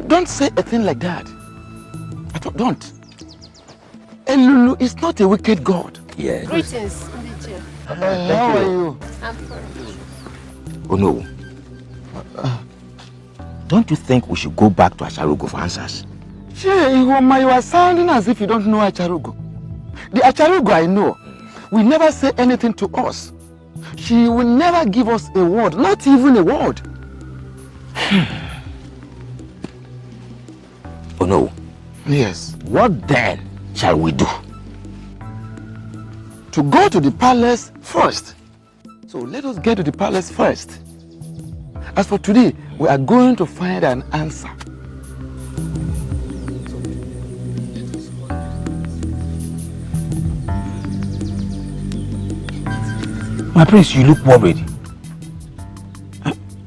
Don't say a thing like that. Don't. Elulu is not a wicked god. Yes. Greetings, How are you? I'm fine. Oh no. Don't you think we should go back to Asharugo for answers? Ihoma, you are sounding as if you don't know Acharugo. The Acharugo I know will never say anything to us. She will never give us a word, not even a word. Oh no. Yes. What then shall we do? To go to the palace first. So let us get to the palace first. As for today, we are going to find an answer. My prince, you look worried.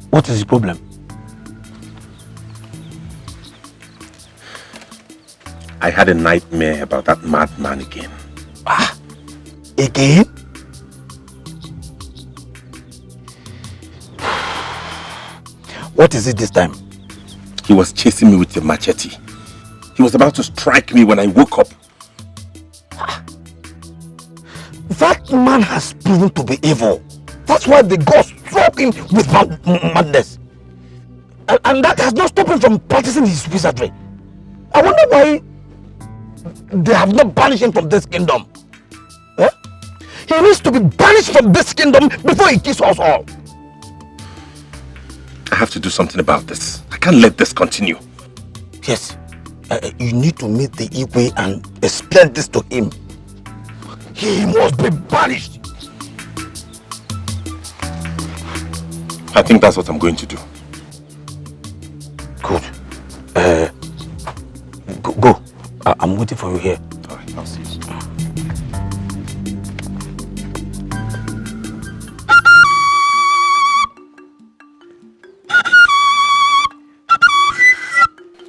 What is the problem? I had a nightmare about that madman again. Ah, again? What is it this time? He was chasing me with a machete. He was about to strike me when I woke up. That man has proven to be evil. That's why the gods struck him with madness. And that has not stopped him from practicing his wizardry. I wonder why they have not banished him from this kingdom. Eh? He needs to be banished from this kingdom before he kills us all. I have to do something about this. I can't let this continue. Yes. You need to meet the Igwe and explain this to him. He must be banished. I think that's what I'm going to do. Good. Go. I'm waiting for you here. Alright, I'll see you.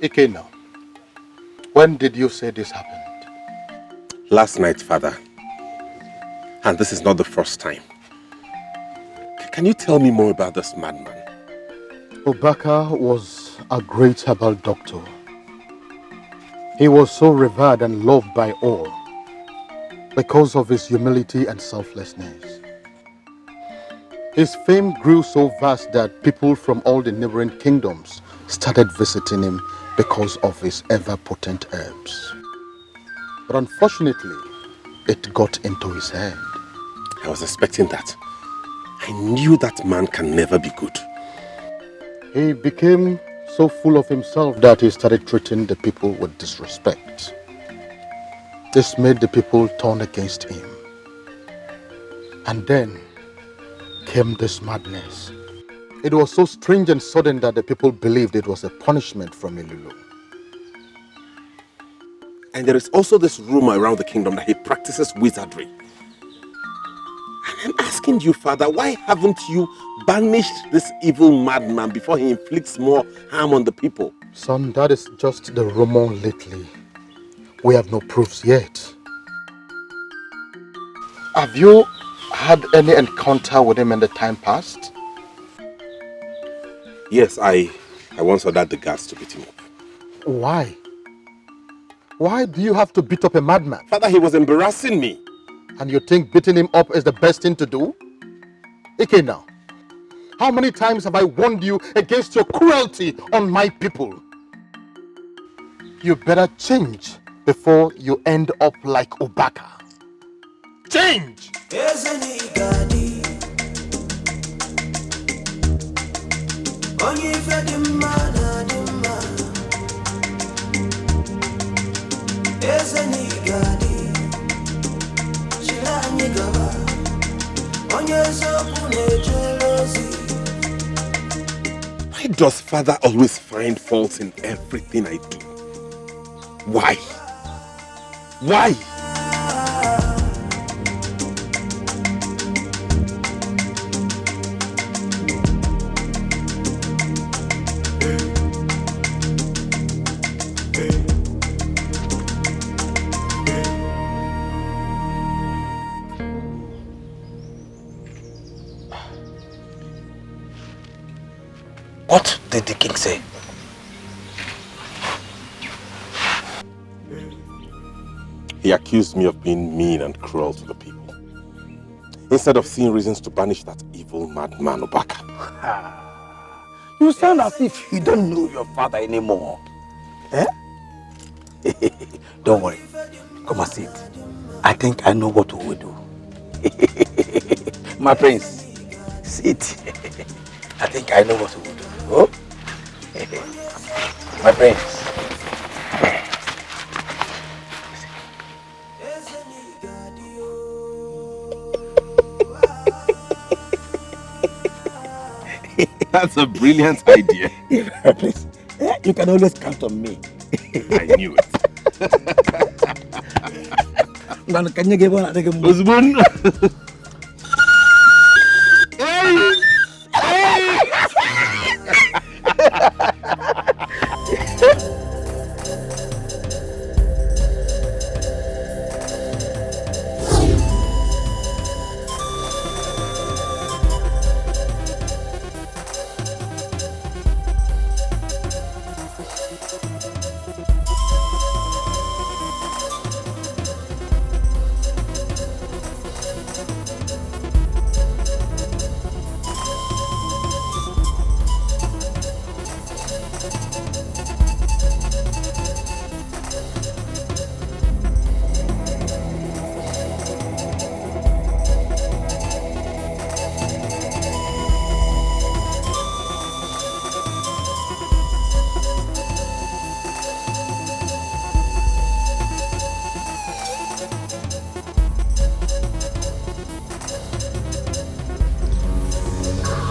Ikena, when did you say this happened? Last night, Father. And this is not the first time. Can you tell me more about this madman? Obaka was a great herbal doctor. He was so revered and loved by all because of his humility and selflessness. His fame grew so vast that people from all the neighboring kingdoms started visiting him because of his ever-potent herbs. But unfortunately, it got into his head. I was expecting that. I knew that man can never be good. He became so full of himself that he started treating the people with disrespect. This made the people turn against him. And then came this madness. It was so strange and sudden that the people believed it was a punishment from Ilulu. And there is also this rumor around the kingdom that he practices wizardry. And I'm asking you, Father, why haven't you banished this evil madman before he inflicts more harm on the people? Son, that is just the rumor lately. We have no proofs yet. Have you had any encounter with him in the time past? Yes, I once ordered the guards to beat him up. Why? Why do you have to beat up a madman? Father, he was embarrassing me. And you think beating him up is the best thing to do? Ike now, how many times have I warned you against your cruelty on my people? You better change before you end up like Obaka. Change! Why does Father always find faults in everything I do? Why? Why? What did the king say? He accused me of being mean and cruel to the people, instead of seeing reasons to banish that evil madman Obaka. You sound as if you don't know your father anymore. Eh? Don't worry. Come and sit. I think I know what we will do. My prince, sit. I think I know what we will do. Oh? My prince. That's a brilliant idea. Please, you can always count on me. I knew it. Can you give one? Husband.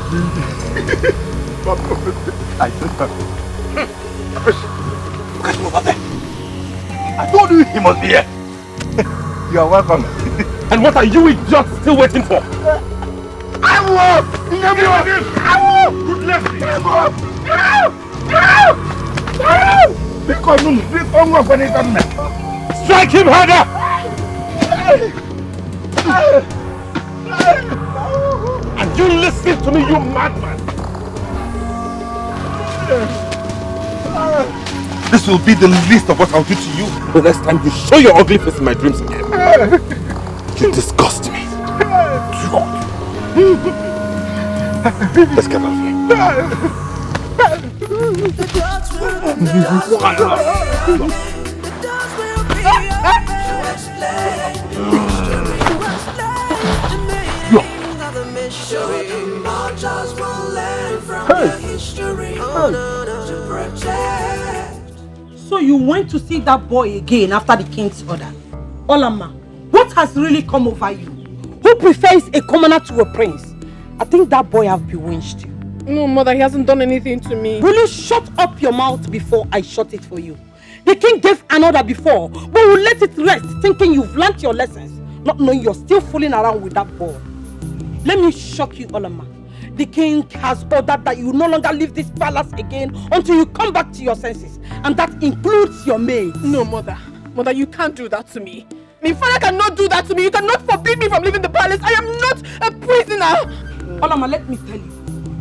I told her. Look at him over there. I told you he must be here. You are welcome. And what are you idiots still waiting for? I will! Goodness! Strike him harder! And you listen to me, you madman! This will be the least of what I'll do to you the next time you show your ugly face in my dreams again. You disgust me. Let's get out of here. So you went to see that boy again after the king's order? Olama, what has really come over you? Who prefers a commoner to a prince? I think that boy have bewitched you. No, mother, he hasn't done anything to me. Will you shut up your mouth before I shut it for you? The king gave an order before, but we'll let it rest, thinking you've learnt your lessons, not knowing you're still fooling around with that boy. Let me shock you, Olama. The king has ordered that you no longer leave this palace again until you come back to your senses. And that includes your maid. No, mother. Mother, you can't do that to me. My father cannot do that to me. You cannot forbid me from leaving the palace. I am not a prisoner. Olama, let me tell you.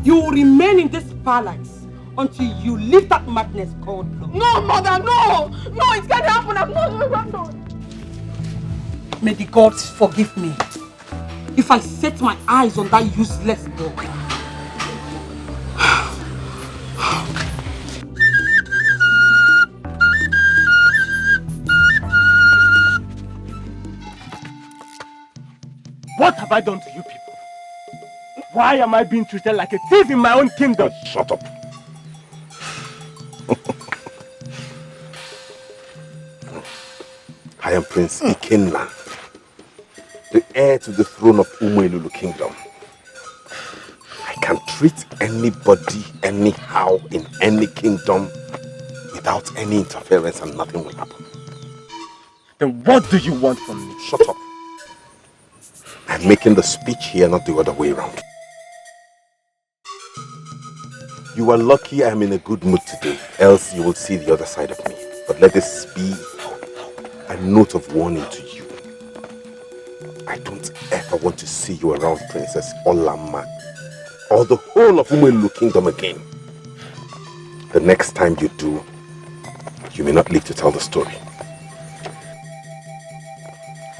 You will remain in this palace until you leave that madness called love. No, mother, no. No, it can't happen. I'm not. May the gods forgive me if I set my eyes on that useless boy. What have I done to you people? Why am I being treated like a thief in my own kingdom? Shut up. I am Prince Ikenna, the heir to the throne of Umelulu Kingdom. I can treat anybody anyhow in any kingdom without any interference and nothing will happen. Then what do you want from me? Shut up. I'm making the speech here, not the other way around. You are lucky I am in a good mood today, else you will see the other side of me. But let this be a note of warning to you. I don't ever want to see you around Princess Olama or the whole of Umelu Kingdom again. The next time you do, you may not live to tell the story.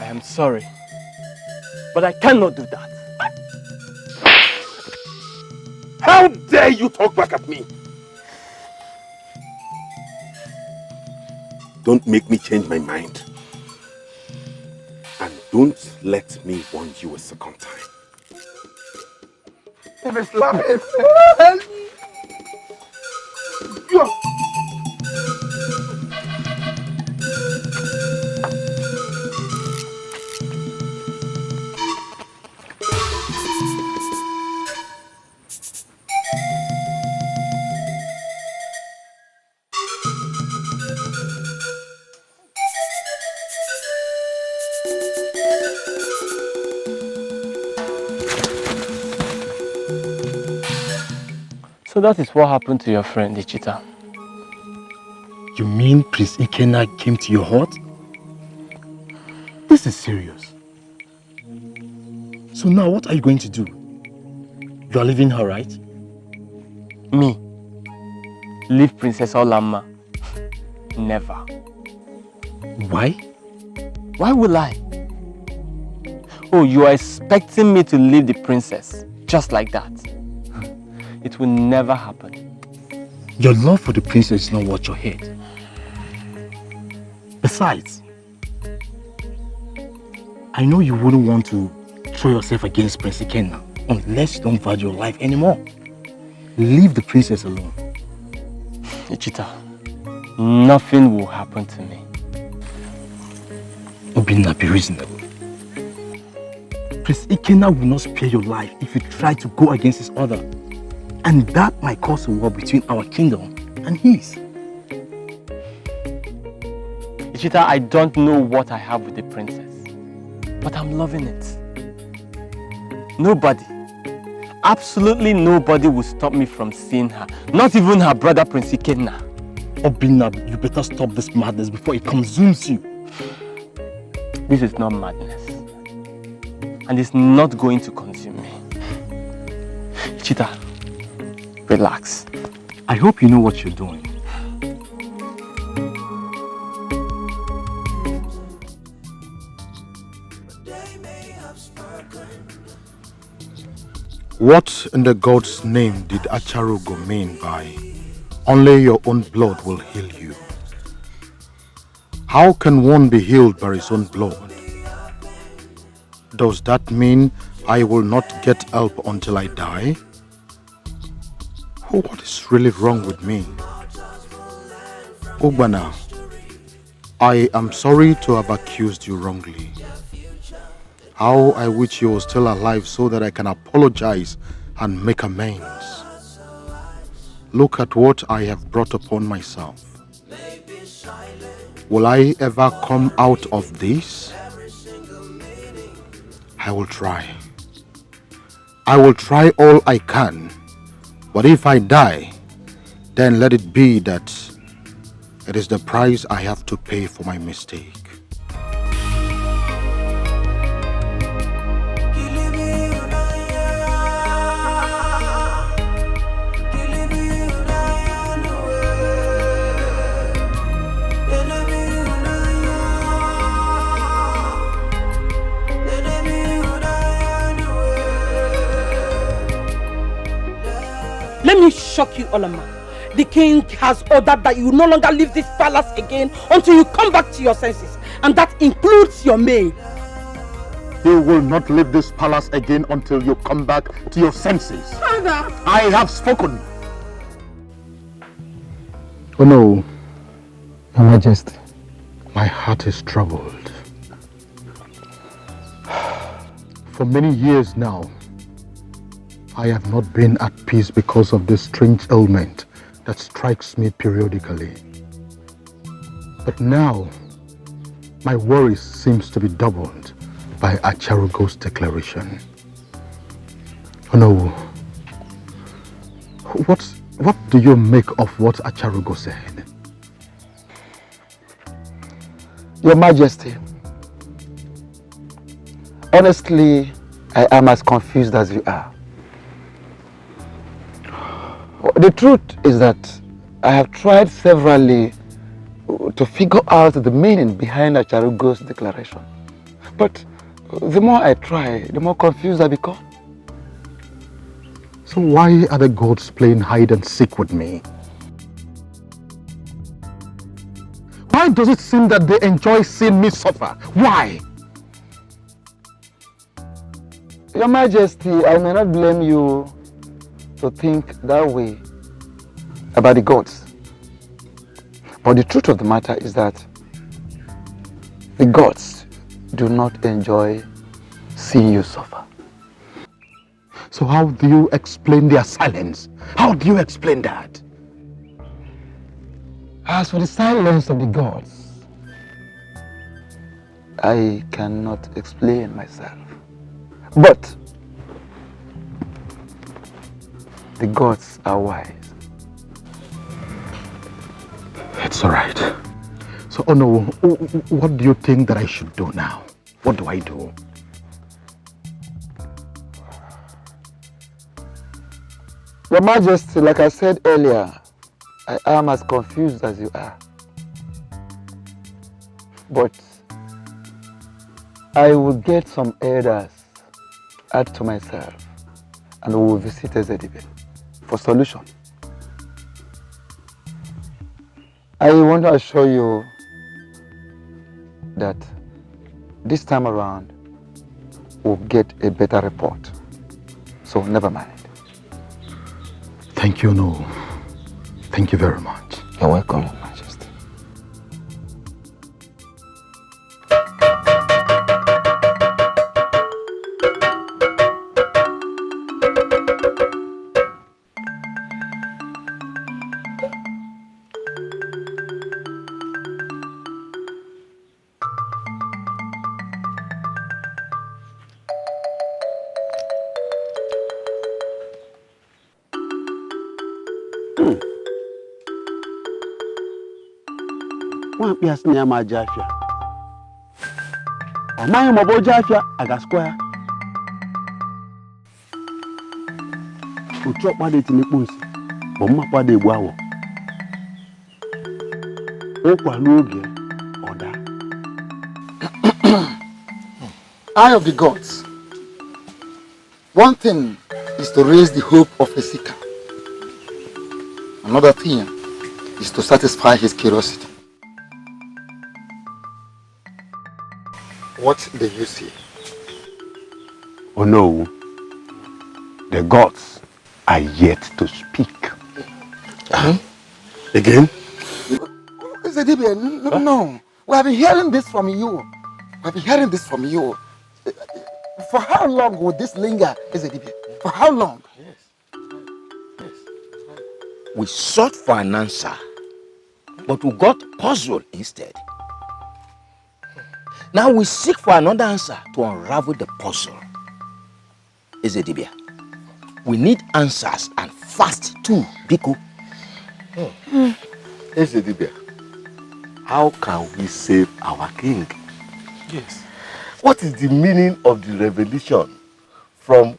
I am sorry, but I cannot do that. How dare you talk back at me? Don't make me change my mind. And don't let me warn you a second time. Never slap him. So that is what happened to your friend, Ichita. You mean Prince Ikenna came to your hut? This is serious. So now what are you going to do? You are leaving her, right? Me? Leave Princess Olama? Never. Why? Why will I? Oh, you are expecting me to leave the princess just like that? It will never happen. Your love for the princess is not worth your head. Besides, I know you wouldn't want to throw yourself against Prince Ikenna unless you don't value your life anymore. Leave the princess alone. Ichita, nothing will happen to me. Obinna, be reasonable. Prince Ikenna will not spare your life if you try to go against his order. And that might cause a war between our kingdom and his. Ichita, I don't know what I have with the princess, but I'm loving it. Nobody, absolutely nobody will stop me from seeing her. Not even her brother Prince Ikenna. Obinna, you better stop this madness before it consumes you. This is not madness. And it's not going to consume me. Ichita, relax. I hope you know what you're doing. What in the God's name did Acharugo mean by only your own blood will heal you? How can one be healed by his own blood? Does that mean I will not get help until I die? What is really wrong with me? Ugbana, I am sorry to have accused you wrongly. How I wish you were still alive so that I can apologize and make amends. Look at what I have brought upon myself. Will I ever come out of this? I will try. I will try all I can. But if I die, then let it be that it is the price I have to pay for my mistake. Let me shock you, Olama. The king has ordered that you no longer leave this palace again until you come back to your senses. And that includes your maid. You will not leave this palace again until you come back to your senses. Father! I have spoken. Oh no, Your Majesty. My heart is troubled. For many years now, I have not been at peace because of this strange ailment that strikes me periodically. But now, my worry seems to be doubled by Acharugo's declaration. Oh no. What do you make of what Acharugo said? Your Majesty, honestly, I am as confused as you are. The truth is that I have tried severally to figure out the meaning behind Acharugo's declaration. But the more I try, the more confused I become. So why are the gods playing hide and seek with me? Why does it seem that they enjoy seeing me suffer? Why? Your Majesty, I may not blame you to think that way about the gods. But the truth of the matter is that the gods do not enjoy seeing you suffer. So how do you explain their silence? How do you explain that? As for the silence of the gods, I cannot explain myself. But the gods are wise. It's all right. So, oh no, what do you think that I should do now? What do I do? Your Majesty, like I said earlier, I am as confused as you are. But I will get some elders, add to myself, and we will visit Ezedibe for solution. I want to assure you that this time around we'll get a better report. So never mind. Thank you, no. Thank you very much. You're welcome, Your Majesty. man be as near my Jafia. Or my mobile Jafia, I got square. Who chop my day to Nippons, but my body wow. Eye of the gods. One thing is to raise the hope of a seeker. Another thing is to satisfy his curiosity. What do you see? Oh no, the gods are yet to speak. Again? No. We have been hearing this from you. For how long will this linger, Ezedibia? For how long? We sought for an answer, but we got puzzled instead. Now we seek for another answer to unravel the puzzle. Ezedibia, we need answers and fast too, Biko. Ezedibia, how can we save our king? Yes. What is the meaning of the revelation from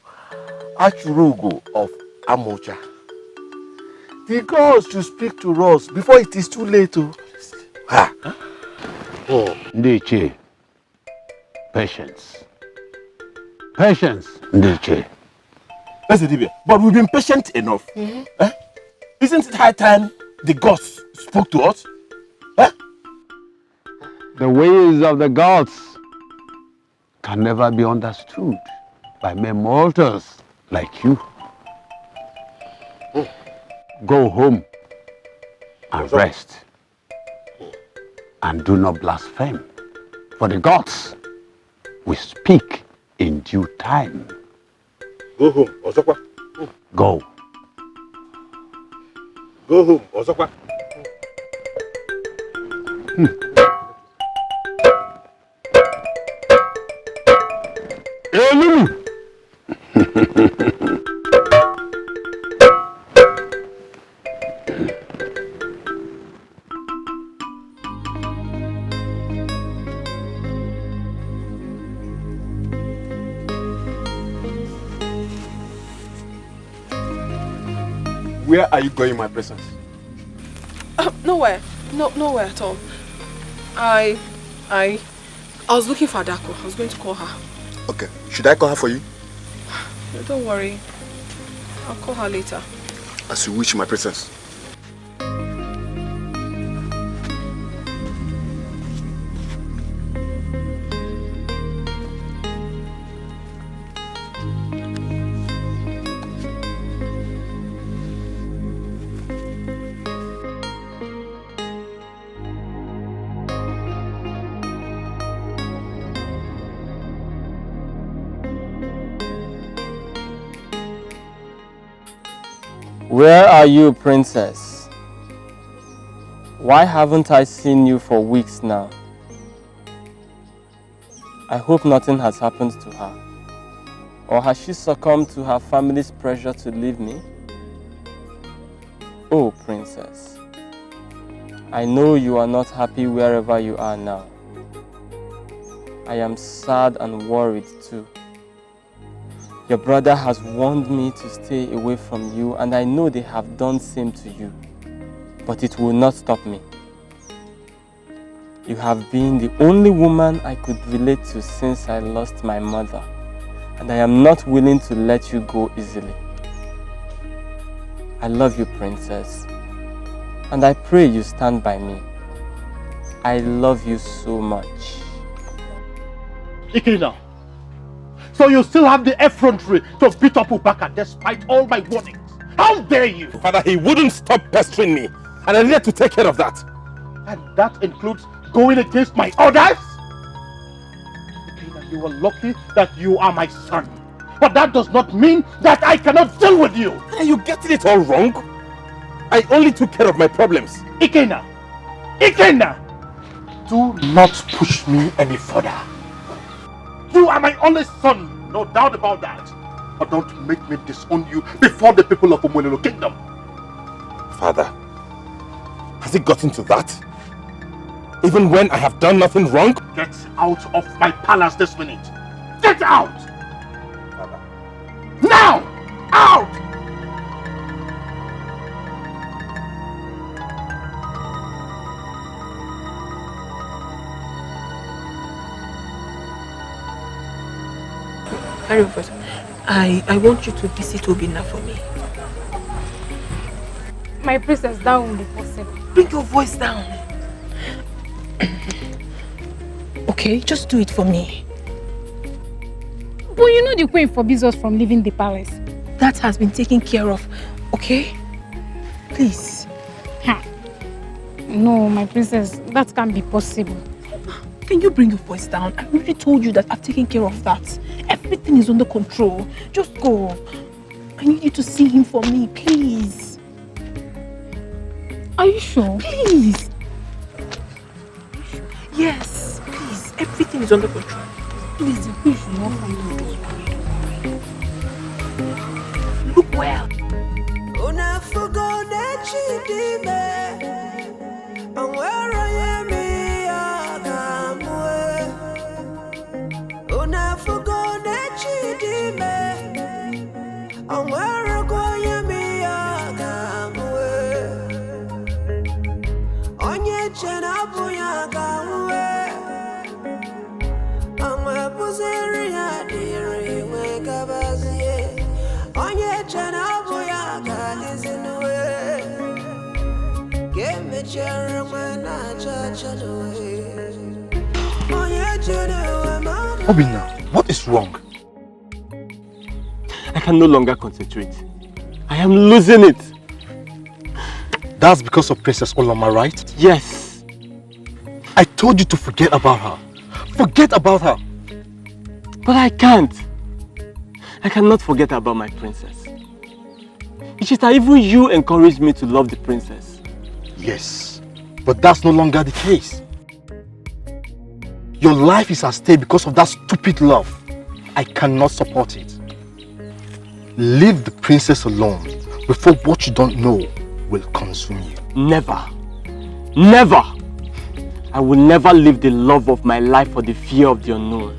Achurugo of Amocha? The gods should speak to us before it is too late. Ha! Oh, Ndiche. Patience. Patience, Ndiche. Ezedibia, but we've been patient enough. Eh? Isn't it high time the gods spoke to us? Eh? The ways of the gods can never be understood by mere mortals like you. Go home and rest. And do not blaspheme. For the gods will speak in due time. Go home, Osokwa. Go. Go home, Osokwa. Where are you going, my presence? Nowhere. Nowhere at all. I was looking for Adako. I was going to call her. Okay. Should I call her for you? No, don't worry. I'll call her later. As you wish, my princess. Where are you, princess? Why haven't I seen you for weeks now? I hope nothing has happened to her. Or has she succumbed to her family's pressure to leave me? Oh, princess. I know you are not happy wherever you are now. I am sad and worried too. Your brother has warned me to stay away from you, and I know they have done same to you. But it will not stop me. You have been the only woman I could relate to since I lost my mother, and I am not willing to let you go easily. I love you, princess, and I pray you stand by me. I love you so much. Ikina, so you still have the effrontery to beat up Ubaka despite all my warnings. How dare you? Father, he wouldn't stop pestering me, and I needed to take care of that. And that includes going against my orders? Ikina, you are lucky that you are my son. But that does not mean that I cannot deal with you. Are you getting it all wrong? I only took care of my problems. Ikena! Ikena! Do not push me any further. You are my only son, no doubt about that. But don't make me disown you before the people of Umolelo Kingdom. Father, has it gotten to that? Even when I have done nothing wrong? Get out of my palace this minute! Get out! Father. Now! Out! Frederick, I want you to visit Obina for me. My princess, that won't be possible. Bring your voice down. Okay, just do it for me. But you know the queen forbids us from leaving the palace. That has been taken care of, okay? Please. No, my princess, that can't be possible. Can you bring your voice down? I already told you that I've taken care of that. Everything is under control. Just go. I need you to see him for me, please. Are you sure? Please. Yes, please. Everything is under control. Please, the queen should not find me. Look well. Obina, what is wrong? I can no longer concentrate. I am losing it. That's because of Princess Olama, right? Yes. I told you to forget about her. Forget about her. But I can't. I cannot forget about my princess. It is that even you encouraged me to love the princess. Yes, but that's no longer the case. Your life is at stake because of that stupid love. I cannot support it. Leave the princess alone before what you don't know will consume you. Never. Never. I will never leave the love of my life for the fear of the unknown.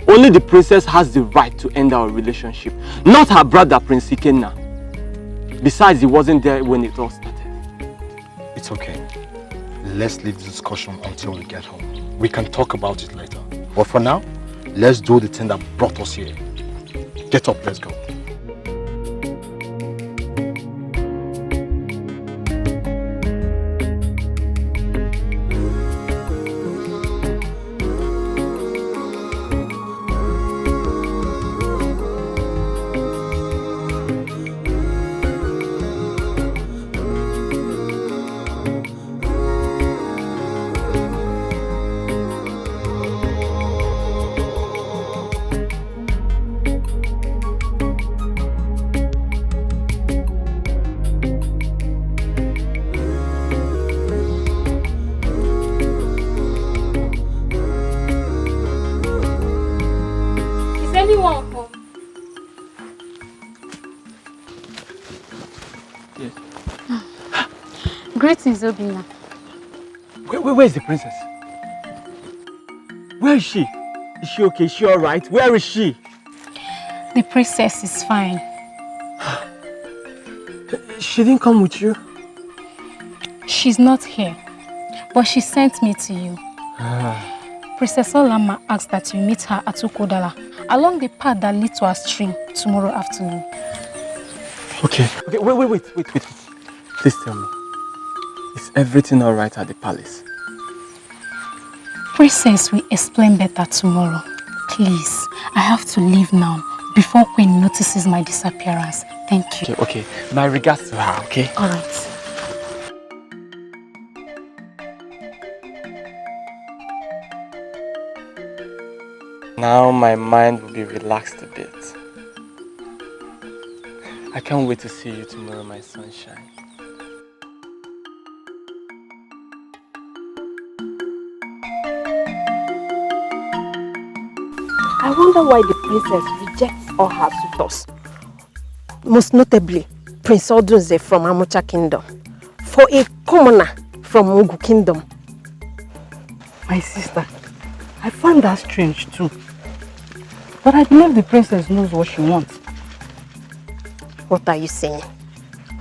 Only the princess has the right to end our relationship, not her brother, Prince Ikenna. Besides, he wasn't there when it all started. It's okay. Let's leave the discussion until we get home. We can talk about it later. But for now, let's do the thing that brought us here. Get up, let's go. Greetings, Obina. Where is the princess? Where is she? Is she okay? Is she alright? Where is she? The princess is fine. She didn't come with you? She's not here, but she sent me to you. Princess Olama asked that you meet her at Ukodala along the path that leads to our stream tomorrow afternoon. Okay, wait. Please tell me, is everything alright at the palace? Princess will explain better tomorrow. Please, I have to leave now before Queen notices my disappearance. Thank you. Okay. My regards to her, okay? Alright. Now my mind will be relaxed a bit. I can't wait to see you tomorrow, my sunshine. I wonder why the princess rejects all her suitors. Most notably, Prince Odunze from Amucha Kingdom. For a commoner from Mugu Kingdom, My sister, I find that strange too. But I believe the princess knows what she wants. What are you saying?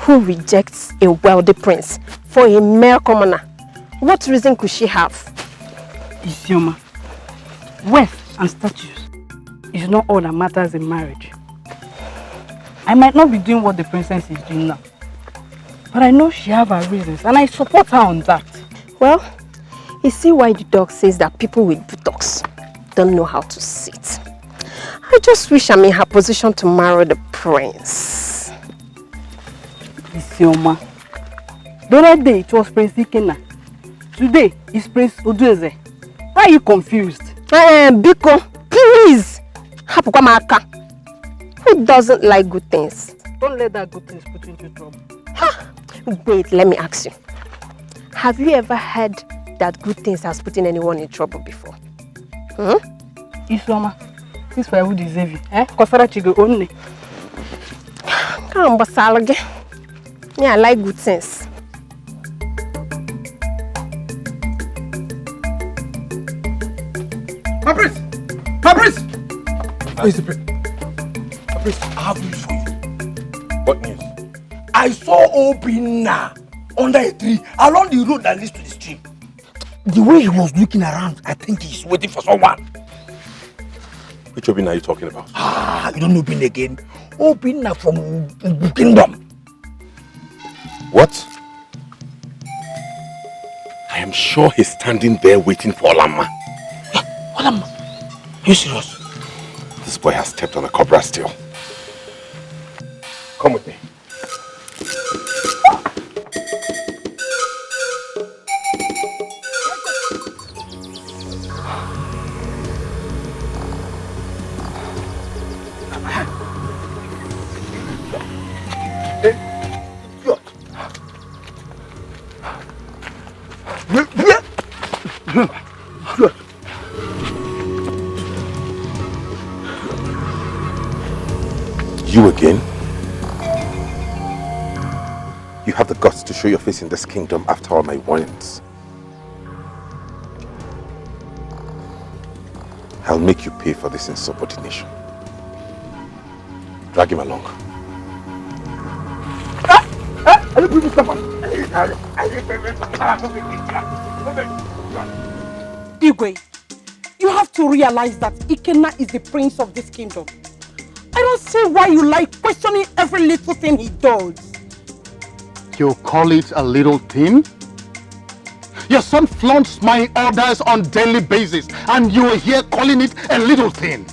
Who rejects a wealthy prince for a mere commoner? What reason could she have? Isioma, wealth and status is not all that matters in marriage. I might not be doing what the princess is doing now, but I know she have her reasons and I support her on that. Well, you see why the dog says that people with buttocks don't know how to sit. I just wish I'm in her position to marry the prince. Isioma, the other day it was Prince Ikena. Today it's Prince Udueze. Why are you confused? Biko, please! Hapukwamaka. Who doesn't like good things? Don't let that good things put you into trouble. Wait, let me ask you. Have you ever heard that good things has put anyone in trouble before? Isioma, this why I would deserve you. Kosara chigo only. Come, Basalage. Yeah, I like good things. Fabrice! Fabrice! Where is the prince? Fabrice, I have news for you. What news? I saw Obinna under a tree along the road that leads to the stream. The way he was looking around, I think he's waiting for someone. Which Obinna are you talking about? You don't know Obinna again? Obinna from Kingdom. What? I am sure he's standing there waiting for Olama. Olama? Are you serious? This boy has stepped on a cobra still. Come with me. You again? You have the guts to show your face in this kingdom after all my warnings. I'll make you pay for this insubordination. Drag him along. Igwe, you have to realize that Ikena is the prince of this kingdom. I don't see why you like questioning every little thing he does. You call it a little thing? Your son flaunts my orders on daily basis and you are here calling it a little thing.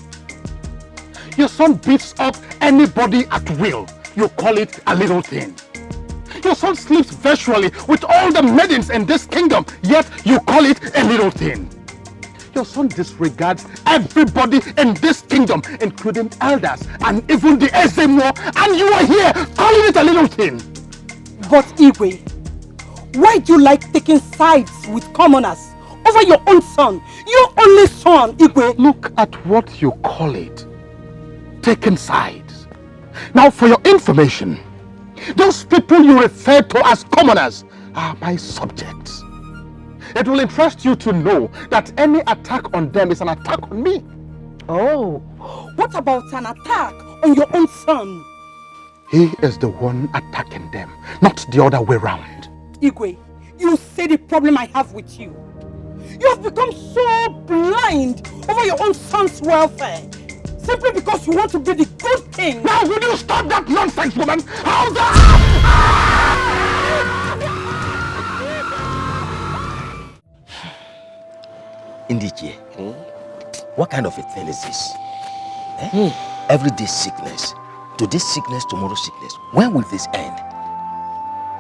Your son beats up anybody at will. You call it a little thing. Your son sleeps virtually with all the maidens in this kingdom, yet you call it a little thing. Your son disregards everybody in this kingdom, including elders and even the Ezemo, and you are here calling it a little thing. But Igwe, why do you like taking sides with commoners over your own son, your only son, Igwe? Look at what you call it. Taking sides. Now for your information, those people you refer to as commoners are my subjects. It will interest you to know that any attack on them is an attack on me. Oh, what about an attack on your own son? He is the one attacking them, not the other way round. Igwe, you see the problem I have with you. You have become so blind over your own son's welfare, simply because you want to be the good thing. Now will you stop that nonsense, woman? How's that? Indije, what kind of a thing is this? Everyday sickness. Today sickness, tomorrow sickness. When will this end?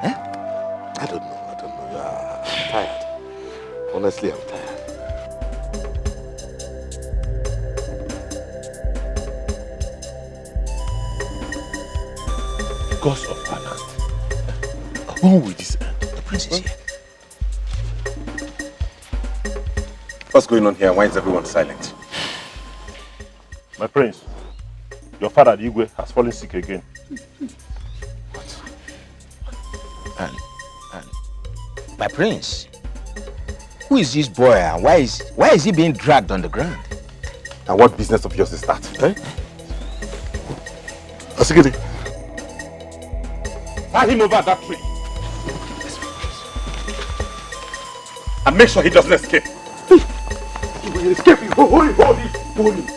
I don't know. I'm tired. Honestly, I'm tired. Because of Anand. When will this end? The prince is here. What's going on here? Why is everyone silent? My prince, your father, Igwe, has fallen sick again. And my prince, Who is this boy and why is he being dragged on the ground? And what business of yours is that? Eh? Asigidi, tie him over that tree. And make sure he doesn't escape. He will escape. Hold him.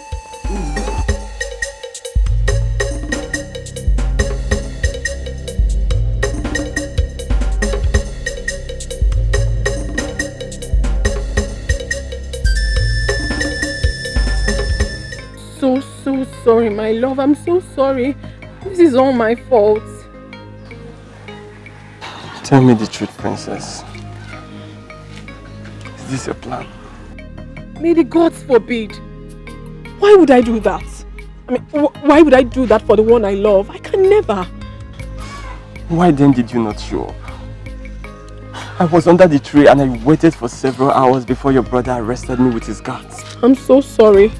So sorry, my love. I'm so sorry. This is all my fault. Tell me the truth, princess. Is this your plan? May the gods forbid. Why would I do that? I mean, why would I do that for the one I love? I can never. Why then did you not show up? I was under the tree and I waited for several hours before your brother arrested me with his guards. I'm so sorry.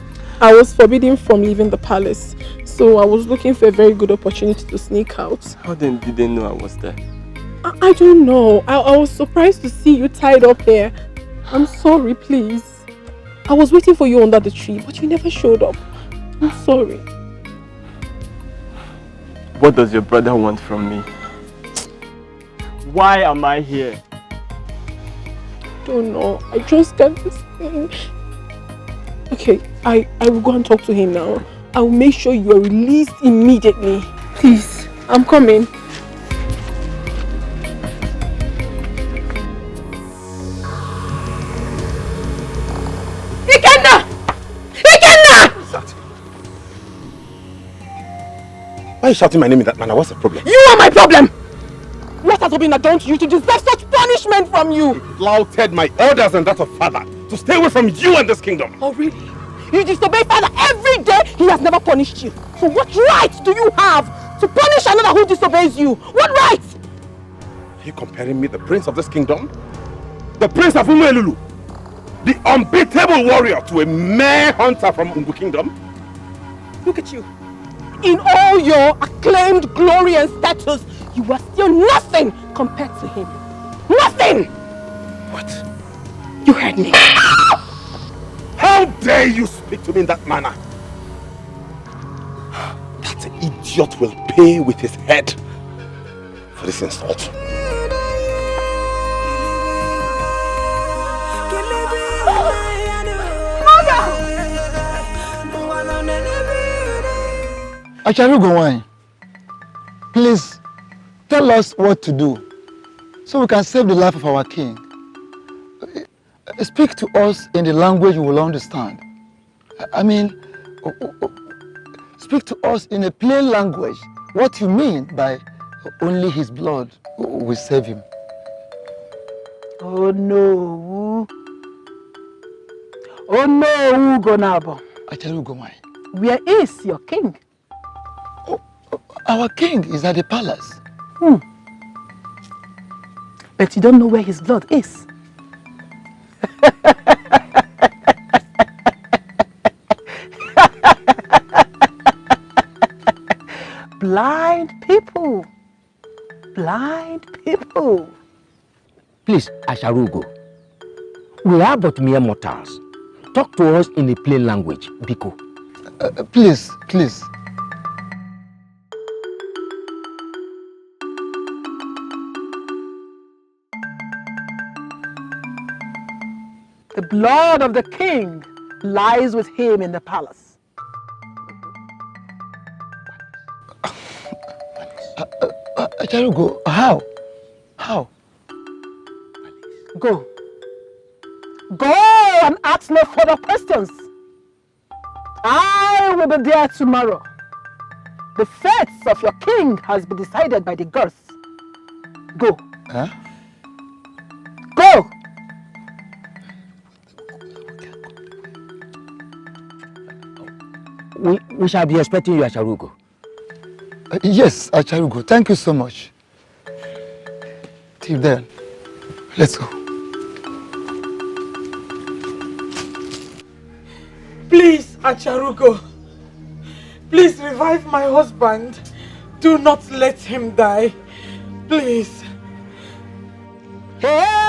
I was forbidden from leaving the palace, so I was looking for a very good opportunity to sneak out. How then did they know I was there? I don't know. I was surprised to see you tied up here. I'm sorry, please. I was waiting for you under the tree, but you never showed up. I'm sorry. What does your brother want from me? Why am I here? Don't know. I just got this thing. Okay, I will go and talk to him now. I will make sure you are released immediately. Please, I'm coming. Why are you shouting my name in that manner? What's the problem? You are my problem! What has Obina done to you to deserve such punishment from you? He flouted my orders and that of father to stay away from you and this kingdom. Oh really? You disobey father every day. He has never punished you. So what right do you have to punish another who disobeys you? What right? Are you comparing me, the prince of this kingdom, the prince of Umelulu, the unbeatable warrior, to a mere hunter from Umbu kingdom? Look at you. In all your acclaimed glory and status, you are still nothing compared to him. Nothing! What? You heard me. How dare you speak to me in that manner? That idiot will pay with his head for this insult. Acharugo, please tell us what to do so we can save the life of our king. Speak to us in the language we will understand. I mean, speak to us in a plain language what you mean by only his blood will save him. Oh no. Oh no, Gonabo. Acharugo, where is your king? Our king is at the palace. But you don't know where his blood is. Blind people. Blind people. Please, Asharugo, we are but mere mortals. Talk to us in a plain language, Biko. Please. The blood of the king lies with him in the palace. Acharugo, how? Go and ask no further questions. I will be there tomorrow. The fate of your king has been decided by the gods. Go. Huh? Go! We shall be expecting you, Acharugo. Yes, Acharugo. Thank you so much. Till then, let's go. Please, Acharugo. Please revive my husband. Do not let him die. Please. Hey,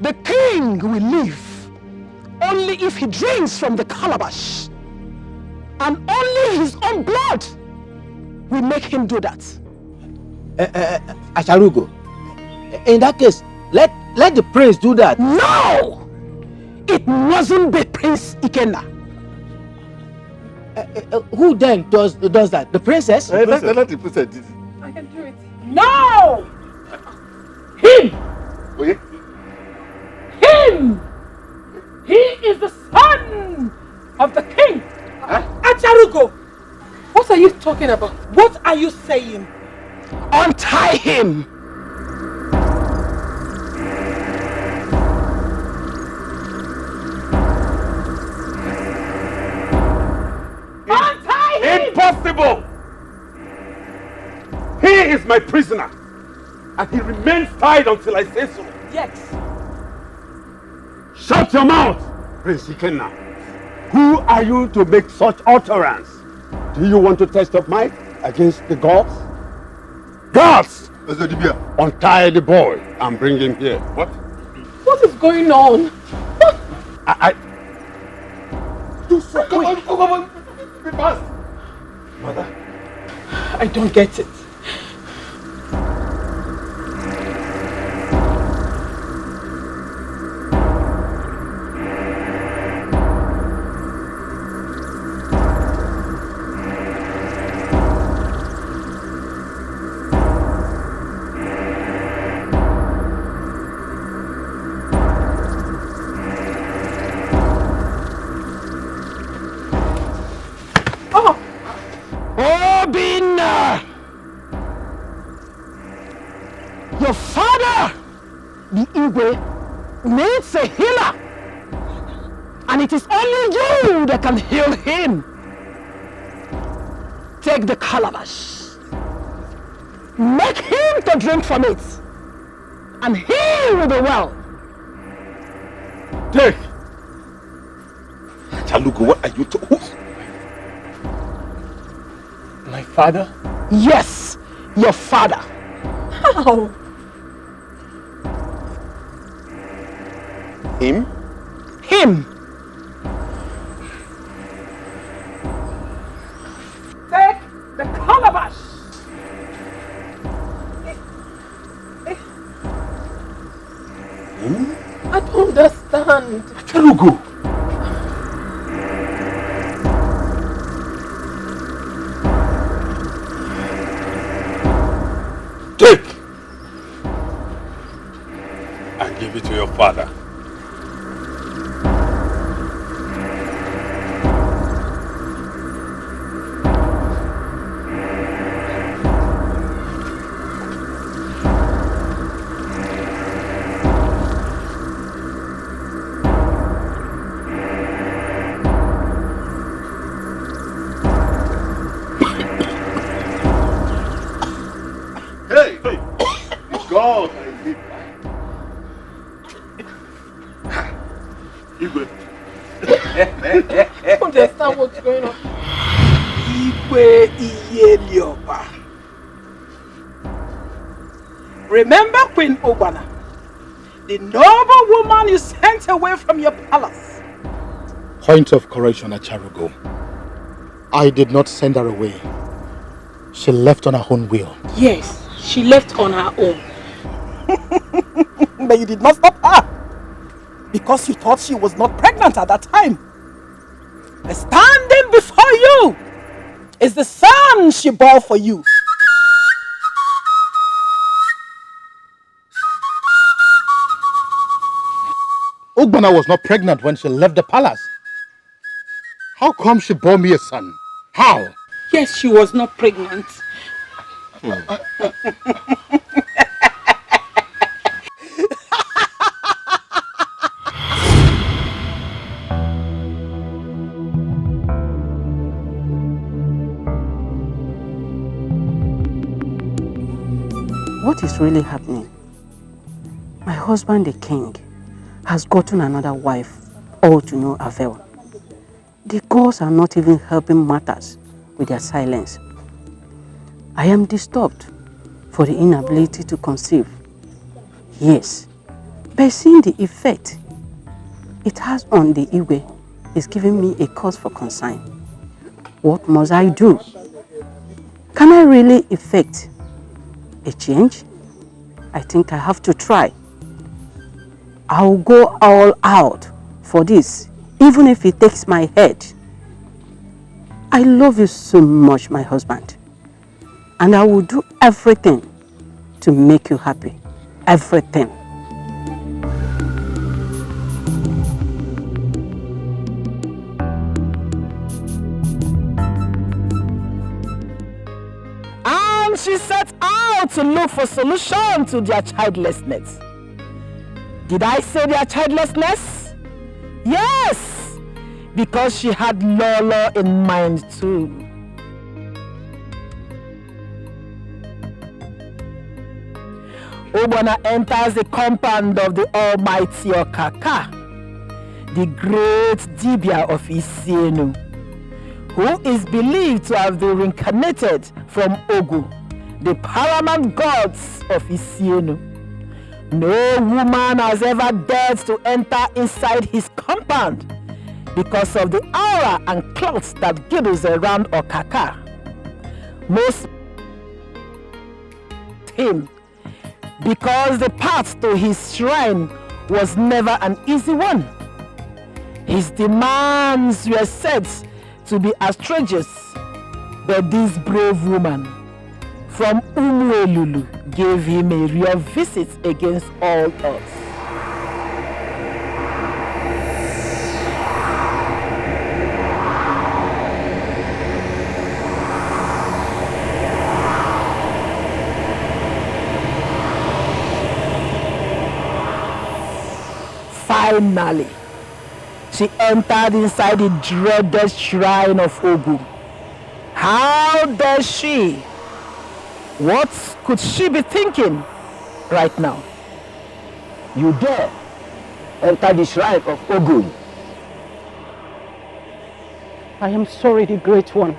The king will live only if he drinks from the calabash, and only his own blood will make him do that. Acharugo, in that case, let the prince do that. No! It mustn't be Prince Ikenna. Who then does that? The princess? Let the princess do it. I can do it. No! Him! Oh, yeah? Him! He is the son of the king. Acharugo, what are you talking about? What are you saying? Untie him! Untie him! Impossible! He is my prisoner, and he remains tied until I say so. Yes. Shut your mouth, Prince Ikenna. Who are you to make such utterance? Do you want to test your might against the gods? Gods! Untie the boy and bring him here. What? What is going on? Do so. Come on. Be fast. Mother, I don't get it. Obinna! Your father, the Igwe, needs a healer. And it is only you that can heal him. Take the calabash. Make him to drink from it. And he will be well. Take. Chalugo, what are you talking? My father? Yes, your father. How? Him? Him. Take the calabash. I don't understand. Chalugo. Take and give it to your father. God, I live. You good? I don't understand what's going on. Remember Queen Obana, the noble woman you sent away from your palace. Point of correction, Acharugo. I did not send her away. She left on her own will. Yes, she left on her own. But you did not stop her. Because you thought she was not pregnant at that time. Standing before you is the son she bore for you. Ugbana was not pregnant when she left the palace. How come she bore me a son? How? Yes, she was not pregnant. What is really happening? My husband, the king, has gotten another wife, all to no avail. The gods are not even helping matters with their silence. I am disturbed for the inability to conceive. Yes, by seeing the effect it has on the Igwe is giving me a cause for concern. What must I do? Can I really effect a change? I think I have to try. I'll go all out for this, even if it takes my head. I love you so much, my husband, and I will do everything to make you happy. Everything. And she set out to look for solution to their childlessness. Did I say their childlessness? Yes, because she had Lolo in mind too. Obana enters the compound of the almighty Okaka, the great Dibia of Isienu, who is believed to have been reincarnated from Ogu, the paramount gods of Isienu. No woman has ever dared to enter inside his compound because of the aura and clouds that girdles around Okaka. Most him because the path to his shrine was never an easy one. His demands were said to be outrageous, but this brave woman from Umuelulu gave him a real visit against all odds. Finally, she entered inside the dreaded shrine of Ogu. How does she? What could she be thinking right now? You dare enter the shrine of Ogun? I am sorry, the Great One.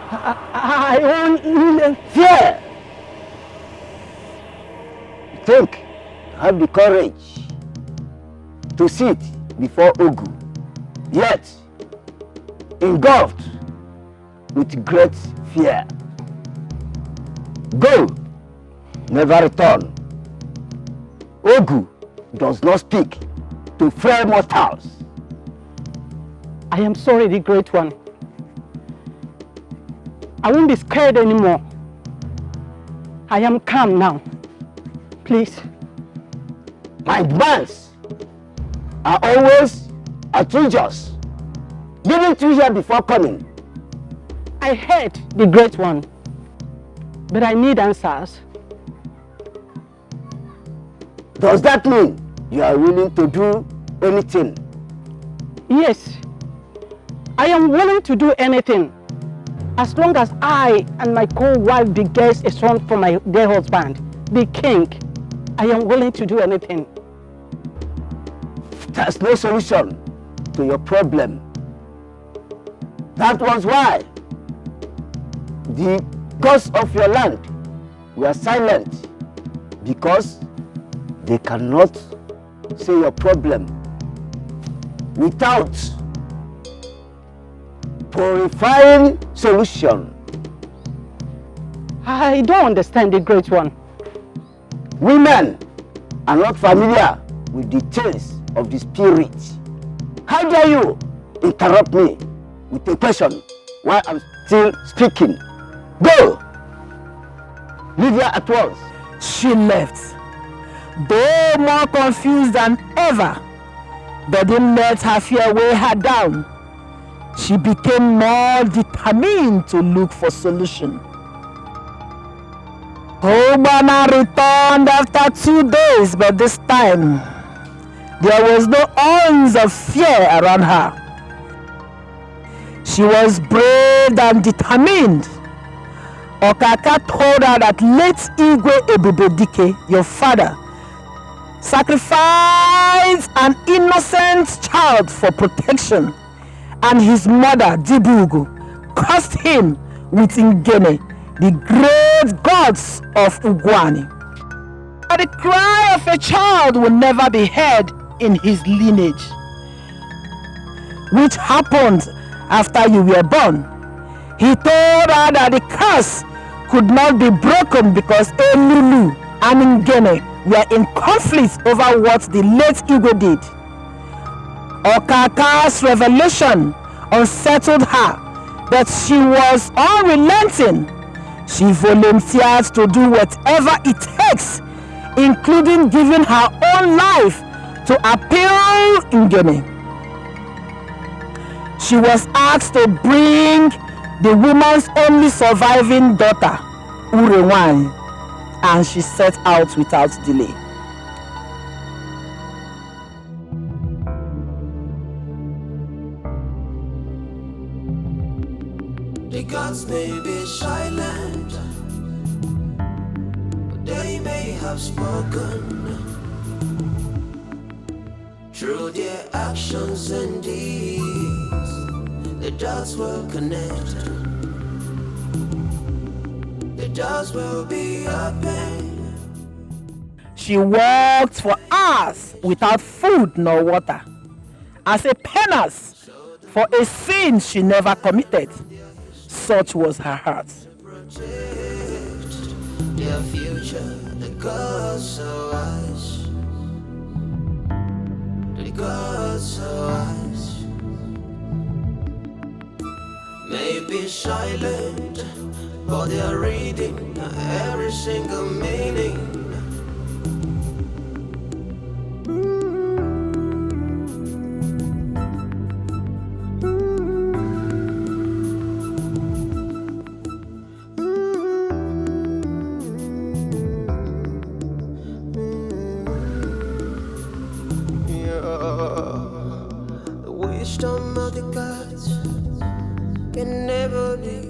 I only fear. Think, have the courage to sit before Ogu, yet engulfed with great fear. Go, never return. Ogu does not speak to frail mortals. I am sorry, the Great One. I won't be scared anymore. I am calm now. Please. My demands are always outrageous. Didn't you hear before coming? I heard, the Great One, but I need answers. Does that mean you are willing to do anything? Yes, I am willing to do anything, as long as I and my co-wife beget a son for my dear husband, the king. I am willing to do anything. There's no solution to your problem. That was why the gods of your land were silent, because they cannot say your problem without purifying solution. I don't understand, the Great One. Women are not familiar with the tales of the spirit. How dare you interrupt me with a question while I'm still speaking? Go! Leave her at once. She left, though more confused than ever, but didn't let her fear weigh her down. She became more determined to look for solution. Obama returned after 2 days, but this time there was no ounce of fear around her. She was brave and determined. Okaka told her that late Igwe Ebubedike, your father, sacrificed an innocent child for protection, and his mother, Dibugu, cursed him with Ngene, the great gods of Ugwani. But the cry of a child will never be heard in his lineage, which happened after you were born. He told her that the curse could not be broken because Elulu and Ngene were in conflict over what the late Igwe did. Okaka's revelation unsettled her, but she was unrelenting. She volunteered to do whatever it takes, including giving her own life to appeal Ngene. She was asked to bring the woman's only surviving daughter, Urewani, and she set out without delay. The gods may be silent, but they may have spoken through their actions and deeds. The dots will connect. The doors will be open. She walked for hours without food nor water, as a penance for a sin she never committed. Such was her heart. Their future, the gods are wise. The gods are wise. May be silent, but they are reading every single meaning. The wisdom of the gods can never be.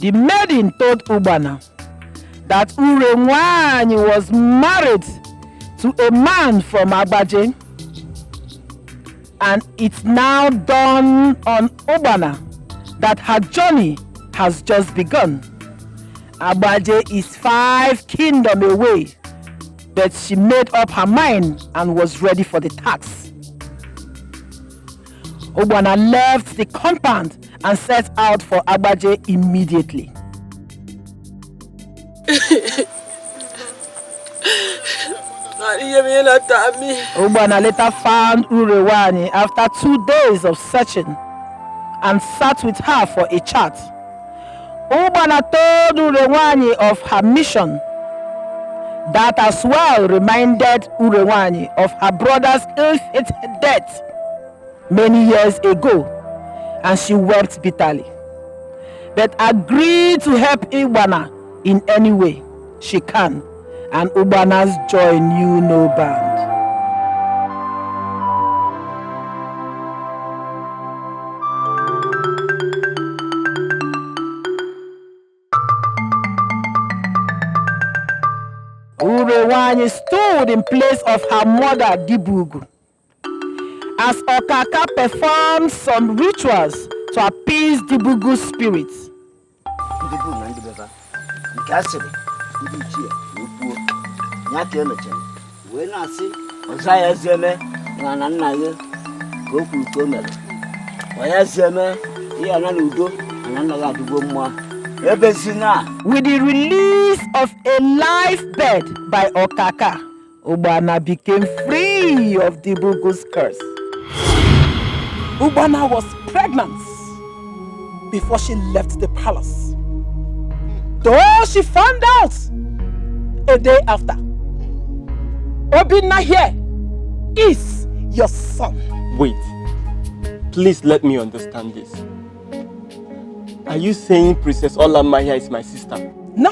The maiden told Ubana that Urewani was married to a man from Agbaje, and it's now dawned on Ubana that her journey has just begun. Agbaje is 5 kingdoms away, but she made up her mind and was ready for the task. Ubana left the compound and set out for Agbaje immediately. Ubana later found Urewani after 2 days of searching and sat with her for a chat. Ubana told Urewani of her mission. That as well reminded Urewani of her brother's ill-fated death many years ago, and she wept bitterly, but agreed to help Ubana in any way she can, and Ubana's joy knew no bound. Urewani stood in place of her mother Dibugu as Okaka performed some rituals to appease Dibugu's spirits. With the release of a live bird by Okaka, Ubana became free of the Bugu's curse. Ubana was pregnant before she left the palace. Though she found out a day after. Obinna here is your son. Wait. Please let me understand this. Are you saying Princess Olama here is my sister? No.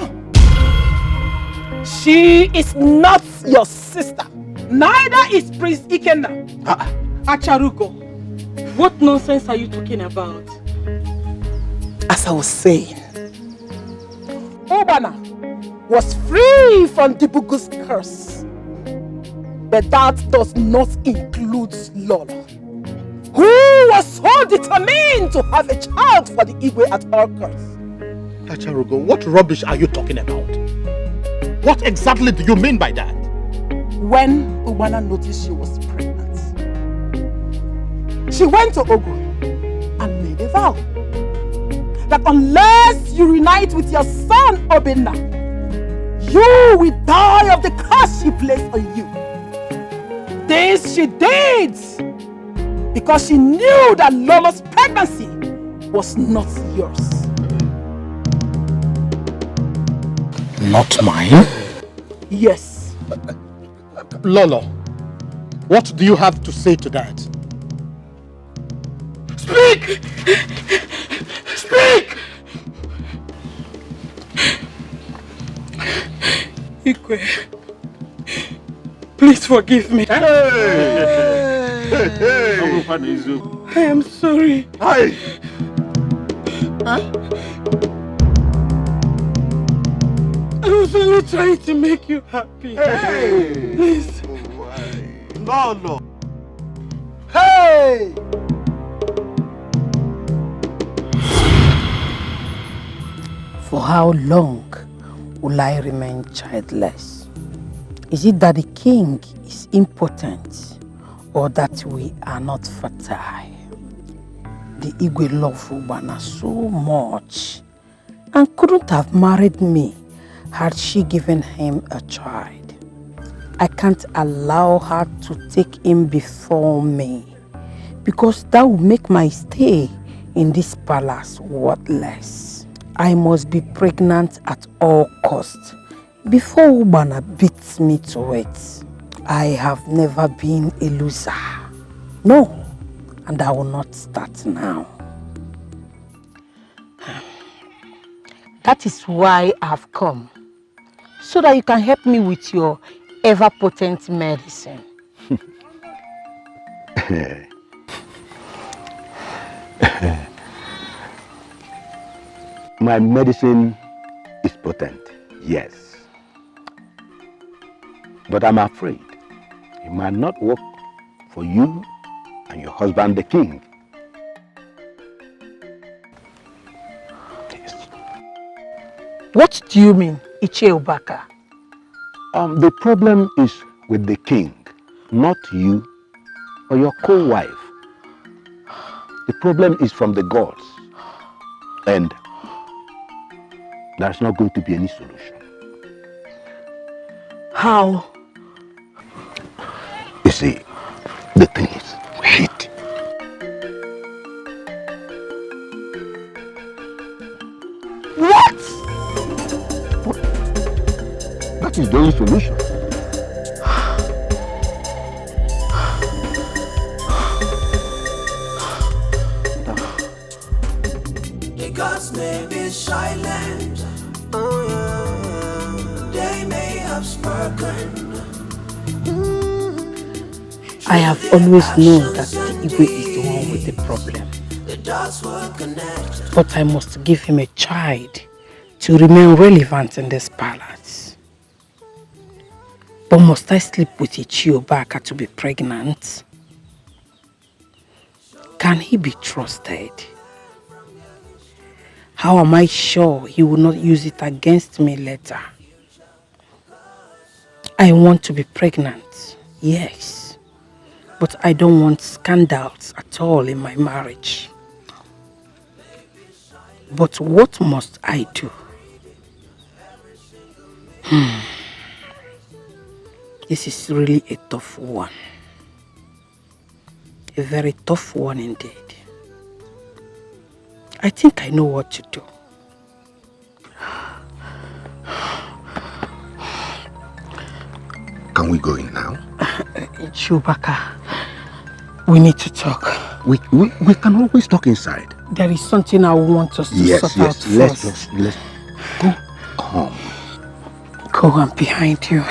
She is not your sister. Neither is Prince Ikenna. Acharuko, what nonsense are you talking about? As I was saying, Ubana was free from Dibugu's curse. But that does not include Lolo, who was so determined to have a child for the Igwe at all costs. Acharugo, what rubbish are you talking about? What exactly do you mean by that? When Ubana noticed she was pregnant, she went to Ogu and made a vow that unless you reunite with your son Obinna, you will die of the curse she placed on you. This she did because she knew that Lolo's pregnancy was not yours. Not mine? Yes. Lolo, what do you have to say to that? Speak! Speak! Ikwe, please forgive me. I am sorry. Hi. I was only trying to make you happy. Please. No. Hey! For how long will I remain childless? Is it that the king is impotent or that we are not fertile? The Igwe loved Ubana so much and couldn't have married me had she given him a child. I can't allow her to take him before me because that will make my stay in this palace worthless. I must be pregnant at all costs before Ubana beats me to it. I have never been a loser. No, and I will not start now. That is why I've come, so that you can help me with your ever-potent medicine. My medicine is potent, yes. But I'm afraid it might not work for you and your husband, the king. What do you mean, Iche Ubaka? The problem is with the king, not you or your co-wife. The problem is from the gods, and there's not going to be any solution. How? You see, the thing is, wait. What? That is the only solution. The gods may be silent, oh yeah, they may have spoken. I have always known that the Igwe is the one with the problem. But I must give him a child to remain relevant in this palace. But must I sleep with Ichie Ubaka to be pregnant? Can he be trusted? How am I sure he will not use it against me later? I want to be pregnant, yes. But I don't want scandals at all in my marriage. But what must I do? This is really a tough one. A very tough one indeed. I think I know what to do. Can we go in now? Chewbacca, we need to talk. We can always talk inside. There is something I want us to sort out first. Let's go calm. Go on behind you.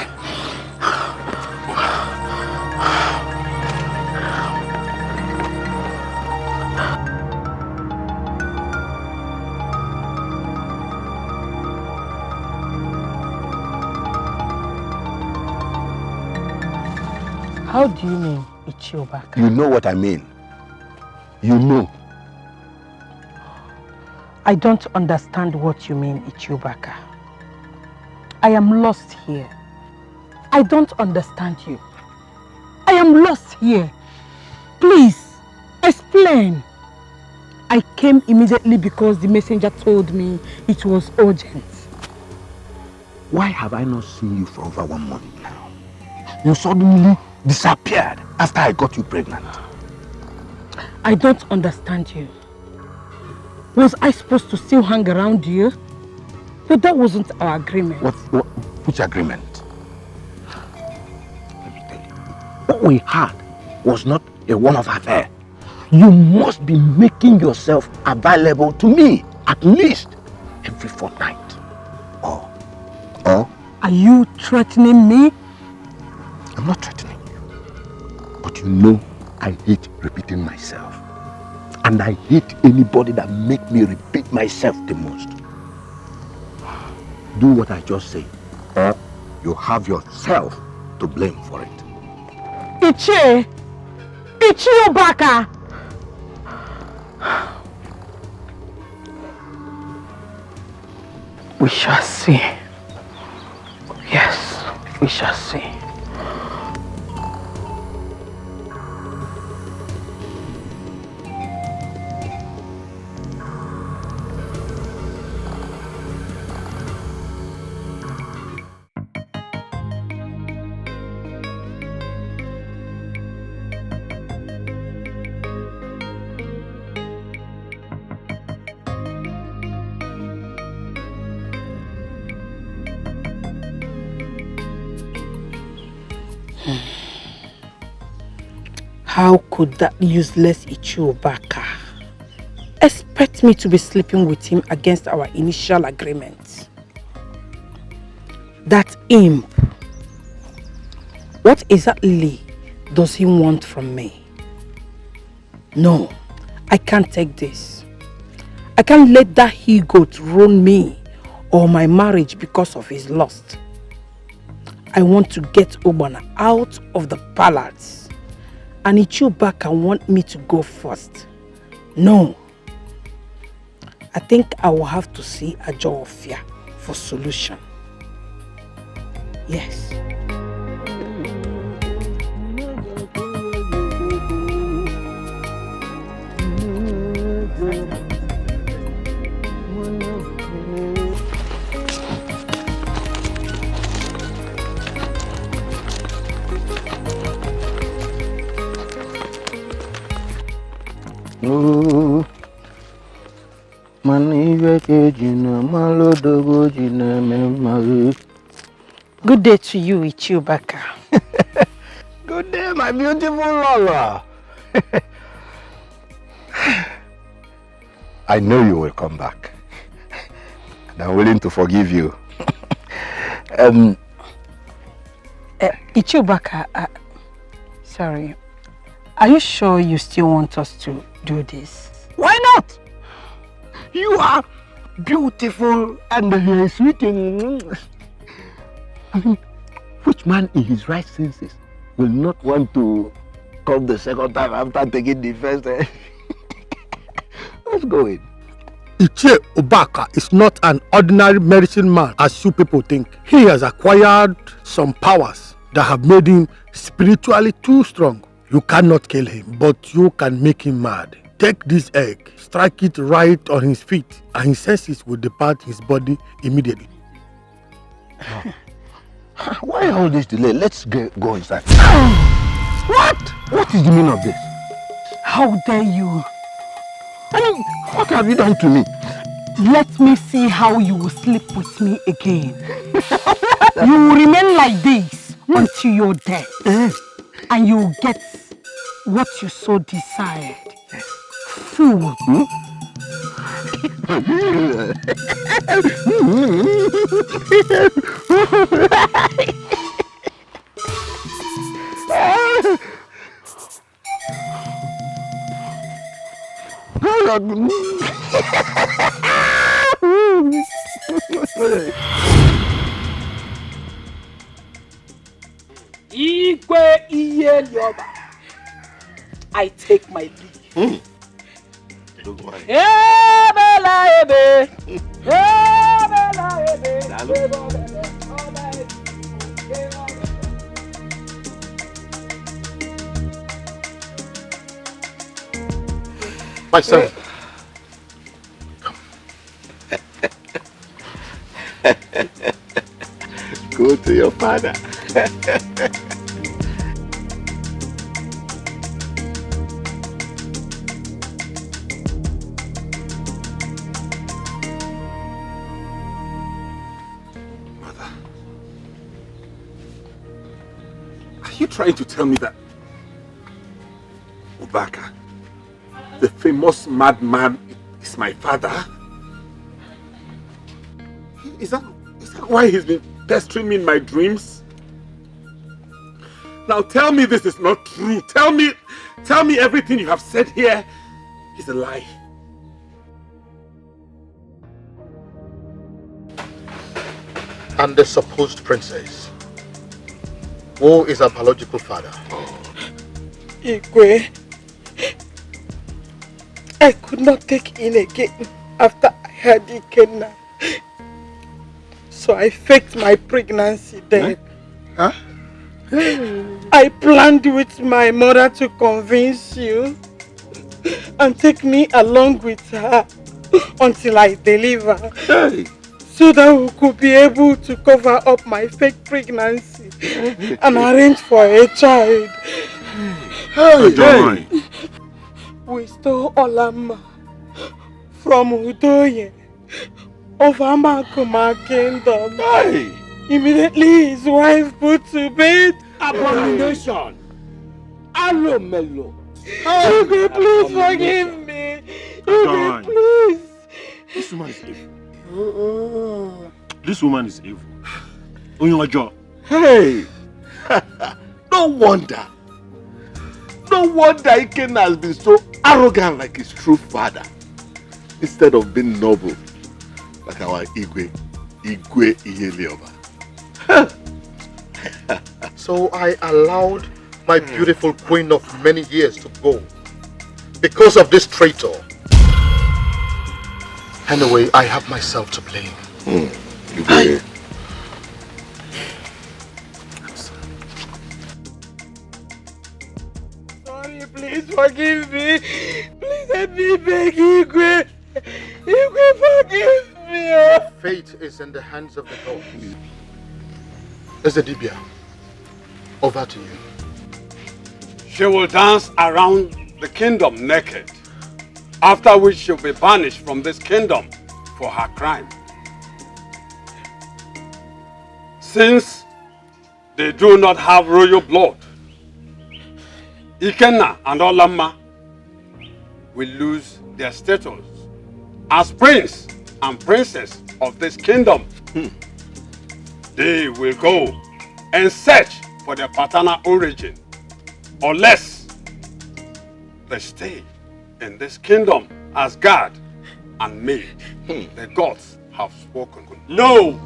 How do you mean, Ichiobaka? You know what I mean. You know. I don't understand what you mean, Ichiobaka. I am lost here. I don't understand you. I am lost here. Please, explain. I came immediately because the messenger told me it was urgent. Why have I not seen you for over 1 month now? You suddenly disappeared after I got you pregnant. I don't understand you. Was I supposed to still hang around you? But that wasn't our agreement. Which agreement? Let me tell you. What we had was not a one-off affair. You must be making yourself available to me at least every fortnight. Or? Are you threatening me? I'm not threatening you. But you know I hate repeating myself. And I hate anybody that make me repeat myself the most. Do what I just say, or you have yourself to blame for it. Ichiobaka! We shall see. Yes, we shall see. How could that useless Ichiobaka expect me to be sleeping with him against our initial agreement? That imp. What exactly does he want from me? No, I can't take this. I can't let that he-goat ruin me or my marriage because of his lust. I want to get Obana out of the palace. And Ichiobaka want me to go first. No. I think I will have to see Ajofia for solution. Yes. Good day to you, Ichiobaka. Good day, my beautiful Lola. I know you will come back. And I'm willing to forgive you. Ichiobaka, sorry. Are you sure you still want us to do this? Why not? You are beautiful and sweet. I mean, which man in his right senses will not want to come the second time after taking the first? Let's go in. Ichiobaka is not an ordinary medicine man as you people think. He has acquired some powers that have made him spiritually too strong. You cannot kill him, but you can make him mad. take this egg, strike it right on his feet, and his senses will depart his body immediately. Why all this delay? Let's go inside. What? What is the meaning of this? How dare you? I mean, what have you done to me? Let me see how you will sleep with me again. You will remain like this until you're dead. And you will get what you so desired. Fool. I take my leave. My son. Go to your father. Are you trying to tell me that Obaka, the famous madman, is my father? Is that why he's been pestering me in my dreams? Now tell me this is not true. Tell me everything you have said here is a lie. And the supposed princess, who is her biological father? Igwe, I could not take in again after I had Ikenna. So I faked my pregnancy then. Huh? I planned with my mother to convince you and take me along with her until I deliver. Hey. So that we could be able to cover up my fake pregnancy and arrange for a child. Hey. We stole Olama from Udoye of Amakuma Kingdom. Hey. Immediately his wife put to bed. Abomination. Alomelo. Igwe, please forgive me. Igwe, please. This woman is evil. This woman is evil. Onyojo. Hey! No wonder Ikenna has been so arrogant like his true father, instead of being noble like our Igwe Iyelioba. So I allowed my beautiful queen of many years to go because of this traitor. Anyway, I have myself to blame. Sorry, please forgive me. Please let me beg Igwe. Igwe, forgive me. Fate is in the hands of the gods. Ezedibia, over to you. She will dance around the kingdom naked, after which she'll be banished from this kingdom for her crime. Since they do not have royal blood, Ikenna and Olama will lose their status as prince and princess of this kingdom. They will go and search for their paternal origin, unless they stay in this kingdom as God and maid. The gods have spoken. No!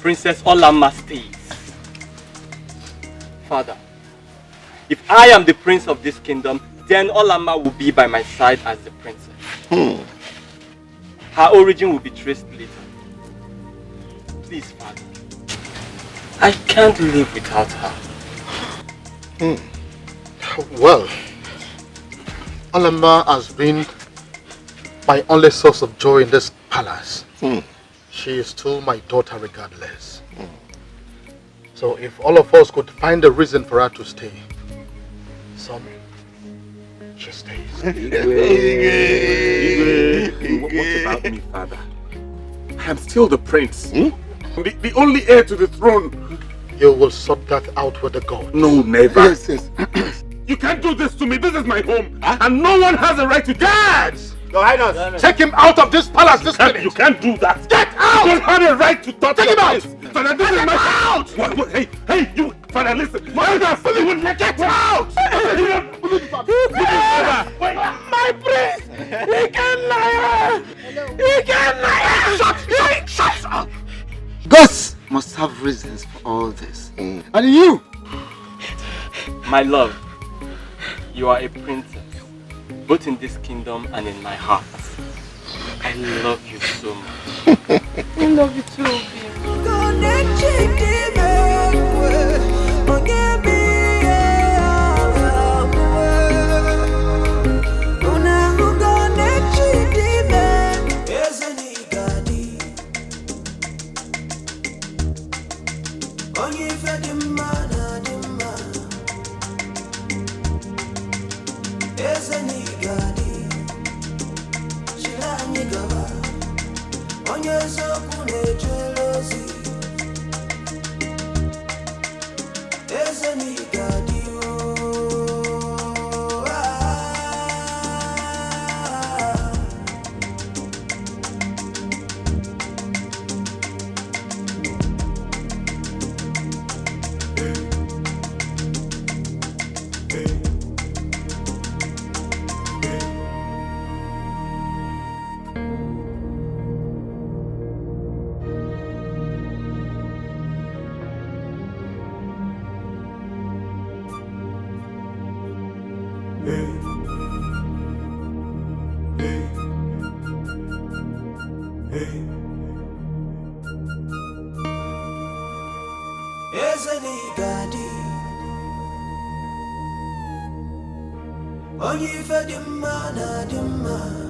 Princess Olama stays. Father, if I am the prince of this kingdom, then Olama will be by my side as the princess. Her origin will be traced later. Please, Father. I can't live without her. Well, Olama has been my only source of joy in this palace. She is still my daughter regardless. So if all of us could find a reason for her to stay, son, she stays. What about me, Father? I am still the prince. The only heir to the throne. You will sort that out with the gods. No, never. Yes, yes. You can't do this to me. This is my home. And no one has a right to guards. Your Highness, take him out of this palace this minute. You can't do that. Get out! You don't have a right to touch Take him out! Father, this is my out! What? Hey, you, Father, listen. You will not get out! My prince! He can lie! He can lie! Shut up! Gods must have reasons for all this. And you! My love, you are a princess, both in this kingdom and in my heart. I love you so much. I love you too, Onye ife dị mma na dị mma